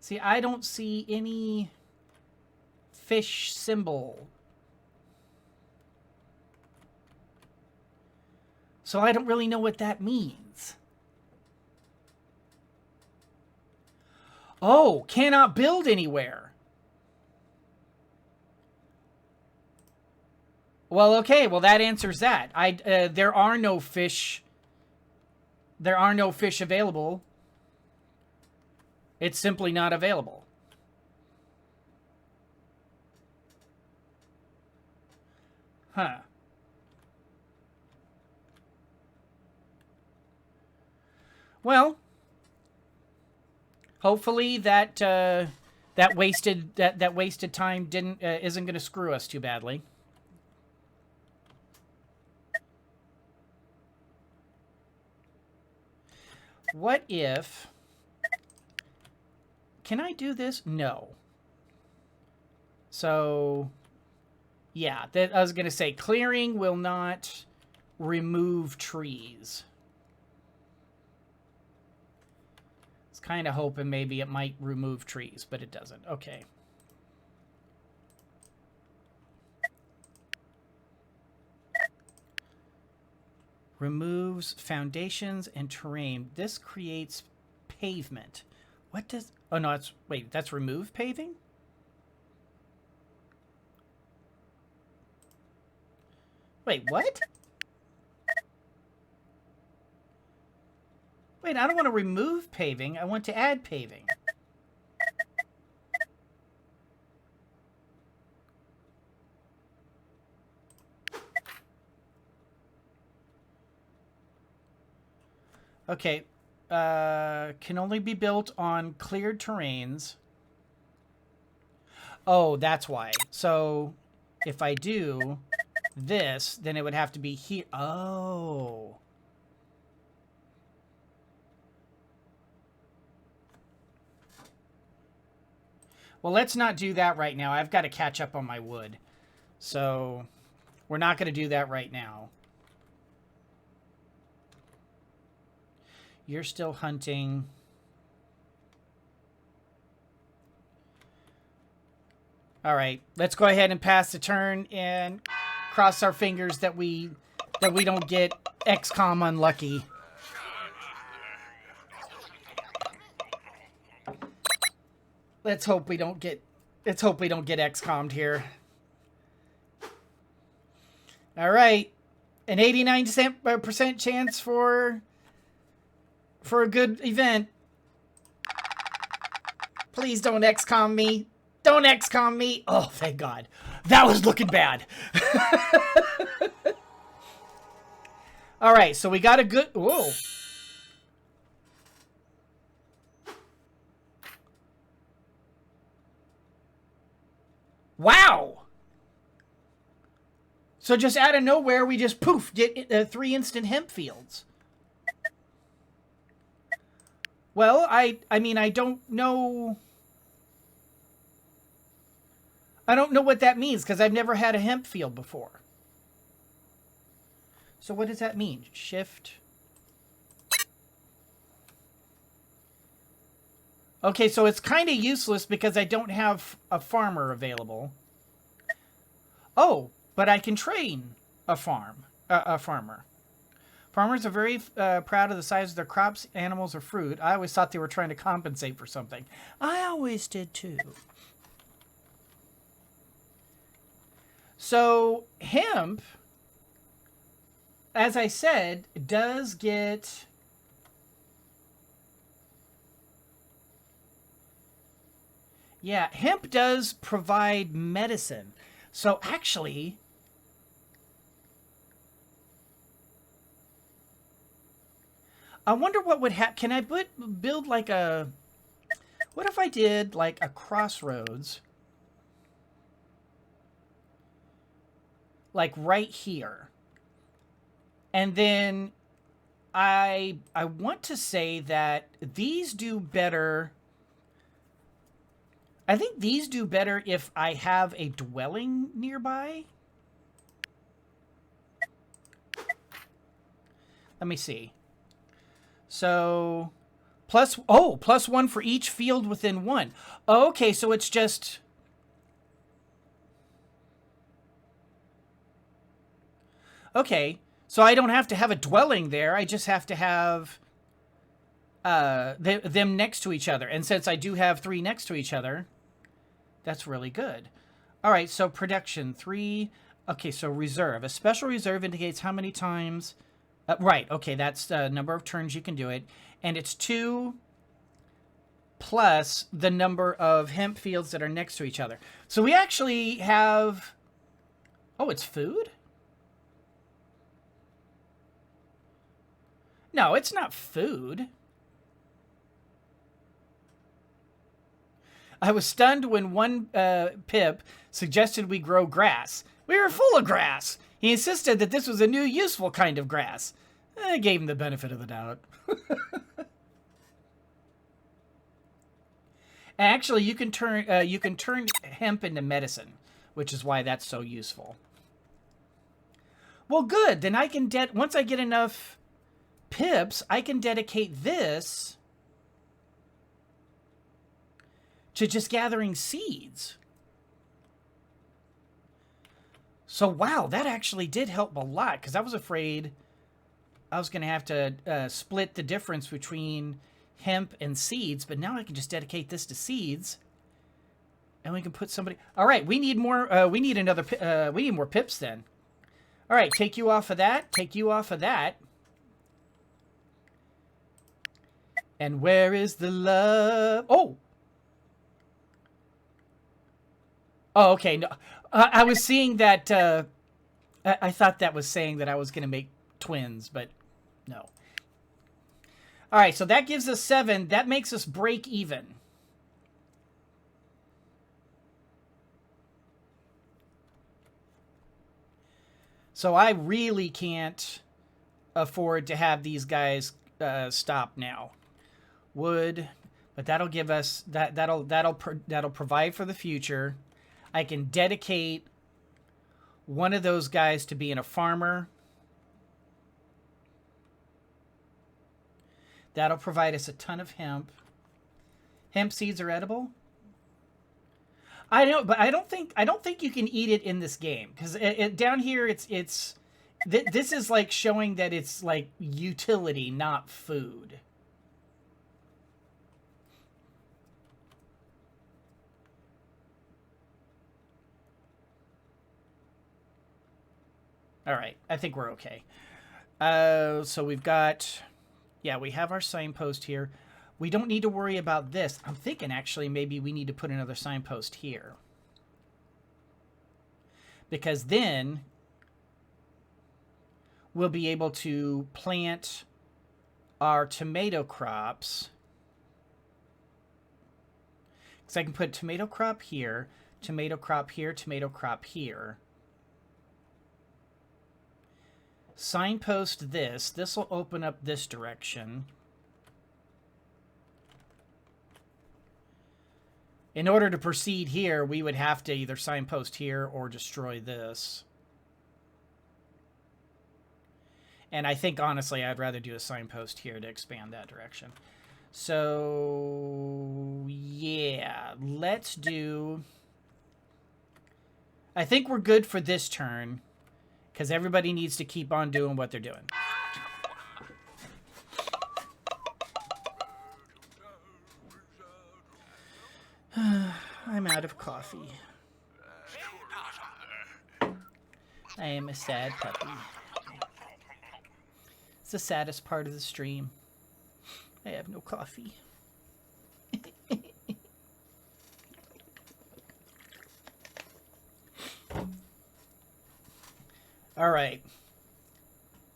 See, I don't see any fish symbol. So I don't really know what that means. Oh, cannot build anywhere. Well, okay, well that answers that. There are no fish. There are no fish available. It's simply not available. Huh. Well, hopefully that that wasted time isn't going to screw us too badly. What if... Can I do this? No. So, yeah, I was going to say clearing will not remove trees. I was kind of hoping maybe it might remove trees, but it doesn't. Okay. Removes foundations and terrain. This creates pavement. What does... Oh, no, that's... Wait, that's remove paving? Wait, what? Wait, I don't want to remove paving. I want to add paving. Okay. Can only be built on cleared terrains. Oh, that's why. So, if I do this, then it would have to be here. Oh. Well, let's not do that right now. I've got to catch up on my wood. So, we're not going to do that right now. You're still hunting. All right, let's go ahead and pass the turn and cross our fingers that we don't get XCOM unlucky. Let's hope we don't get XCOM'd here. All right, an 89% chance for a good event. Please don't XCOM me. Don't XCOM me. Oh, thank God. That was looking bad. All right, so we got a good... Whoa. Wow. So just out of nowhere, we just, poof, get 3 instant hemp fields. Well, I mean, I don't know... I don't know what that means, because I've never had a hemp field before. So what does that mean? Shift. Okay, so it's kind of useless because I don't have a farmer available. Oh, but I can train a farmer. Farmers are very proud of the size of their crops, animals, or fruit. I always thought they were trying to compensate for something. I always did too. So hemp, as I said, does get... Yeah, hemp does provide medicine. So actually... I wonder what would happen. Can I build like a... What if I did like a crossroads? Like right here. And then I want to say that these do better. I think these do better if I have a dwelling nearby. Let me see. So, plus one for each field within one. Okay, so it's just... Okay, so I don't have to have a dwelling there. I just have to have them next to each other. And since I do have 3 next to each other, that's really good. All right, so production 3. Okay, so reserve. A special reserve indicates how many times... right, okay, that's the number of turns you can do it. And it's 2 plus the number of hemp fields that are next to each other. So we actually have... Oh, it's food? No, it's not food. I was stunned when one Pip suggested we grow grass. We were full of grass. He insisted that this was a new, useful kind of grass. I gave him the benefit of the doubt. Actually, you can turn hemp into medicine, which is why that's so useful. Well, good. Then I can once I get enough pips, I can dedicate this to just gathering seeds. So, wow, that actually did help a lot, because I was afraid I was going to have to split the difference between hemp and seeds, but now I can just dedicate this to seeds, and we can put somebody... All right, we need more, we need more pips then. All right, take you off of that, take you off of that. And where is the love? Oh! Oh, okay. No, I was seeing that. I thought that was saying that I was going to make twins, but no. All right, so that gives us 7. That makes us break even. So I really can't afford to have these guys stop now. Wood, but that'll give us that'll provide for the future. I can dedicate one of those guys to being a farmer. That'll provide us a ton of hemp. Hemp seeds are edible? I know, but I don't think you can eat it in this game, because down here this is like showing that it's like utility, not food. All right, I think we're okay. So we've got, yeah, we have our signpost here. We don't need to worry about this. I'm thinking actually maybe we need to put another signpost here, because then we'll be able to plant our tomato crops. So I can put tomato crop here, tomato crop here, tomato crop here. Signpost this. This will open up this direction. In order to proceed here, we would have to either signpost here or destroy this. And I think, honestly, I'd rather do a signpost here to expand that direction. So, yeah, let's do... I think we're good for this turn, because everybody needs to keep on doing what they're doing. I'm out of coffee. I am a sad puppy. It's the saddest part of the stream. I have no coffee. All right.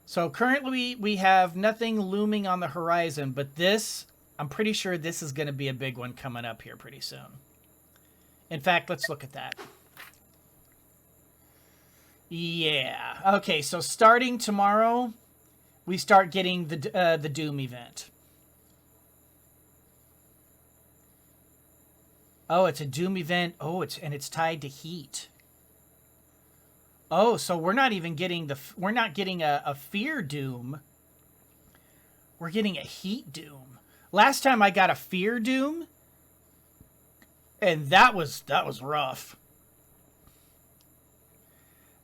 So currently we have nothing looming on the horizon, but this, I'm pretty sure this is going to be a big one coming up here pretty soon. In fact, let's look at that. Yeah. Okay, so starting tomorrow, we start getting the Doom event. Oh, it's a Doom event. Oh, it's tied to heat. Oh, so we're not even getting we're not getting a fear Doom. We're getting a heat Doom. Last time I got a fear Doom, and that was rough.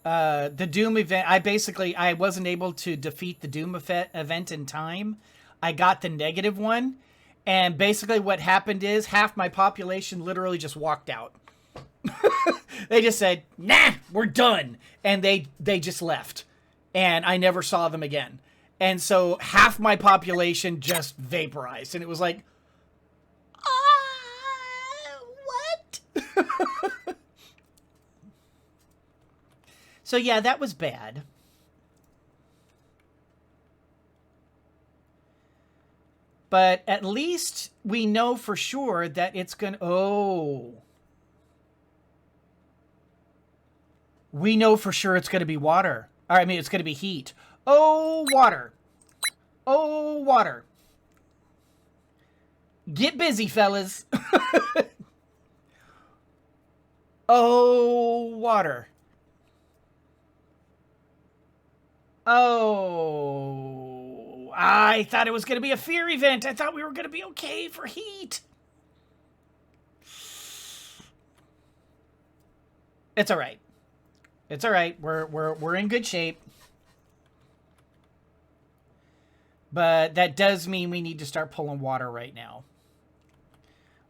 The Doom event, I wasn't able to defeat the Doom event in time. I got the negative one, and basically what happened is half my population literally just walked out. They just said, nah, we're done. And they just left. And I never saw them again. And so half my population just vaporized. And it was like, what? So yeah, that was bad. But at least we know for sure that it's going to... Oh. We know for sure it's going to be water. Or, I mean, it's going to be heat. Oh, water. Oh, water. Get busy, fellas. Oh, water. Oh, I thought it was going to be a fear event. I thought we were going to be okay for heat. It's all right. It's all right. We're in good shape. But that does mean we need to start pulling water right now.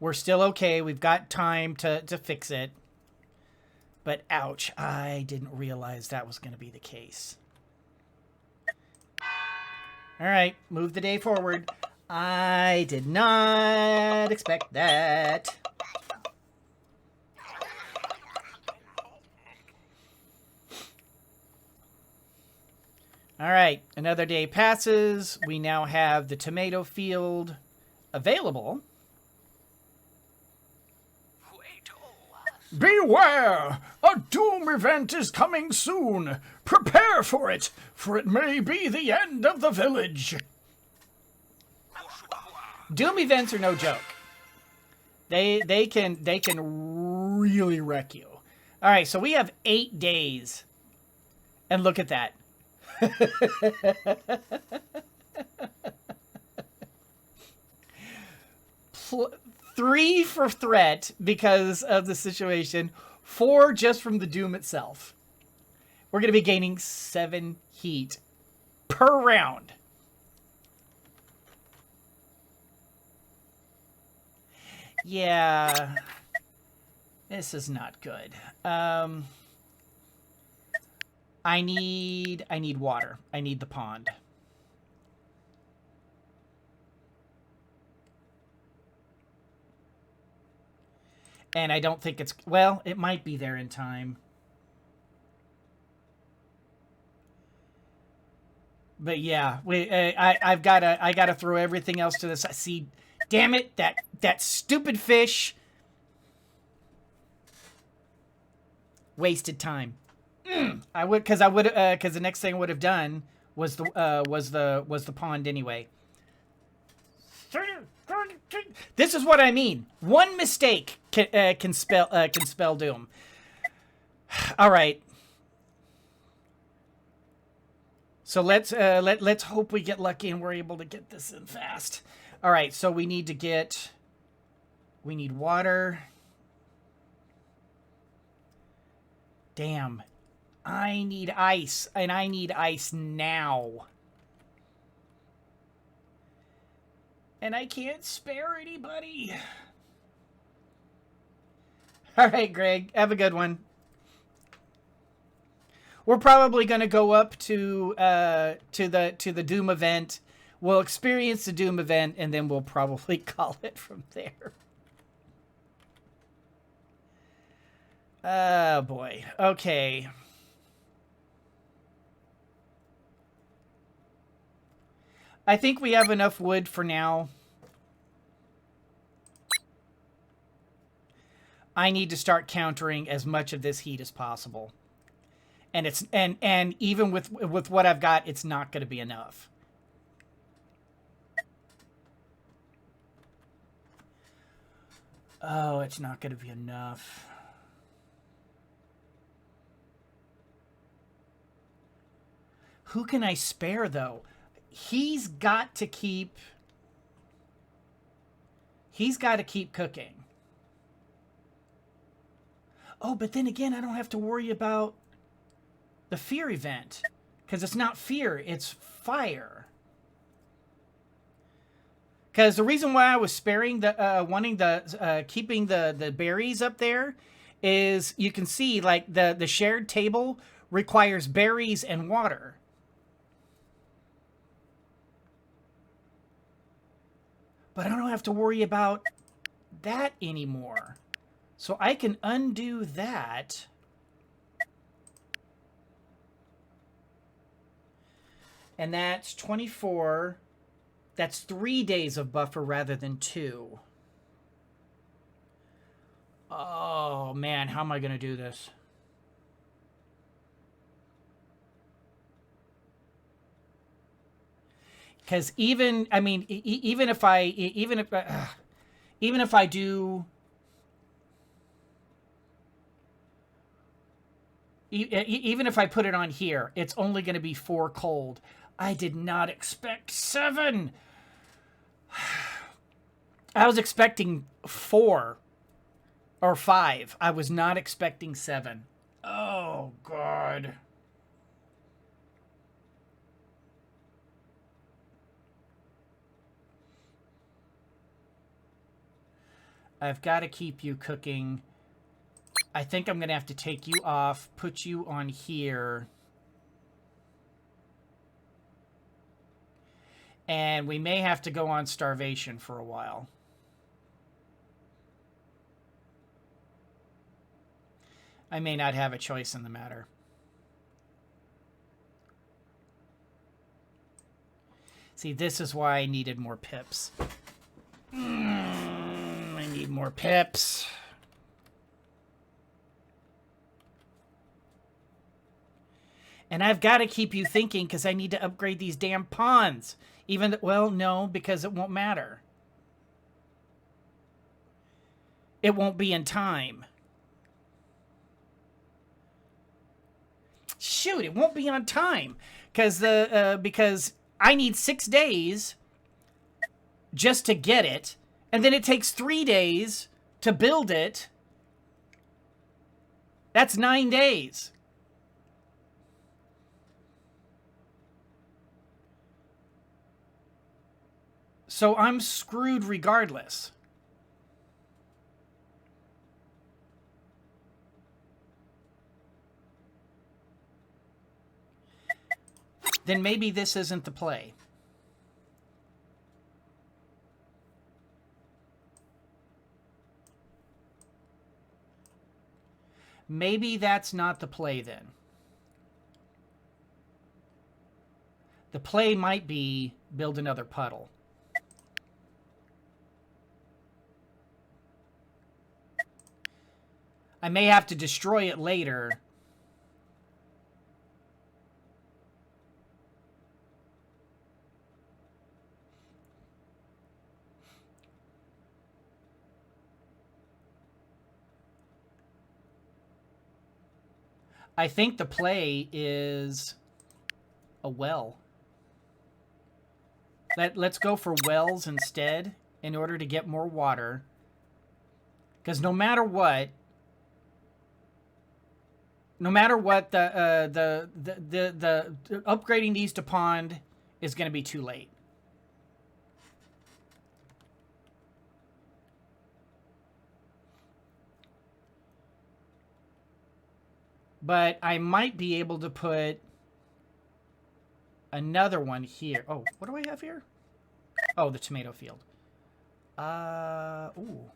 We're still okay. We've got time to fix it. But ouch, I didn't realize that was going to be the case. All right, move the day forward. I did not expect that. All right, another day passes. We now have the tomato field available. Beware! A doom event is coming soon. Prepare for it may be the end of the village. Doom events are no joke. They can really wreck you. All right, so we have 8 days. And look at that. 3 for threat because of the situation. 4 just from the Doom itself. We're going to be gaining 7 heat per round. Yeah. This is not good. I need water. I need the pond. And I don't think it's... Well, it might be there in time. But yeah, I gotta throw everything else to this. See, damn it, that stupid fish. Wasted time. Because the next thing I would have done was the pond anyway. This is what I mean. One mistake can spell doom. All right. So let's hope we get lucky and we're able to get this in fast. All right, so we need to get... We need water. Damn. I need ice, and I need ice now. And I can't spare anybody. All right, Greg, have a good one. We're probably going to go up to the Doom event. We'll experience the Doom event, and then we'll probably call it from there. Oh, boy. Okay. I think we have enough wood for now. I need to start countering as much of this heat as possible. And it's and even with what I've got, it's not going to be enough. Oh, it's not going to be enough. Who can I spare, though? He's got to keep cooking. Oh, but then again, I don't have to worry about the fear event, because it's not fear, it's fire. Because the reason why I was sparing the keeping the berries up there is you can see like the shared table requires berries and water. But I don't have to worry about that anymore. So I can undo that. And that's 24. That's 3 days of buffer rather than 2. Oh, man. How am I going to do this? Because even if I do... Even if I put it on here, it's only going to be 4 cold. I did not expect 7. I was expecting 4 or 5. I was not expecting 7. Oh, God. I've got to keep you cooking. I think I'm going to have to take you off, put you on here. And we may have to go on starvation for a while. I may not have a choice in the matter. See, this is why I needed more pips. I need more pips. And I've got to keep you thinking because I need to upgrade these damn pawns. Well, no, because it won't matter. It won't be in time. Shoot, it won't be on time. Because I need 6 days just to get it. And then it takes 3 days to build it. That's 9 days. So I'm screwed regardless. Then maybe this isn't the play. Maybe that's not the play then. The play might be build another puddle. I may have to destroy it later. I think the play is a well. Let's go for wells instead in order to get more water. Because no matter what, the upgrading these to pond is going to be too late. But I might be able to put another one here. Oh, what do I have here? Oh, the tomato field. Ooh.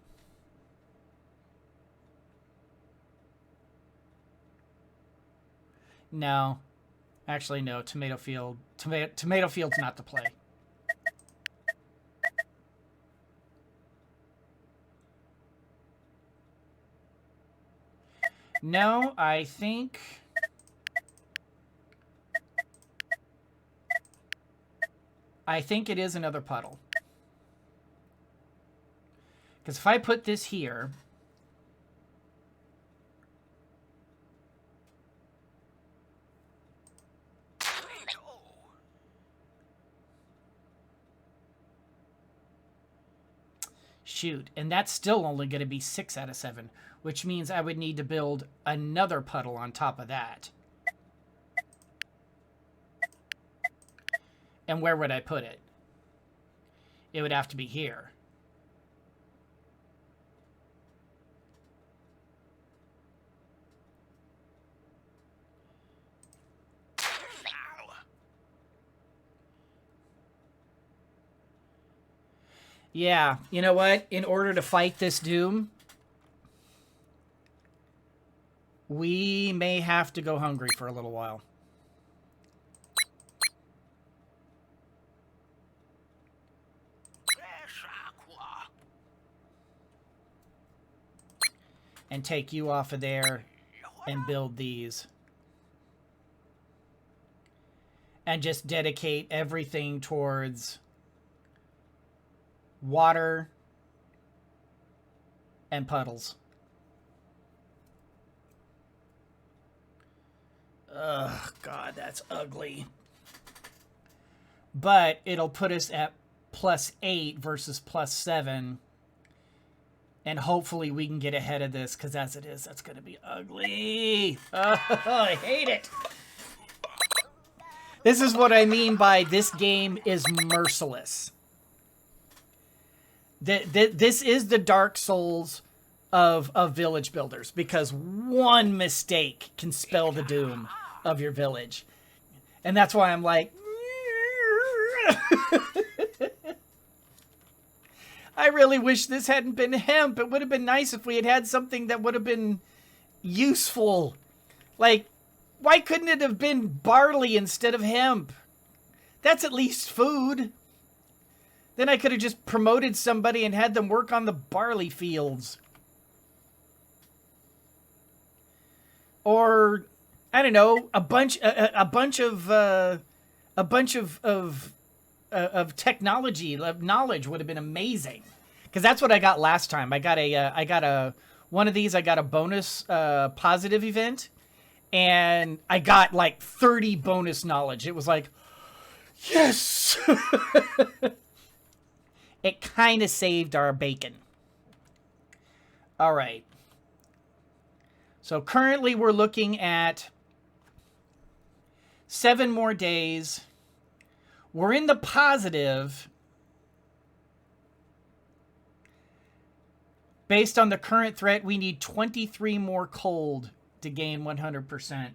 No. Actually, no. Tomato field. Tomato field's not the play. No, I think... it is another puddle. Because if I put this here... Shoot, and that's still only going to be 6 out of 7, which means I would need to build another puddle on top of that. And where would I put it? It would have to be here. Yeah, you know what? In order to fight this doom, we may have to go hungry for a little while. And take you off of there and build these. And just dedicate everything towards water and puddles. Ugh, God, that's ugly. But it'll put us at +8 versus +7. And hopefully we can get ahead of this, because as it is, that's going to be ugly. Oh, I hate it. This is what I mean by this game is merciless. This is the Dark Souls of village builders, because one mistake can spell the doom of your village. And that's why I'm like... I really wish this hadn't been hemp. It would have been nice if we had had something that would have been useful. Like, why couldn't it have been barley instead of hemp? That's at least food. Then I could have just promoted somebody and had them work on the barley fields. Or, I don't know, a bunch of technology, of knowledge would have been amazing. Because that's what I got last time. I got one of these. I got a bonus positive event, and I got like 30 bonus knowledge. It was like, yes. It kind of saved our bacon. All right. So currently we're looking at 7 more days. We're in the positive. Based on the current threat, we need 23 more cold to gain 100%.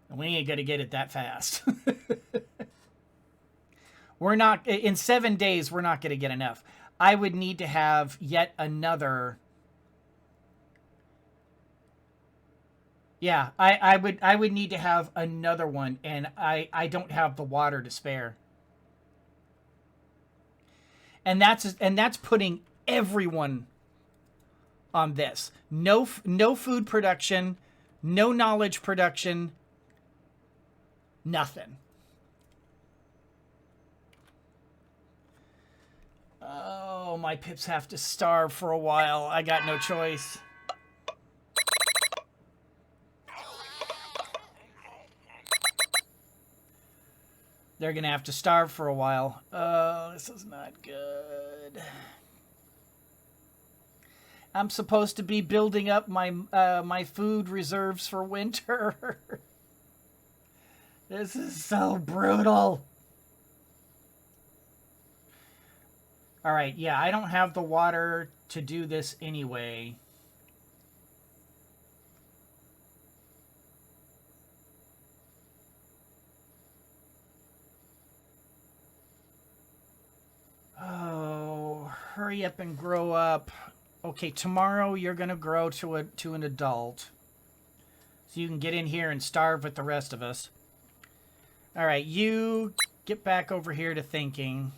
And we ain't going to get it that fast. We're not, in 7 days, we're not going to get enough. I would need to have yet another. Yeah, I would need to have another one, and I don't have the water to spare. And that's putting everyone on this. No food production, no knowledge production, nothing. Oh, my pips have to starve for a while. I got no choice. They're going to have to starve for a while. Oh, this is not good. I'm supposed to be building up my my food reserves for winter. This is so brutal. All right, yeah, I don't have the water to do this anyway. Oh, hurry up and grow up. Okay, tomorrow you're going to grow to an adult. So you can get in here and starve with the rest of us. All right, you get back over here to thinking.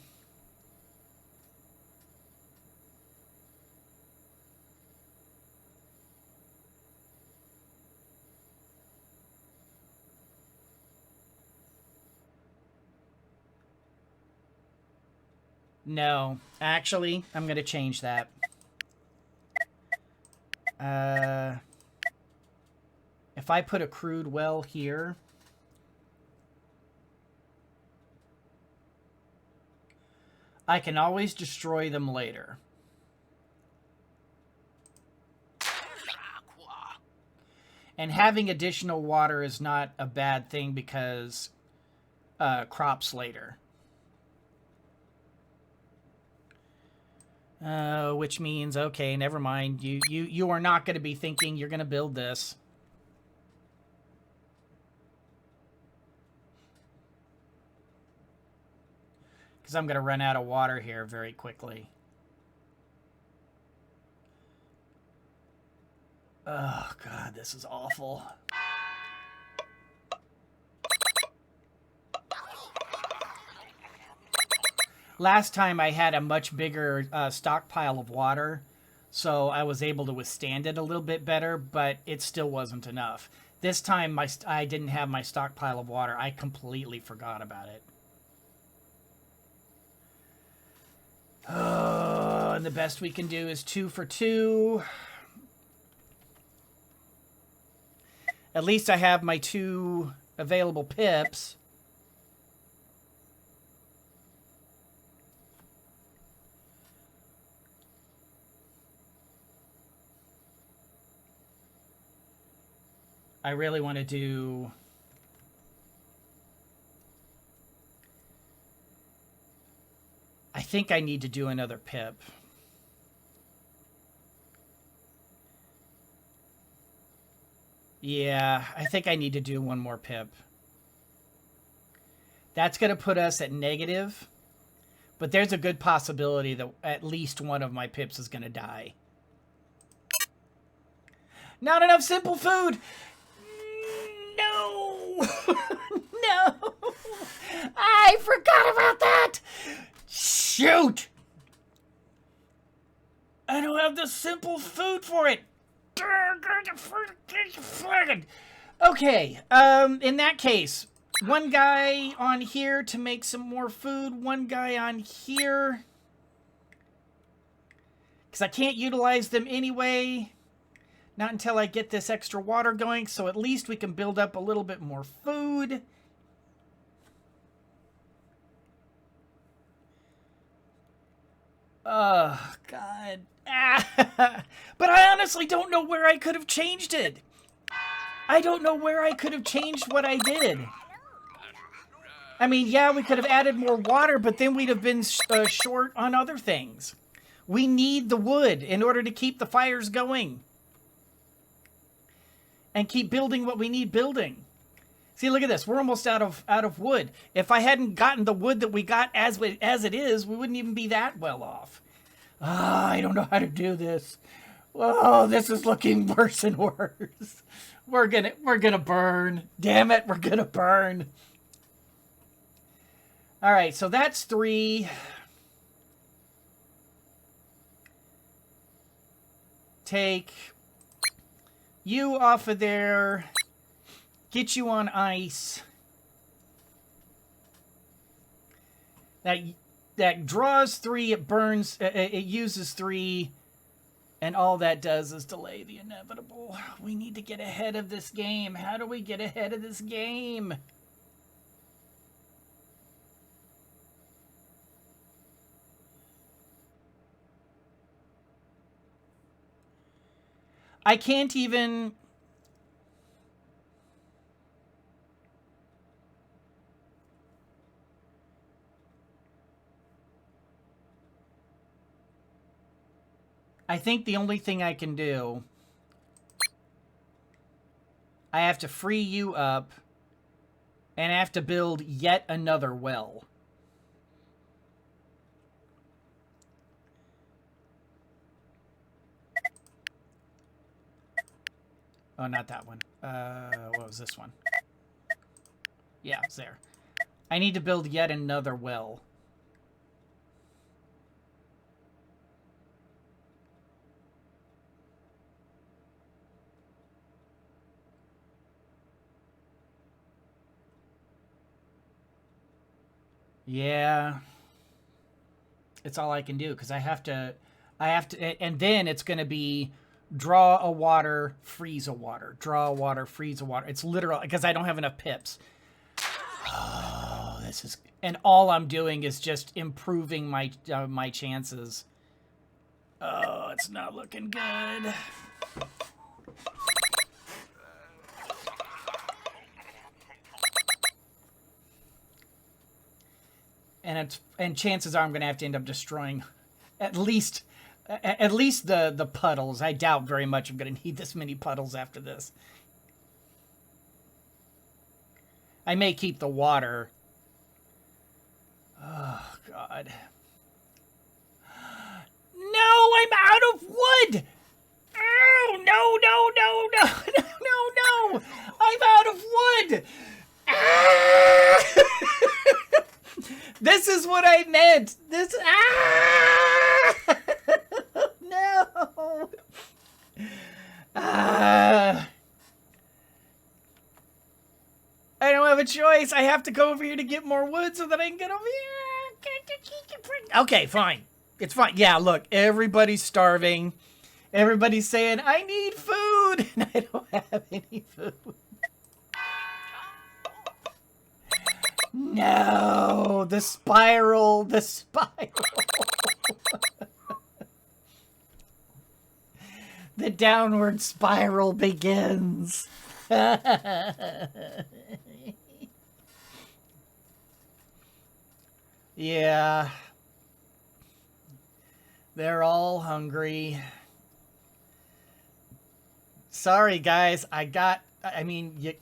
No, actually, I'm going to change that. If I put a crude well here, I can always destroy them later. And having additional water is not a bad thing because crops later. Which means, okay, never mind. You are not going to be thinking you're going to build this. Because I'm going to run out of water here very quickly. Oh, God, this is awful. Last time I had a much bigger stockpile of water, so I was able to withstand it a little bit better, but it still wasn't enough. This time I didn't have my stockpile of water. I completely forgot about it. Oh, and the best we can do is 2 for 2. At least I have my 2 available pips. I really want to do... I think I need to do another pip. Yeah, I think I need to do one more pip. That's going to put us at negative, but there's a good possibility that at least one of my pips is going to die. Not enough simple food! No! No! I forgot about that! Shoot! I don't have the simple food for it. Okay, in that case, one guy on here to make some more food, one guy on here. Because I can't utilize them anyway. Not until I get this extra water going, so at least we can build up a little bit more food. Oh, God. Ah. But I honestly don't know where I could have changed it. I don't know where I could have changed what I did. I mean, yeah, we could have added more water, but then we'd have been short on other things. We need the wood in order to keep the fires going. And keep building what we need building. See, look at this. We're almost out of wood. If I hadn't gotten the wood that we got as it is, we wouldn't even be that well off. I don't know how to do this. Oh, this is looking worse and worse. We're gonna burn. Damn it, we're gonna burn. All right, so that's 3. Take you off of there. Get you on ice. That draws 3, it burns, it uses 3, and all that does is delay the inevitable. We need to get ahead of this game. How do we get ahead of this game? I can't even... I think the only thing I can do... I have to free you up, and I have to build yet another well. Oh, not that one. What was this one? Yeah, it's there. I need to build yet another well. Yeah. It's all I can do, because I have to, and then it's going to be draw a water, freeze a water, draw a water, freeze a water. It's literal, because I don't have enough pips. Oh, this is, and all I'm doing is just improving my my chances. Oh, it's not looking good. And chances are I'm going to have to end up destroying at least the puddles. I doubt very much I'm going to need this many puddles after this. I may keep the water. Oh, God. No, I'm out of wood! Oh, no, no, no, no, no, no, no! I'm out of wood! Ah! This is what I meant! This... Ah! No! I don't have a choice. I have to go over here to get more wood so that I can get over here. Okay, fine. It's fine. Yeah, look, everybody's starving. Everybody's saying, I need food. And I don't have any food. No, the spiral, the spiral. The downward spiral begins. Yeah. They're all hungry. Sorry, guys. I mean,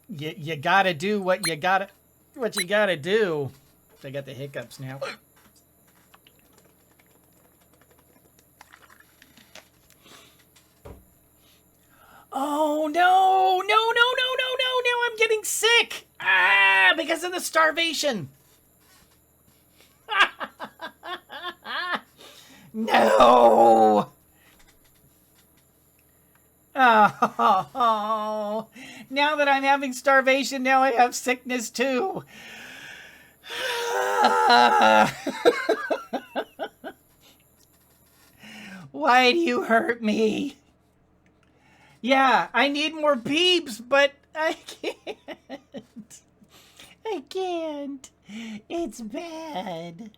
you gotta do what you gotta do. I got the hiccups now. Oh, no, no, no, no, no, no, no, I'm getting sick. Ah, because of the starvation. No. Oh, now that I'm having starvation, now I have sickness too. Why do you hurt me? Yeah, I need more peeps, but I can't. I can't. It's bad.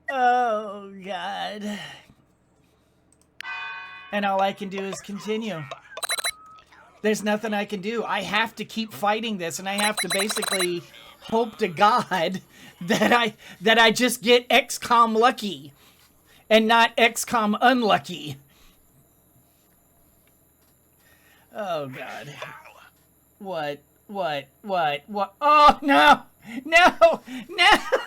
Oh, God. And all I can do is continue. There's nothing I can do. I have to keep fighting this, and I have to basically hope to God that I just get XCOM lucky and not XCOM unlucky. Oh, God. What? Oh, no! No! No!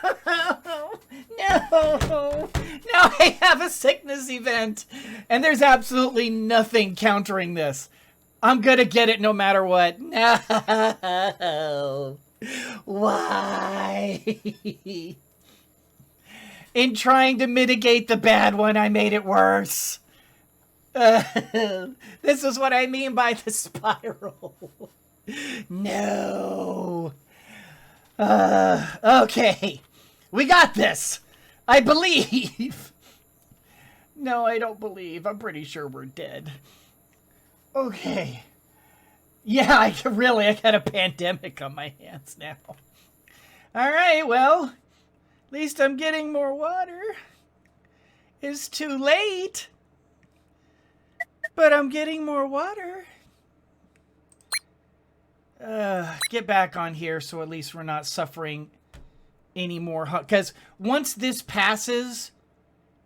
No! Now I have a sickness event, and there's absolutely nothing countering this. I'm gonna get it no matter what. No! Why? In trying to mitigate the bad one, I made it worse. This is what I mean by the spiral. No. Okay. We got this. I believe. No, I don't believe. I'm pretty sure we're dead. Okay. Yeah, I got a pandemic on my hands now. All right, well, at least I'm getting more water. It's too late. But I'm getting more water. Get back on here so at least we're not suffering any more. Because once this passes,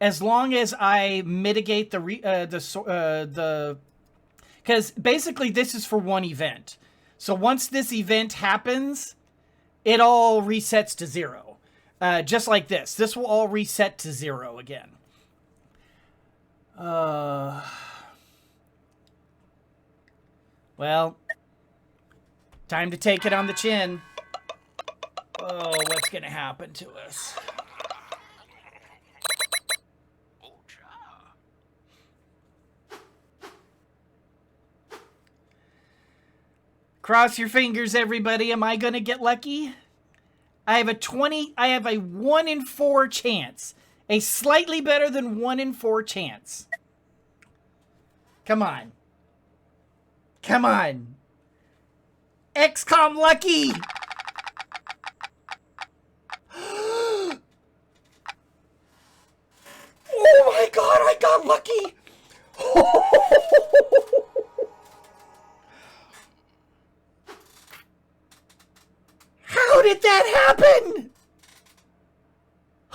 as long as I mitigate the because basically this is for one event. So once this event happens, it all resets to 0. Just like this. This will all reset to 0 again. Well, time to take it on the chin. Oh, what's going to happen to us? Cross your fingers, everybody. Am I going to get lucky? I have a 1 in 4 chance. A slightly better than 1 in 4 chance. Come on. Come on. XCOM lucky. Oh my god, I got lucky. How did that happen?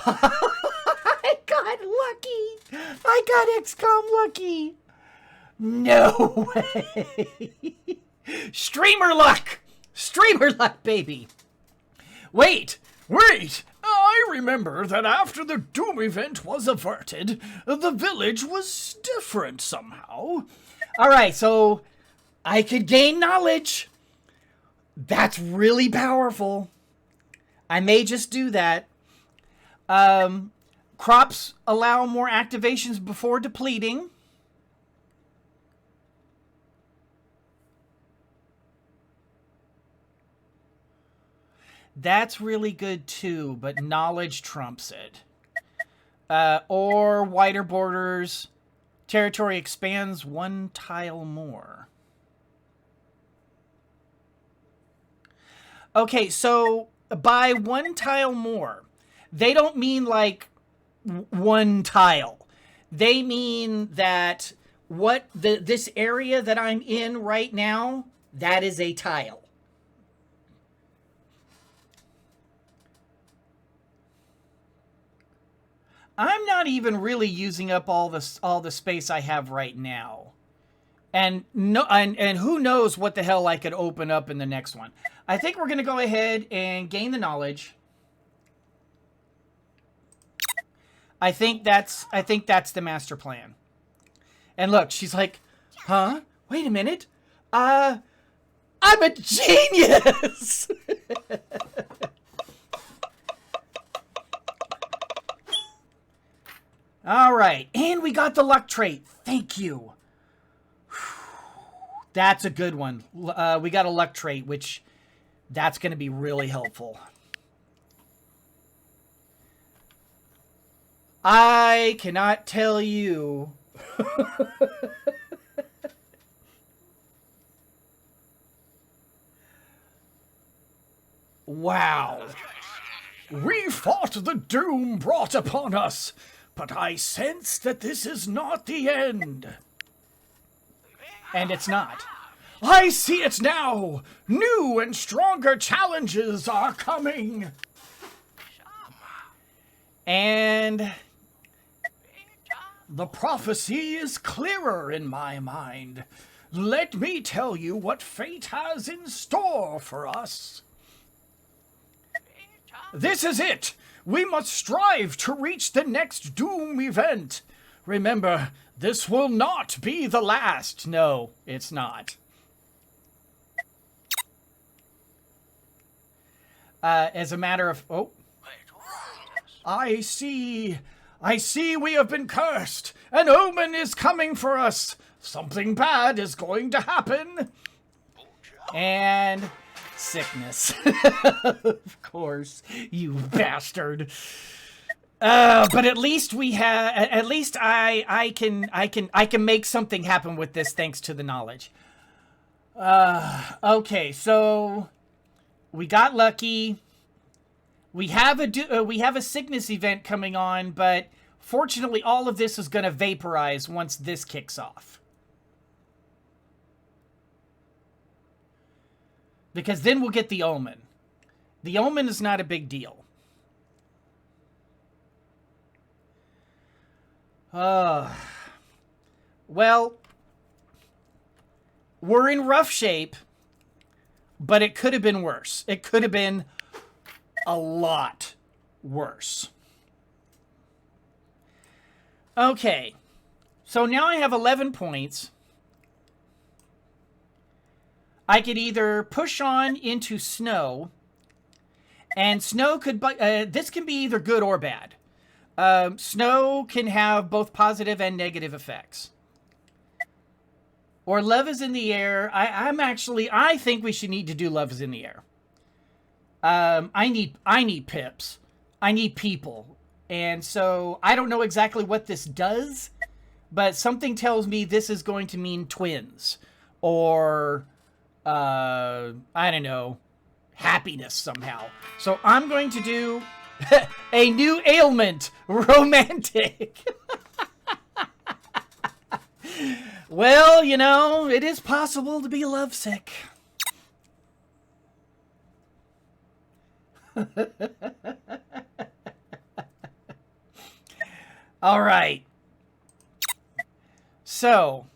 I got lucky. I got XCOM lucky. No way. Streamer luck. Streamer luck, baby. Wait. I remember that after the Doom event was averted, the village was different somehow. All right, so I could gain knowledge. That's really powerful. I may just do that. Crops allow more activations before depleting. That's really good too, but knowledge trumps it. Or wider borders. Territory expands 1 tile more. Okay, so by 1 tile more, they don't mean like 1 tile. They mean that this area that I'm in right now, that is a tile. I'm not even really using up all the space I have right now. And who knows what the hell I could open up in the next one. I think we're going to go ahead and gain the knowledge. I think that's the master plan. And look, she's like, "Huh? Wait a minute. I'm a genius." All right, and we got the luck trait. Thank you. That's a good one. We got a luck trait, which that's going to be really helpful. I cannot tell you. Wow. We fought the doom brought upon us, but I sense that this is not the end. And it's not. I see it now! New and stronger challenges are coming! And the prophecy is clearer in my mind. Let me tell you what fate has in store for us. This is it! We must strive to reach the next Doom event. Remember, this will not be the last. No, it's not. As a matter of... Oh. I see we have been cursed. An omen is coming for us. Something bad is going to happen. And sickness. Of course, you bastard. But at least we have. At least I can make something happen with this thanks to the knowledge. Okay, so we got lucky. We have a sickness event coming on, but fortunately, all of this is going to vaporize once this kicks off. because then we'll get the omen. The omen is not a big deal. Well, we're in rough shape, but it could have been worse. It could have been a lot worse. Okay, so now I have 11 points. I could either push on into snow, and snow could, this can be either good or bad. Snow can have both positive and negative effects. Or love is in the air. I think we should need to do love is in the air. I need pips. I need people. And so I don't know exactly what this does, but something tells me this is going to mean twins or, I don't know, happiness somehow. So I'm going to do a new ailment, romantic. Well, you know, it is possible to be lovesick. All right. So,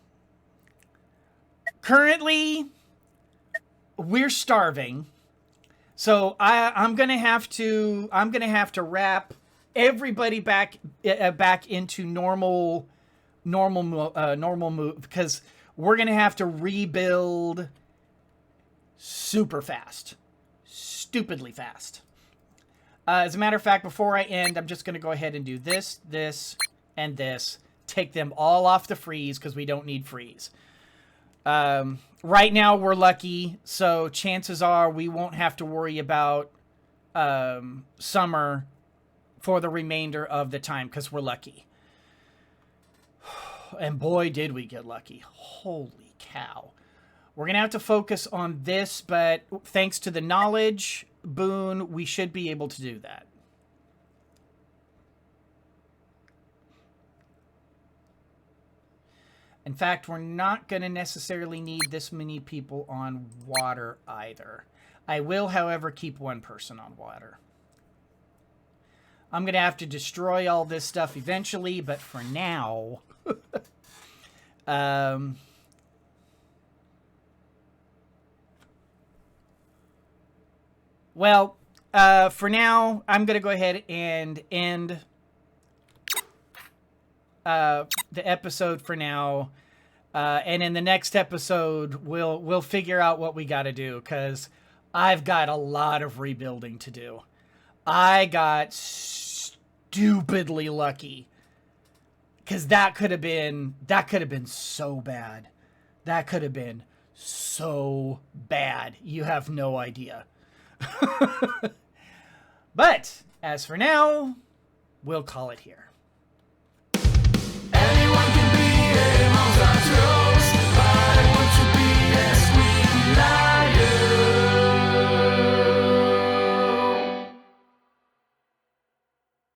currently, we're starving. So I'm gonna have to wrap everybody back into normal move, because we're gonna have to rebuild super fast, stupidly fast. As a matter of fact, before I end, I'm just gonna go ahead and do this, and this. Take them all off the freeze because we don't need freeze. Right now we're lucky, so chances are we won't have to worry about summer for the remainder of the time because we're lucky. And boy, did we get lucky. Holy cow. We're going to have to focus on this, but thanks to the knowledge boon, we should be able to do that. In fact, we're not going to necessarily need this many people on water either. I will, however, keep one person on water. I'm going to have to destroy all this stuff eventually, but for now... Well, for now, I'm going to go ahead and end the episode for now. And in the next episode, we'll figure out what we got to do, because I've got a lot of rebuilding to do. I got stupidly lucky, because that could have been so bad. That could have been so bad. You have no idea. But as for now, we'll call it here.